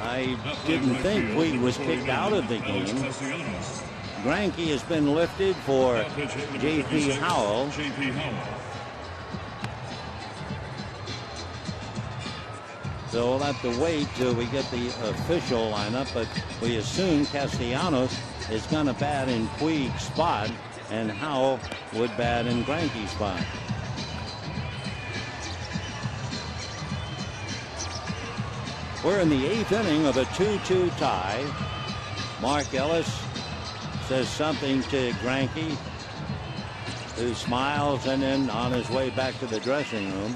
I didn't think Puig was kicked out of the game. Greinke has been lifted for J.P. Howell. So we'll have to wait till we get the official lineup, but we assume Castellanos is going to bat in Puig's spot, and Howell would bat in Greinke's spot. We're in the 8th inning of a 2-2 tie. Mark Ellis says something to Greinke, who smiles and then on his way back to the dressing room.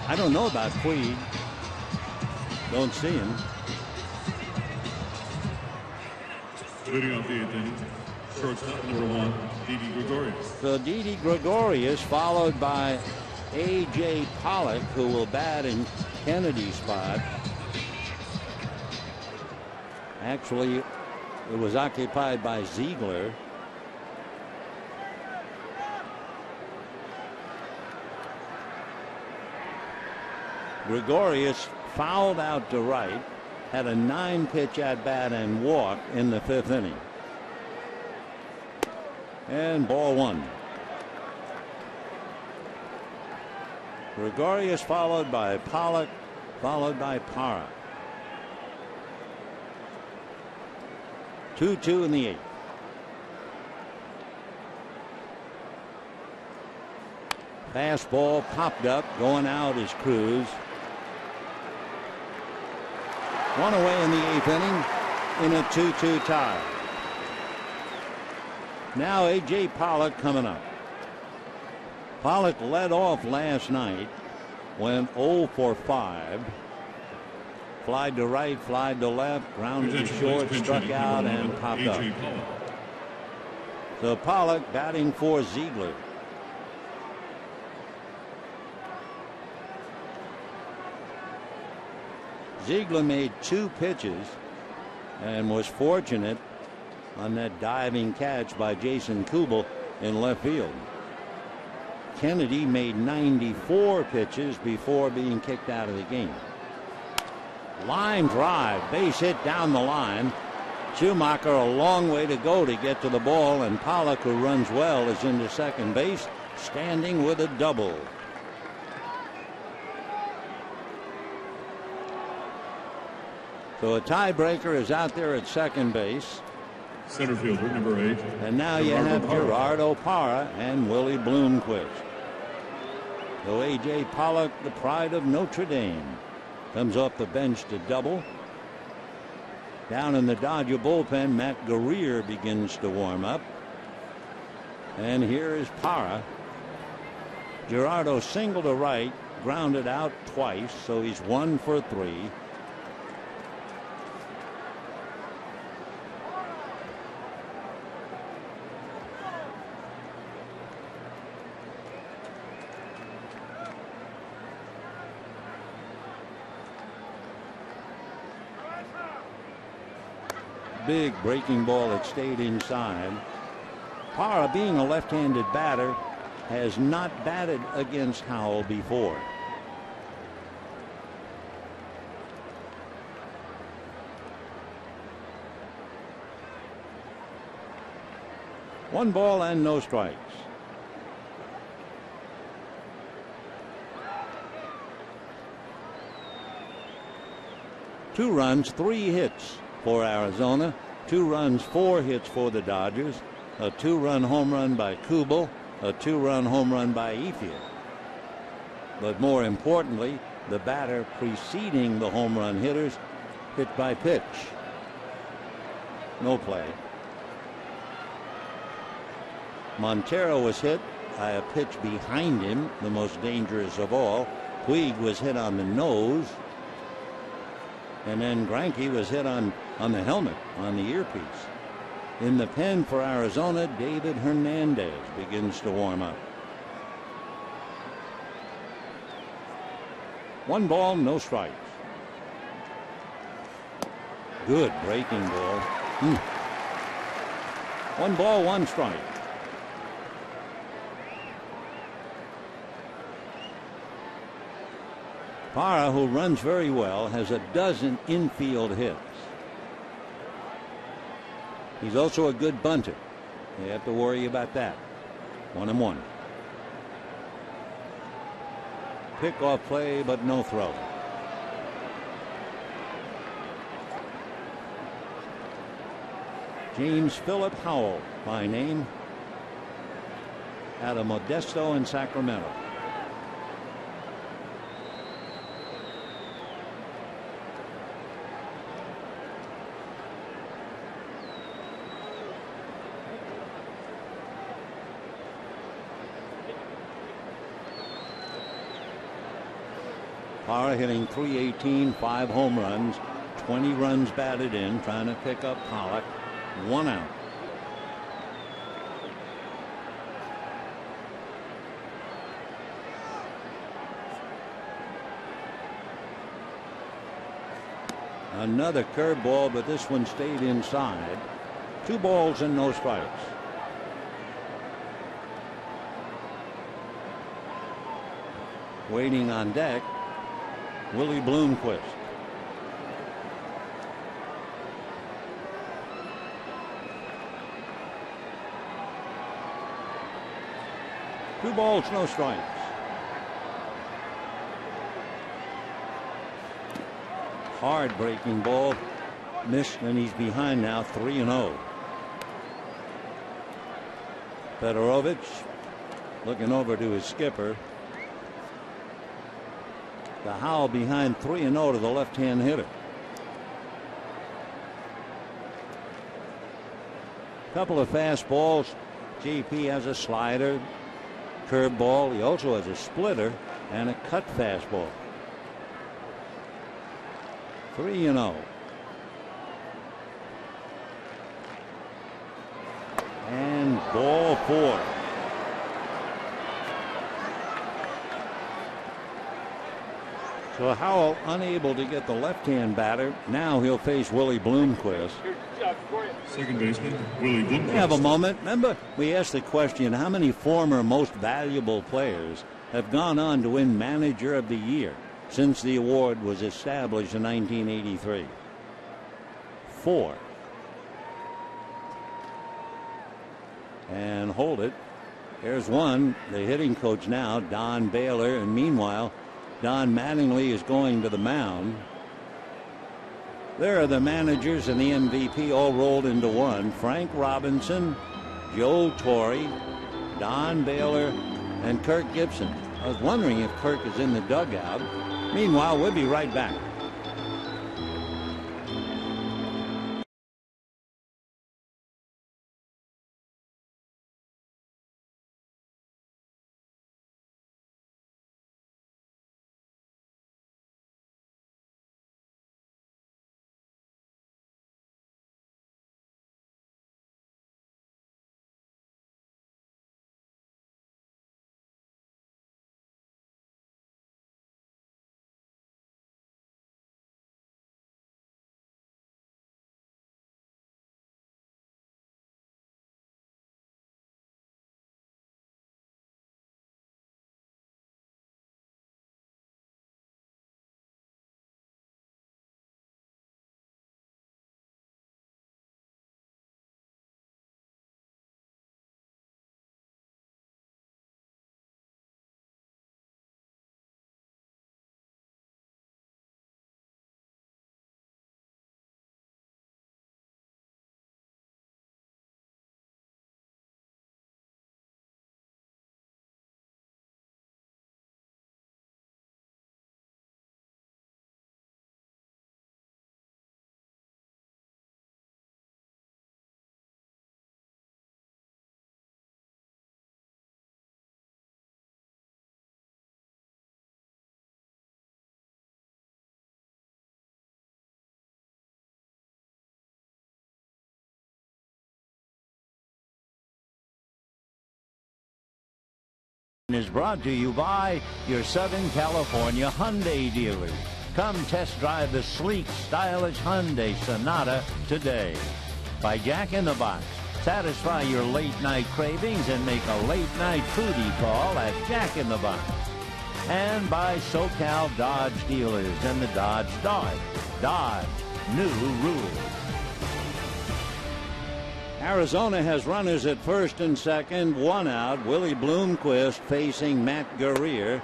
I don't know about Puig. Don't see him. Leading off the 8th inning, shortstop number 1, Didi Gregorius. So Didi Gregorius, followed by A.J. Pollock, who will bat in Kennedy's spot. Actually, it was occupied by Ziegler. Gregorius fouled out to right, had a 9-pitch at bat and walked in the 5th inning. And ball 1. Gregorius followed by Pollock, followed by Parra. 2-2 in the 8th. Fastball popped up, going out is Cruz. One away in the 8th inning in a 2-2 tie. Now A.J. Pollock coming up. Pollock led off last night, went 0 for 5. Flied to right, flied to left, grounded to short, struck out, and popped up. So Pollock batting for Ziegler. Ziegler made 2 pitches and was fortunate on that diving catch by Jason Kubel in left field. Kennedy made 94 pitches before being kicked out of the game. Line drive, base hit down the line. Schumacher a long way to go to get to the ball, and Pollock, who runs well, is into second base, standing with a double. So a tiebreaker is out there at second base. Center fielder, number 8. And now you have Gerardo Parra and Willie Bloomquist. So A.J. Pollock, the pride of Notre Dame, comes off the bench to double. Down in the Dodger bullpen, Matt Guerrier begins to warm up. And here is Parra. Gerardo single to right, grounded out twice, so he's 1 for 3. Big breaking ball that stayed inside. Parra, being a left-handed batter, has not batted against Howell before. One ball and no strikes. Two runs, 3 hits for Arizona. 2 runs, 4 hits for the Dodgers. A 2-run home run by Kubel. A 2-run home run by Ethier. But more importantly, the batter preceding the home run hitters hit by pitch. No play. Montero was hit by a pitch behind him, the most dangerous of all. Puig was hit on the nose. And then Greinke was hit on the helmet, on the earpiece. In the pen for Arizona, David Hernandez begins to warm up. 1 ball, no strikes. Good breaking ball. 1 ball, 1 strike. Parra, who runs very well, has a dozen infield hits. He's also a good bunter. You have to worry about that. 1-1. Pickoff play, but no throw. James Philip Howell by name, out of Modesto in Sacramento. Parra hitting .318, 5 home runs, 20 runs batted in, trying to pick up Pollock. 1 out. Another curveball, but this one stayed inside. 2 balls and no strikes. Waiting on deck, Willie Bloomquist. Two balls, no strikes. Hard breaking ball, missed, and he's behind now, 3-0. Federowicz looking over to his skipper. The Howell behind 3-0 to the left-hand hitter. Couple of fastballs. JP has a slider, curveball. He also has a splitter and a cut fastball. 3-0. And ball 4. So Howell unable to get the left-hand batter. Now he'll face Willie Bloomquist. Second baseman, Willie Bloomquist. We have a moment. Remember, we asked the question, how many former most valuable players have gone on to win Manager of the Year since the award was established in 1983? 4. And hold it. Here's one. The hitting coach now, Don Baylor. And meanwhile, Don Mattingly is going to the mound. There are the managers and the MVP all rolled into one. Frank Robinson, Joe Torre, Don Baylor, and Kirk Gibson. I was wondering if Kirk is in the dugout. Meanwhile, we'll be right back. Is brought to you by your Southern California Hyundai dealers. Come test drive the sleek, stylish Hyundai Sonata today. By Jack in the Box. Satisfy your late night cravings and make a late night foodie call at Jack in the Box. And by SoCal Dodge dealers and the Dodge Dart. Dodge, new rules. Arizona has runners at first and second, 1 out. Willie Bloomquist facing Matt Guerrier.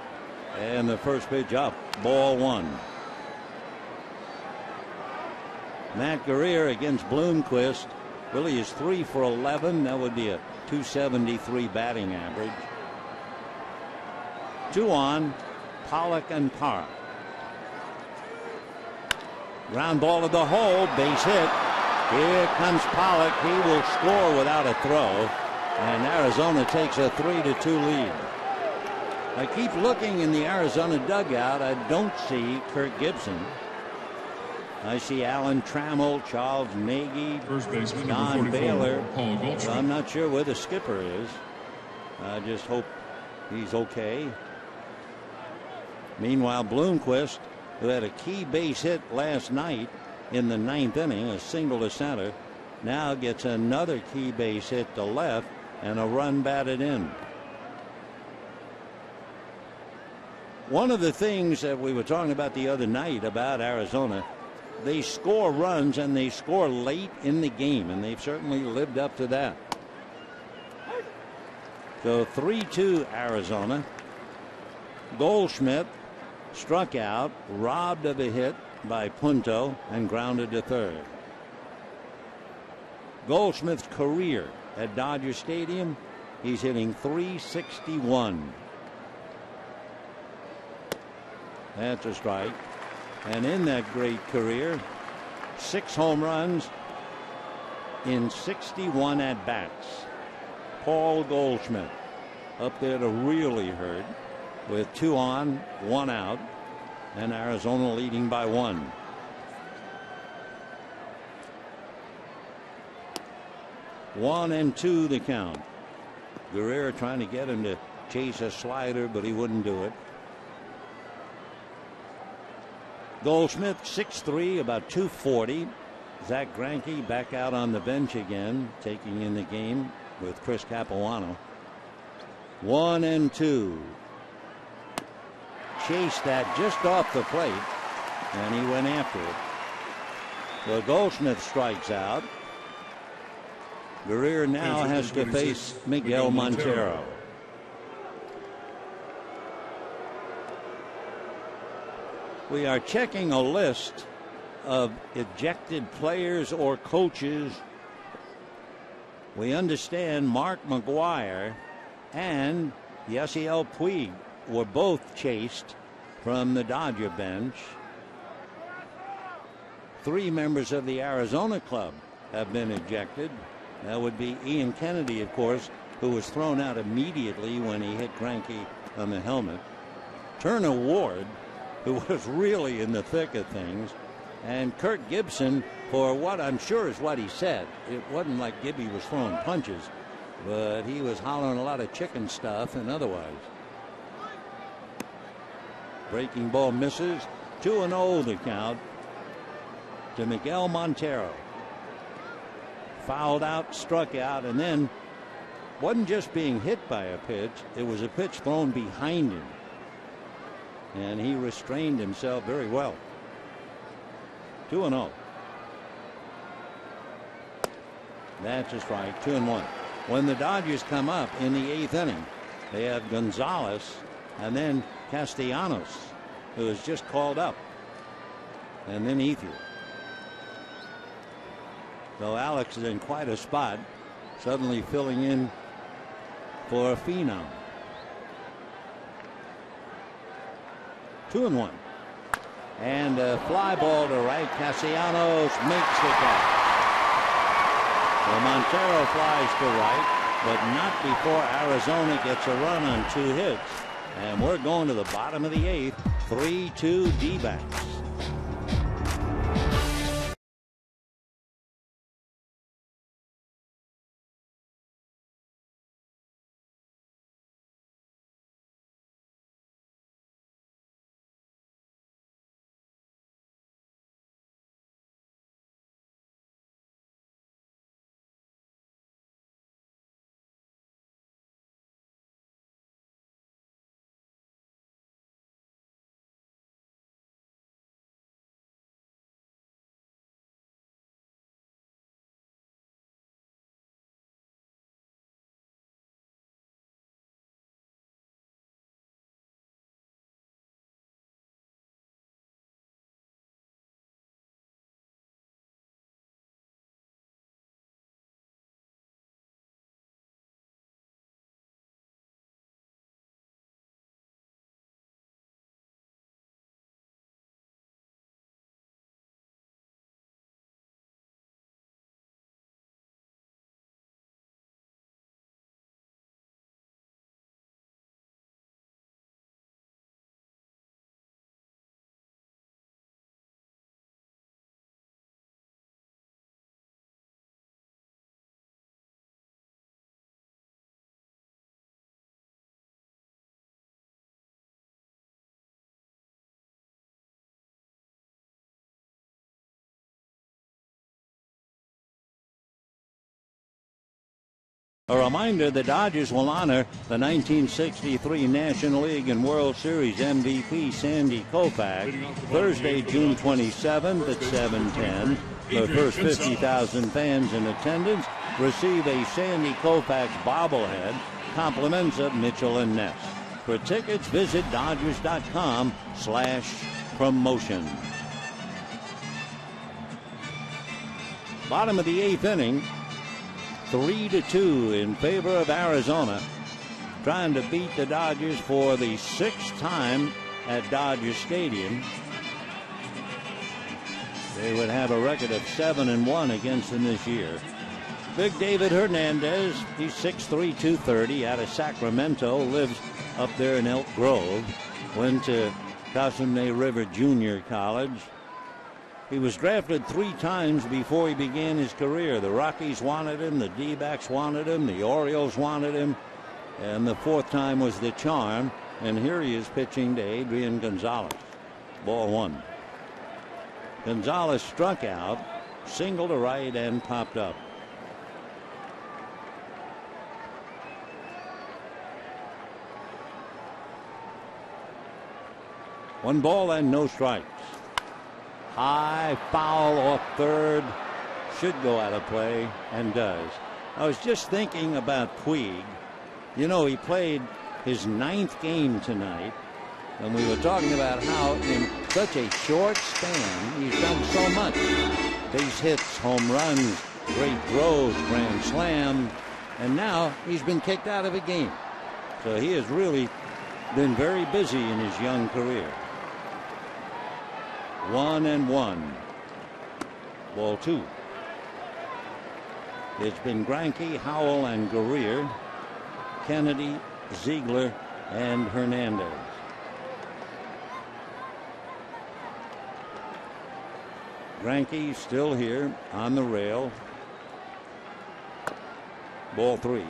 And the first pitch up, ball 1. Matt Guerrier against Bloomquist. Willie is 3 for 11. That would be a .273 batting average. 2 on, Pollock and Parr. Ground ball to the hole, base hit. Here comes Pollock. He will score without a throw. And Arizona takes a 3-2 lead. I keep looking in the Arizona dugout. I don't see Kirk Gibson. I see Alan Trammell, Charles Nagy, Don Baylor. So I'm not sure where the skipper is. I just hope he's okay. Meanwhile, Bloomquist, who had a key base hit last night in the 9th inning, a single to center, now gets another key base hit to left and a run batted in. One of the things that we were talking about the other night about Arizona, they score runs and they score late in the game, and they've certainly lived up to that. So 3-2 Arizona. Goldschmidt struck out, robbed of a hit by Punto, and grounded to third. Goldschmidt's career at Dodger Stadium, he's hitting .361. That's a strike. And in that great career, 6 home runs in 61 at-bats. Paul Goldschmidt up there to really hurt with 2 on, 1 out, and Arizona leading by 1. One and 2 the count. Guerrero trying to get him to chase a slider, but he wouldn't do it. Goldschmidt 6'3", about 240. Zach Greinke back out on the bench again, taking in the game with Chris Capuano. 1 and 2. Chased that just off the plate, and he went after it. So Goldschmidt strikes out. Guerrero now has to face Miguel Montero. We are checking a list of ejected players or coaches. We understand Mark McGwire and Yasiel Puig were both chased from the Dodger bench. 3 members of the Arizona club have been ejected. That would be Ian Kennedy, of course, who was thrown out immediately when he hit Greinke on the helmet. Turner Ward, who was really in the thick of things, and Kirk Gibson, for what I'm sure is what he said. It wasn't like Gibby was throwing punches, but he was hollering a lot of chicken stuff and otherwise. Breaking ball misses. 2-0 the count to Miguel Montero. Fouled out, struck out, and then wasn't just being hit by a pitch, it was a pitch thrown behind him. And he restrained himself very well. 2-0. That's a strike. 2-1. When the Dodgers come up in the 8th inning, they have Gonzalez and then Castellanos, who is just called up, and then Ethier. So Alex is in quite a spot, suddenly filling in for a phenom. 2-1. And a fly ball to right. Castellanos makes the catch. So Montero flies to right, but not before Arizona gets a run on 2 hits. And we're going to the bottom of the 8th. 3-2 D-backs. A reminder, the Dodgers will honor the 1963 National League and World Series MVP Sandy Koufax Thursday, June 27th at 7:10. The first 50,000 fans in attendance receive a Sandy Koufax bobblehead, compliments of Mitchell and Ness. For tickets, visit Dodgers.com/promotion. Bottom of the 8th inning. 3-2 in favor of Arizona, trying to beat the Dodgers for the 6th time at Dodger Stadium. They would have a record of 7-1 against them this year. Big David Hernandez, he's 6'3", 230, out of Sacramento, lives up there in Elk Grove. Went to Cosumne River Junior College. He was drafted 3 times before he began his career. The Rockies wanted him, the D-backs wanted him, the Orioles wanted him, and the 4th time was the charm. And here he is pitching to Adrian Gonzalez. Ball 1. Gonzalez struck out, single to right, and popped up. One ball and no strikes. High foul off third. Should go out of play and does. I was just thinking about Puig. You know, he played his 9th game tonight, and we were talking about how in such a short span he's done so much. Base hits, home runs, great throws, grand slam, and now he's been kicked out of a game. So he has really been very busy in his young career. 1-1. Ball 2. It's been Greinke, Howell, and Guerrier, Kennedy, Ziegler, and Hernandez. Greinke still here on the rail. Ball 3.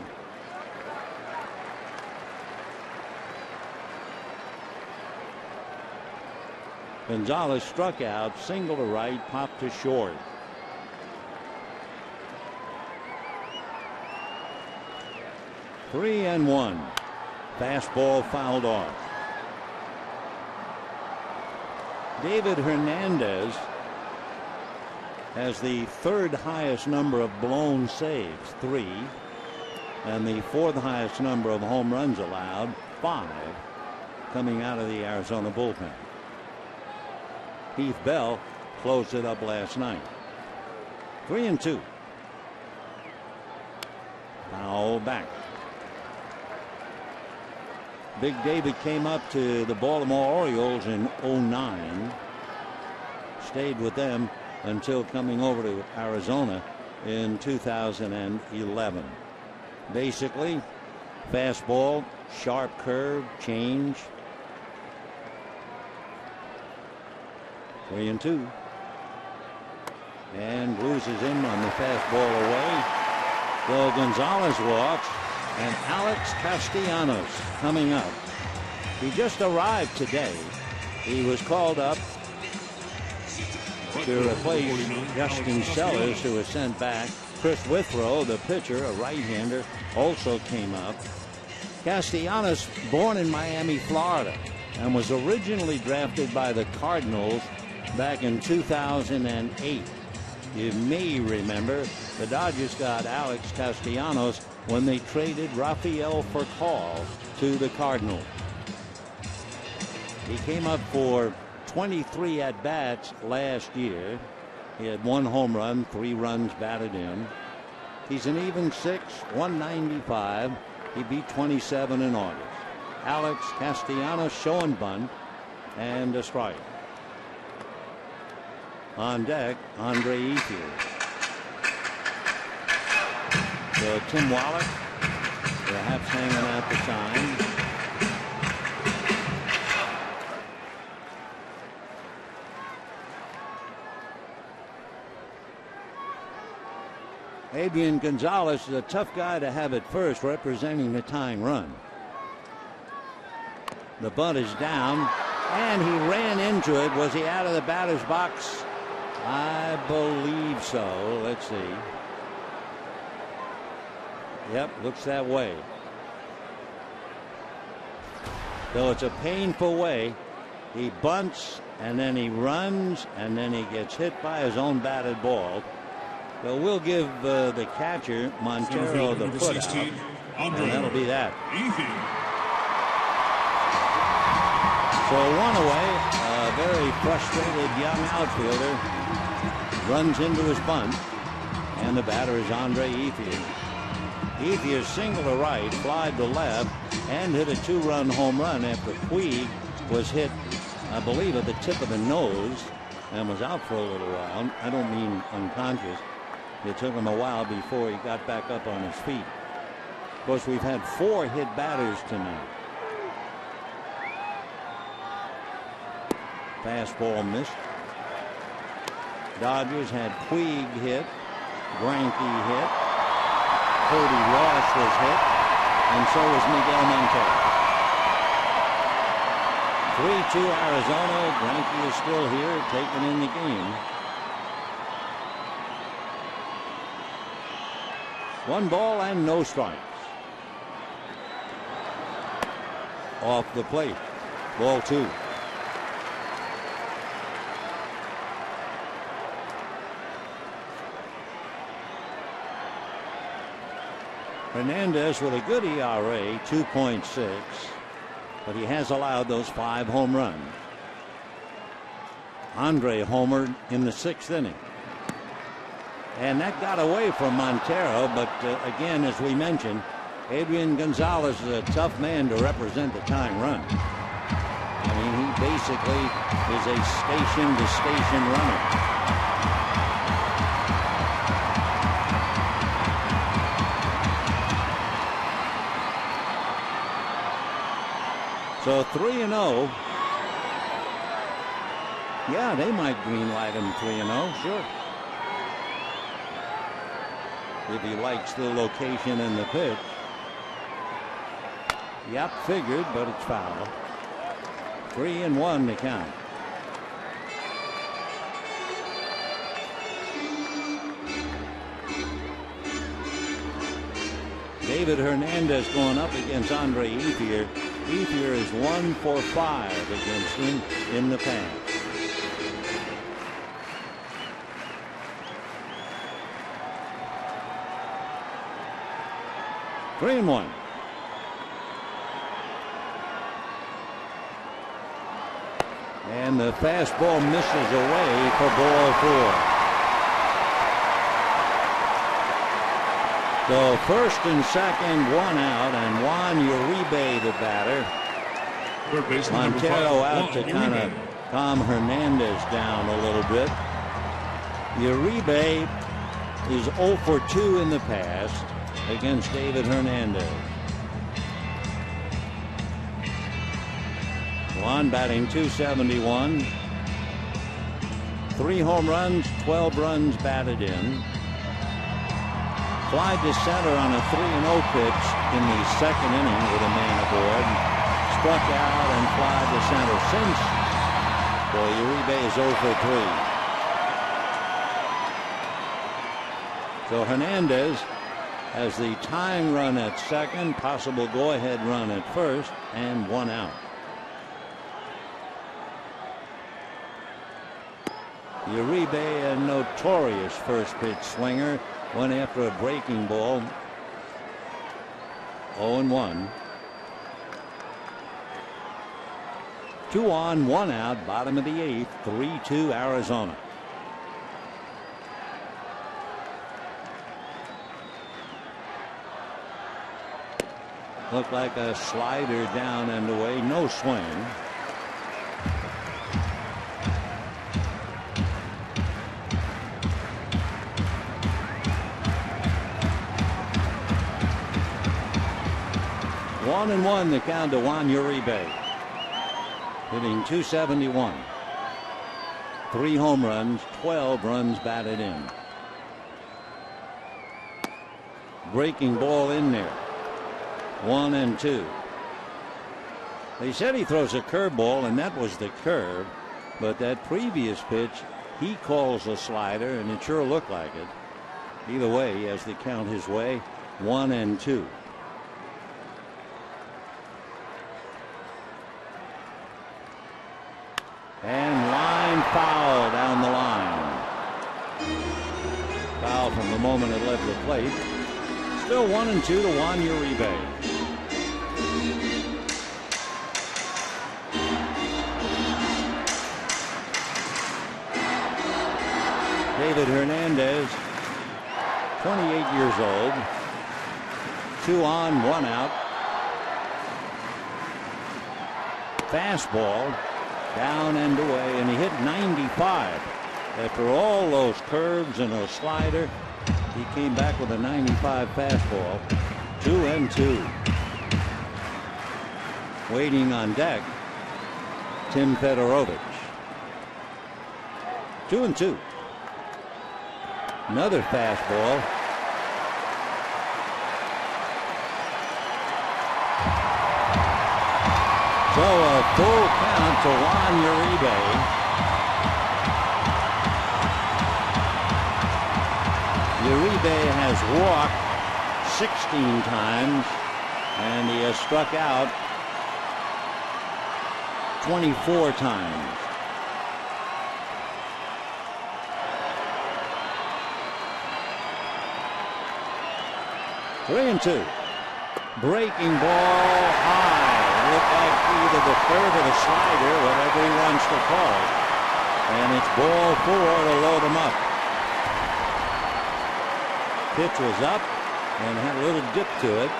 Gonzalez struck out, single to right, popped to short. Three and 1. Fastball fouled off. David Hernandez has the 3rd highest number of blown saves, 3, and the 4th highest number of home runs allowed, 5, coming out of the Arizona bullpen. Heath Bell closed it up last night. 3-2. Foul back. Big David came up to the Baltimore Orioles in '09. Stayed with them until coming over to Arizona in 2011. Basically, fastball, sharp curve, change. 3-2. And loses him on the fastball away. So Gonzalez walks, and Alex Castellanos coming up. He just arrived today. He was called up to replace Justin Sellers, who was sent back. Chris Withrow, the pitcher, a right-hander, also came up. Castellanos, born in Miami, Florida, and was originally drafted by the Cardinals back in 2008. You may remember the Dodgers got Alex Castellanos when they traded Rafael Furcal to the Cardinals. He came up for 23 at-bats last year. He had 1 home run, 3 runs batted in. He's an even 6, 195. He beat 27 in August. Alex Castellanos showing bunt and a strike. On deck, Andre Ethier. So Tim Wallach perhaps hanging out the sign. Adrian Gonzalez is a tough guy to have at first, representing the tying run. The bunt is down, and he ran into it. Was he out of the batter's box? I believe so. Let's see. Yep, looks that way. So it's a painful way. He bunts, and then he runs, and then he gets hit by his own batted ball. So we'll give the catcher, Montero, the put out, and that'll be that. So 1 away. A very frustrated young outfielder runs into his bunt, and the batter is Andre Ethier. Ethier single to right, fly to left, and hit a 2-run home run after Puig was hit, I believe, at the tip of the nose and was out for a little while. I don't mean unconscious. It took him a while before he got back up on his feet. Of course, we've had 4 hit batters tonight. Fastball missed. Dodgers had Puig hit, Greinke hit, Cody Ross was hit, and so was Miguel Montero. 3-2 Arizona. Greinke is still here, taken in the game. 1 ball and no strikes. Off the plate. Ball 2. Hernandez with a good ERA, 2.6, but he has allowed those 5 home runs. Andre homered in the 6th inning. And that got away from Montero, but again, as we mentioned, Adrian Gonzalez is a tough man to represent the tying run. I mean, he basically is a station-to-station runner. So 3-0. Yeah, they might green light him 3-0, sure. If he likes the location and the pitch. Yep, figured, but it's foul. 3-1 to count. David Hernandez going up against Andre Ethier. Ethier is 1 for 5 against him in the past. Three and 1. And the fastball misses away for ball 4. So first and second, 1 out, and Juan Uribe the batter. Montero out to kind of calm Hernandez down a little bit. Uribe is 0 for 2 in the past against David Hernandez. Juan batting .271. 3 home runs, 12 runs batted in. Fly to center on a 3-0 pitch in the 2nd inning with a man aboard. Struck out and fly to center since. Boy, Uribe is 0 for 3. So Hernandez has the tying run at second, possible go-ahead run at first, and 1 out. Uribe, a notorious first pitch swinger, went after a breaking ball. 0-1. 2 on, 1 out, bottom of the 8th, 3-2 Arizona. Looked like a slider down and away, no swing. One and 1 the count to Juan Uribe, hitting .271. 3 home runs, 12 runs batted in. Breaking ball in there. 1-2. They said he throws a curveball, and that was the curve, but that previous pitch he calls a slider, and it sure looked like it. Either way, he has the count his way. 1-2. And line foul down the line. Foul from the moment it left the plate. Still 1-2 to Juan Uribe. David Hernandez, 28 years old. 2 on, 1 out. Fastball. Down and away, and he hit 95. After all those curves and a slider, He came back with a 95 fastball. 2-2. Waiting on deck, Tim Federowicz. 2-2. Another fastball. So a full count to Juan Uribe. Uribe has walked 16 times and he has struck out 24 times. Three and two. Breaking ball high. Look at either the curve or the slider, whatever he wants to call it. And it's ball 4 to load him up. Pitch was up and had a little dip to it.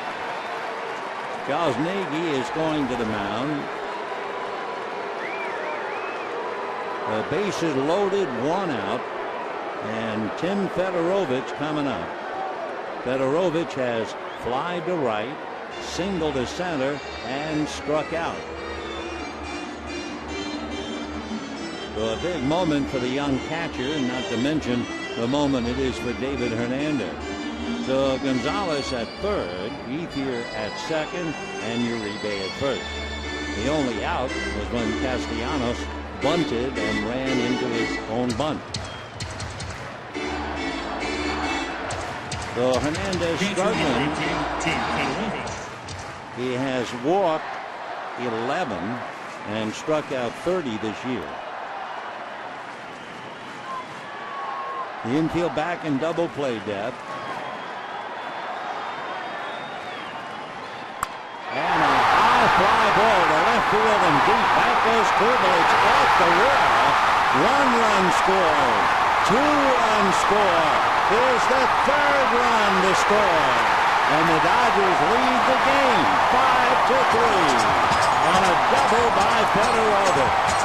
Charles Nagy is going to the mound. The bases loaded, 1 out, and Tim Federowicz coming up. Federowicz has fly to right, single to center, and struck out. So a big moment for the young catcher, not to mention the moment it is for David Hernandez. So Gonzalez at third, Ethier at second, and Uribe at first. The only out was when Castellanos bunted and ran into his own bunt. So Hernandez struggling. He has walked 11 and struck out 30 this year. The infield back in double play depth. And a high fly ball to left field and deep. Back goes Kubel. It's off the wall. 1-run score. 2-run score. Here's the 3rd run to score. And the Dodgers lead the game 5-3 on a double by Federowicz.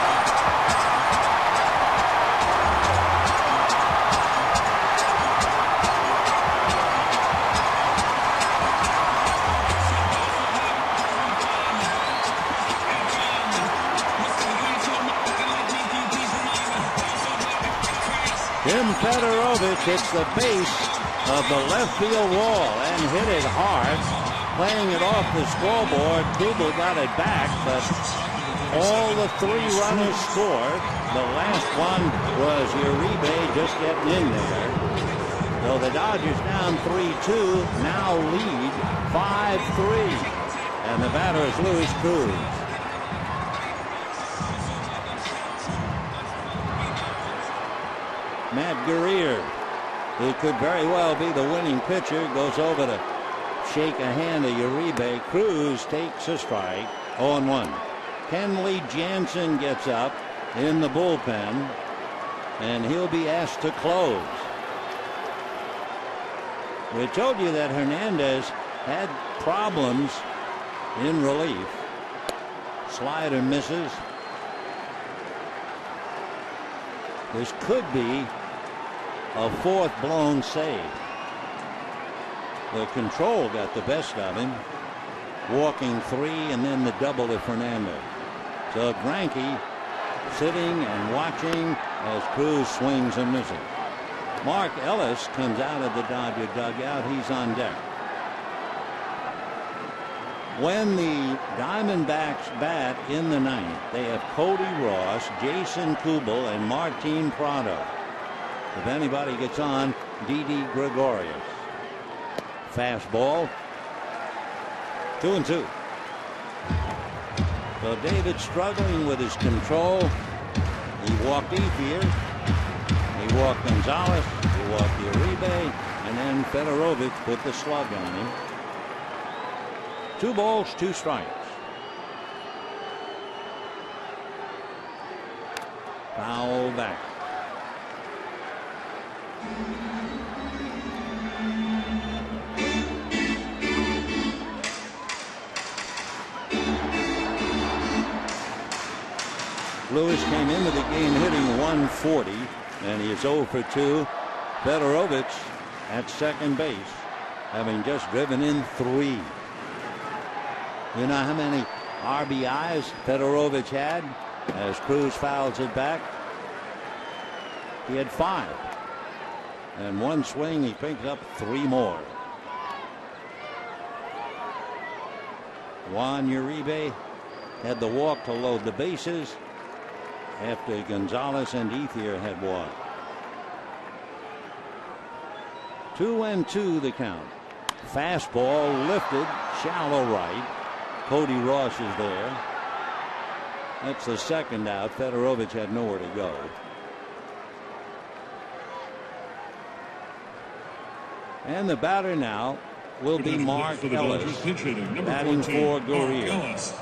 Tim Federowicz hits the base of the left field wall and hit it hard, playing it off the scoreboard. Kubel got it back, but all the 3 runners scored. The last one was Uribe just getting in there. So the Dodgers down 3-2, now lead 5-3. And the batter is Luis Cruz. Matt Guerrier, who could very well be the winning pitcher, goes over to shake a hand to Uribe. Cruz takes a strike, 0-1. Kenley Jansen gets up in the bullpen, and he'll be asked to close. We told you that Hernandez had problems in relief. Slider misses. This could be a 4th blown save. The control got the best of him, walking 3 and then the double to Fernandez. So Greinke sitting and watching as Cruz swings and misses. Mark Ellis comes out of the Dodger dugout. He's on deck. When the Diamondbacks bat in the 9th, they have Cody Ross, Jason Kubel, and Martin Prado. If anybody gets on, Didi Gregorius. Fastball. 2-2. So David struggling with his control. He walked Ethier. He walked Gonzalez. He walked Uribe. And then Federowicz put the slug on him. 2 balls, 2 strikes. Foul back. Lewis came into the game hitting 140, and he is 0 for 2. Federowicz at second base, having just driven in 3. You know how many RBIs Federowicz had as Cruz fouls it back? He had 5. And one swing, he picked up 3 more. Juan Uribe had the walk to load the bases after Gonzalez and Ethier had walked. 2-2 the count. Fastball lifted, shallow right. Cody Ross is there. That's the second out. Federowicz had nowhere to go. And the batter now will be Mark Ellis, batting for Gurrier.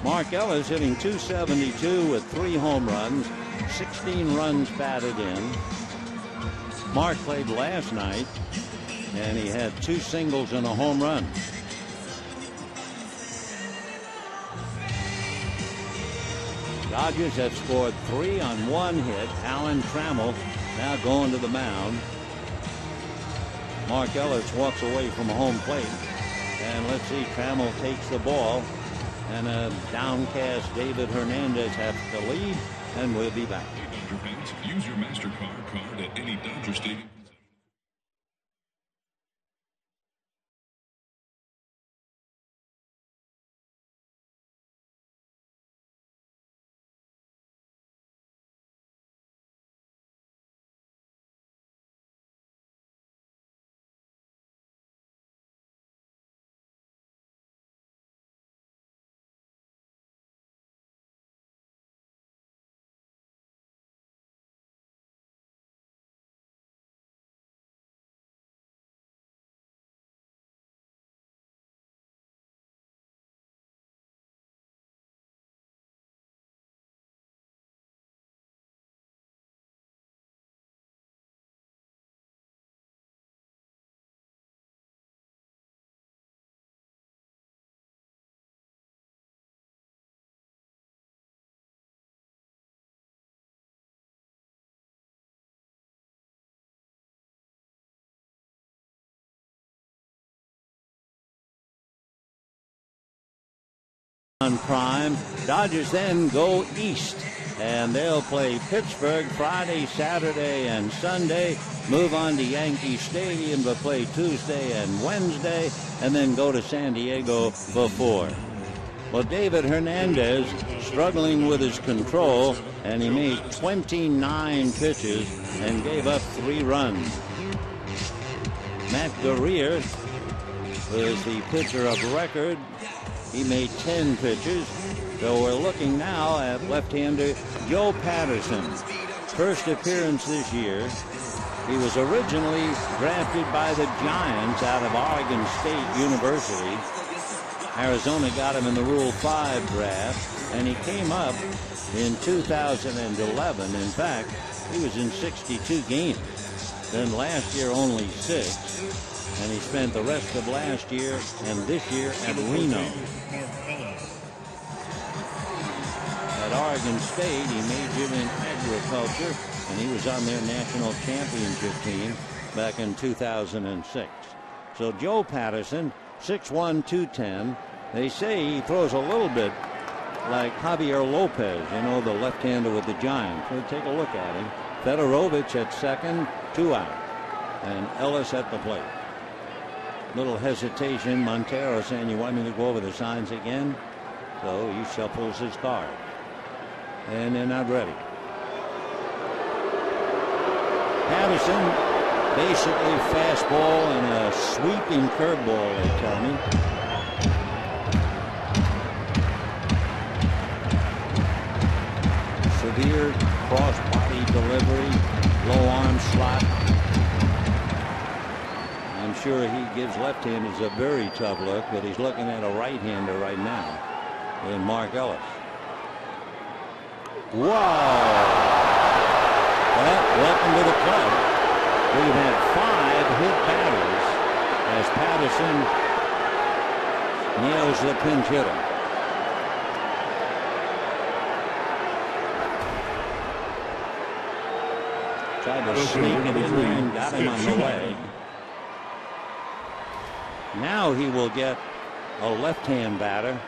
Mark Ellis hitting .272 with 3 home runs, 16 runs batted in. Mark played last night, and he had 2 singles and a home run. Dodgers have scored 3 on 1 hit. Alan Trammell now going to the mound. Mark Ellis walks away from home plate. And let's see, Trammell takes the ball. And a downcast David Hernandez has the lead. And we'll be back. Hey, Dodger fans, use your MasterCard card at any Dodger Stadium. On prime, Dodgers then go east, and they'll play Pittsburgh Friday, Saturday, and Sunday. Move on to Yankee Stadium to play Tuesday and Wednesday, and then go to San Diego for 4. Well, David Hernandez struggling with his control, and he made 29 pitches and gave up 3 runs. Matt Gurrier was the pitcher of record. He made 10 pitches. So we're looking now at left-hander Joe Patterson. First appearance this year. He was originally drafted by the Giants out of Oregon State University. Arizona got him in the Rule 5 draft, and he came up in 2011. In fact, he was in 62 games. Then last year only 6. And he spent the rest of last year and this year at Reno. At Oregon State, he majored in agriculture, and he was on their national championship team back in 2006. So Joe Patterson, 6'1", 210. They say he throws a little bit like Javier Lopez, you know, the left-hander with the Giants. We'll take a look at him. Federowicz at second, 2 out. And Ellis at the plate. Little hesitation. Montero saying, you want me to go over the signs again? So he shuffles his card. And they're not ready. Patterson, basically fastball and a sweeping curveball, they tell me. Severe cross-body delivery, low arm slot. I'm sure he gives left-handers a very tough look, but he's looking at a right-hander right now in Mark Ellis. Wow! Well, welcome to the club. We've had 5 hit batters as Patterson nails the pinch hitter. Tried to sneak it in there and got him on the leg. Now he will get a left-hand batter,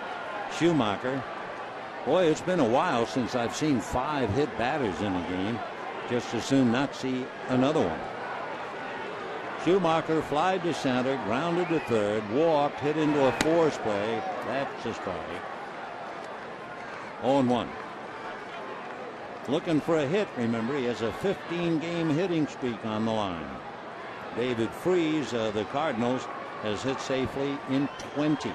Schumacher. Boy, it's been a while since I've seen 5 hit batters in a game. Just as soon not see another one. Schumacher flied to center, grounded to third, walked, hit into a force play. That's a strike. 0-1. Looking for a hit. Remember, he has a 15-game hitting streak on the line. David Freese of the Cardinals has hit safely in 20.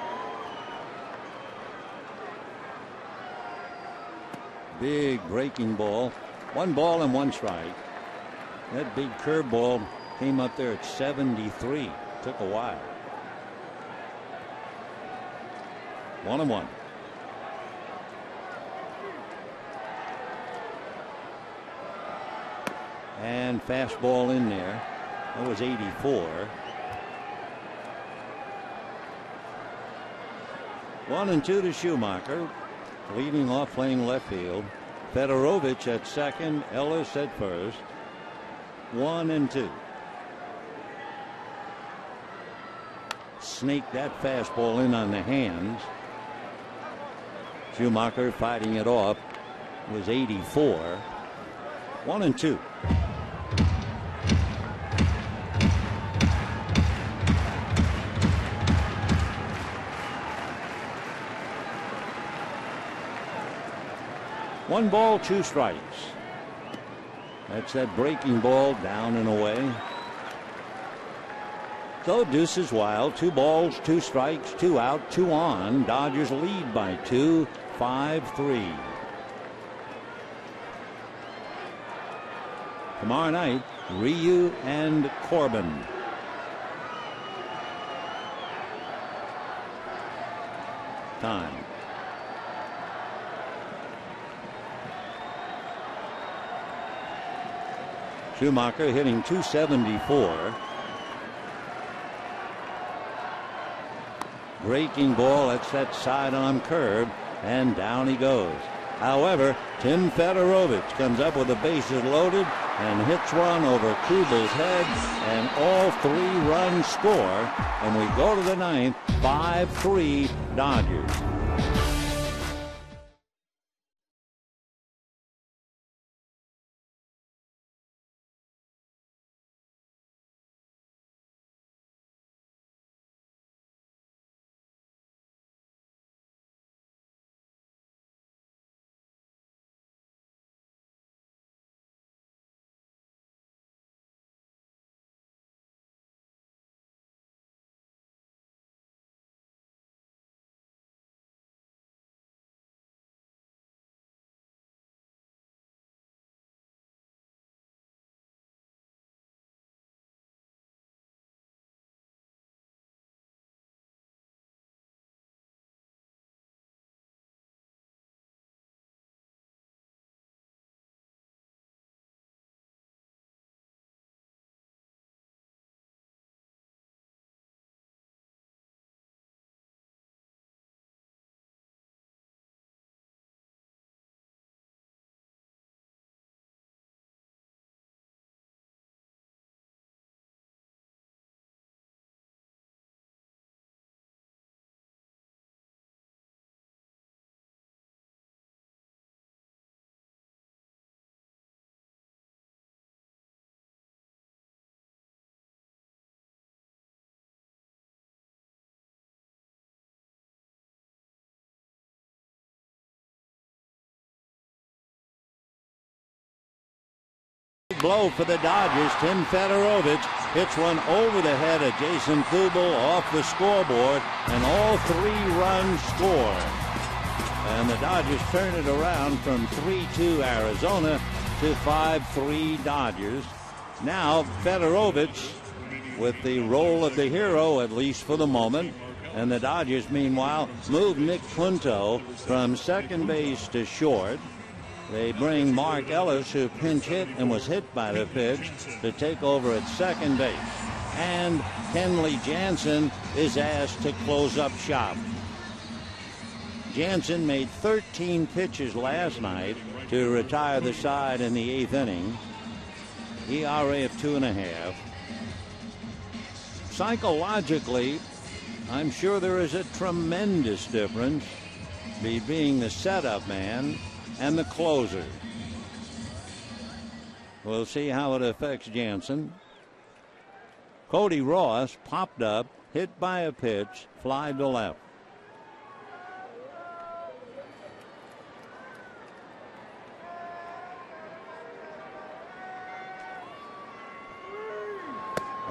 Big breaking ball. 1 ball and 1 strike. That big curveball came up there at 73. Took a while. 1-1. And fastball in there. That was 84. 1-2 to Schumacher. Leading off, playing left field. Federowicz at second, Ellis at first. 1-2. Snake that fastball in on the hands. Schumacher fighting it off. It was 84. 1-2. One ball, 2 strikes. That's that breaking ball down and away. So deuces wild. 2 balls, 2 strikes, 2 out, 2 on. Dodgers lead by 2, 5-3. Tomorrow night, Ryu and Corbin. Time. Schumacher hitting .274. Breaking ball, that's that sidearm curve, and down he goes. However, Tim Federowicz comes up with the bases loaded and hits one over Kubel's head, and all 3 runs score, and we go to the 9th, 5-3 Dodgers. Blow for the Dodgers. Tim Federowicz hits one over the head of Jason Kubel off the scoreboard, and all 3 runs score. And the Dodgers turn it around from 3-2 Arizona to 5-3 Dodgers. Now Federowicz with the role of the hero, at least for the moment. And the Dodgers, meanwhile, move Nick Punto from second base to short. They bring Mark Ellis, who pinch hit and was hit by the pitch, to take over at second base. And Kenley Jansen is asked to close up shop. Jansen made 13 pitches last night to retire the side in the 8th inning. ERA of 2.5. Psychologically, I'm sure there is a tremendous difference between being the setup man and the closer. We'll see how it affects Jansen. Cody Ross popped up, hit by a pitch, fly to left.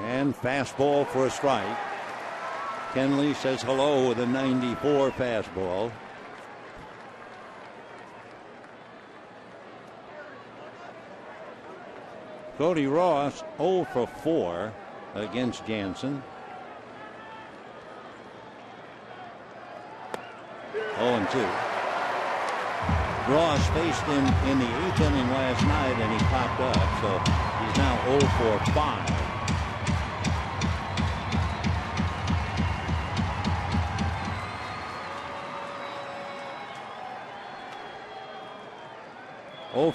And fastball for a strike. Kenley says hello with a 94 fastball. Cody Ross 0 for 4 against Jansen. 0-2. Ross faced him in the 8th inning last night and he popped up, so he's now 0 for 5.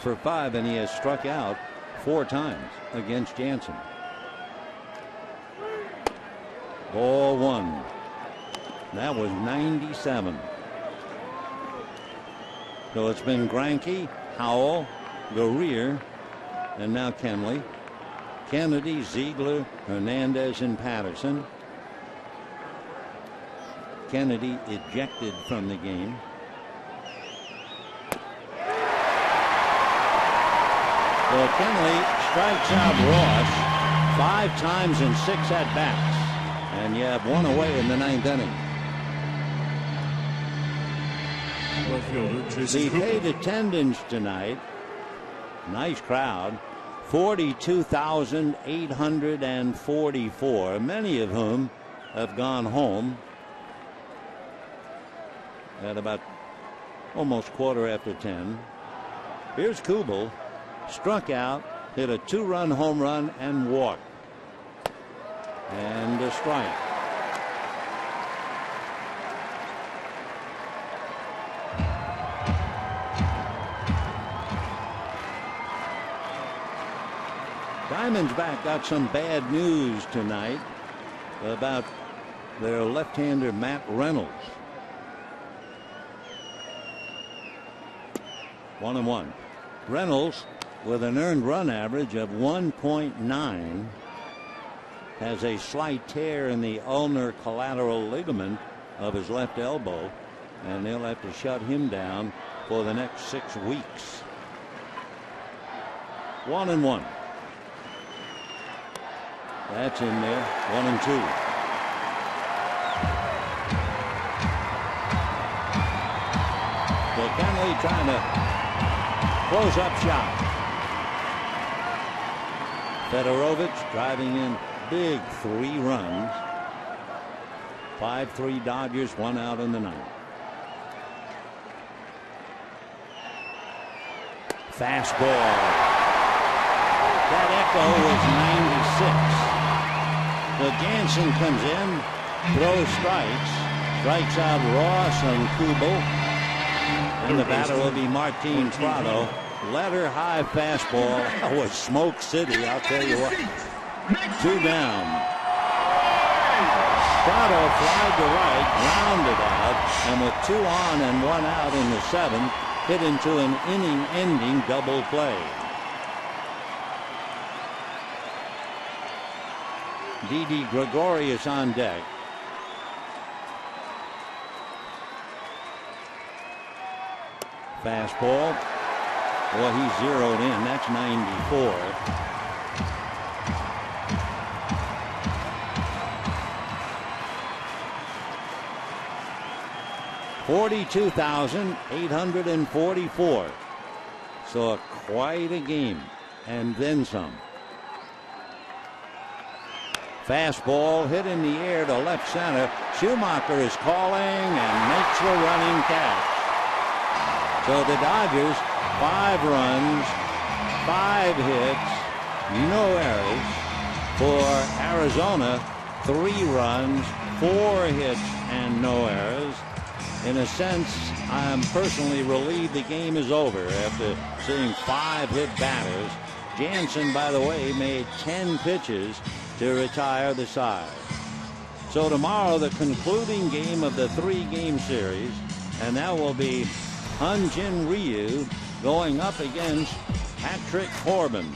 For 5, and he has struck out 4 times against Jansen. Ball 1. That was 97. So it's been Greinke, Howell, Guerrier, and now Kenley. Kennedy, Ziegler, Hernandez, and Patterson. Kennedy ejected from the game. Well, Kenley strikes out Ross 5 times in 6 at-bats, and you have 1 away in the 9th inning. The paid attendance tonight, nice crowd, 42,844, many of whom have gone home at about almost 10:15. Here's Kubel. Struck out, hit a 2-run home run and walked. And a strike. Diamondbacks got some bad news tonight about their left-hander Matt Reynolds. 1-1. Reynolds, with an earned run average of 1.9, has a slight tear in the ulnar collateral ligament of his left elbow, and they'll have to shut him down for the next 6 weeks. 1-1. That's in there. 1-2. So Kenley trying to close up shot. Federowicz driving in big 3 runs. 5-3 Dodgers, 1 out in the 9th. Fastball. That echo was 96. So Jansen comes in, throws strikes, strikes out Ross and Kubel. And the batter will be Martin Prado. Letter high fastball. That was Smoke City, I'll tell you what. 2 down. Prado flied to right, grounded out, and with 2 on and 1 out in the 7th, hit into an inning-ending double play. Didi Gregorius on deck. Fastball. Well, he's zeroed in. That's 94. $42,844. So quite a game, and then some. Fastball hit in the air to left center. Schumacher is calling and makes the running catch. So the Dodgers, 5 runs, 5 hits, no errors. For Arizona, 3 runs, 4 hits, and no errors. In a sense, I'm personally relieved the game is over after seeing 5 hit batters Jansen, by the way, made 10 pitches to retire the side. So tomorrow, the concluding game of the 3-game series, and that will be Hyunjin Ryu going up against Patrick Corbin.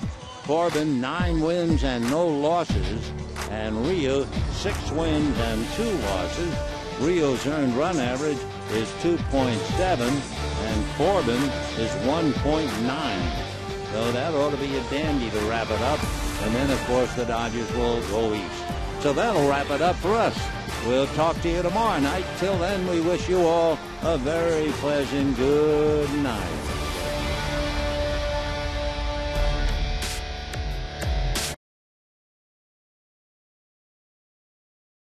Corbin 9 wins and no losses, and Ryu 6 wins and 2 losses. Ryu's earned run average is 2.7 and Corbin is 1.9. So that ought to be a dandy to wrap it up. And then, of course, the Dodgers will go east. So that'll wrap it up for us. We'll talk to you tomorrow night. Till then, we wish you all a very pleasant good night.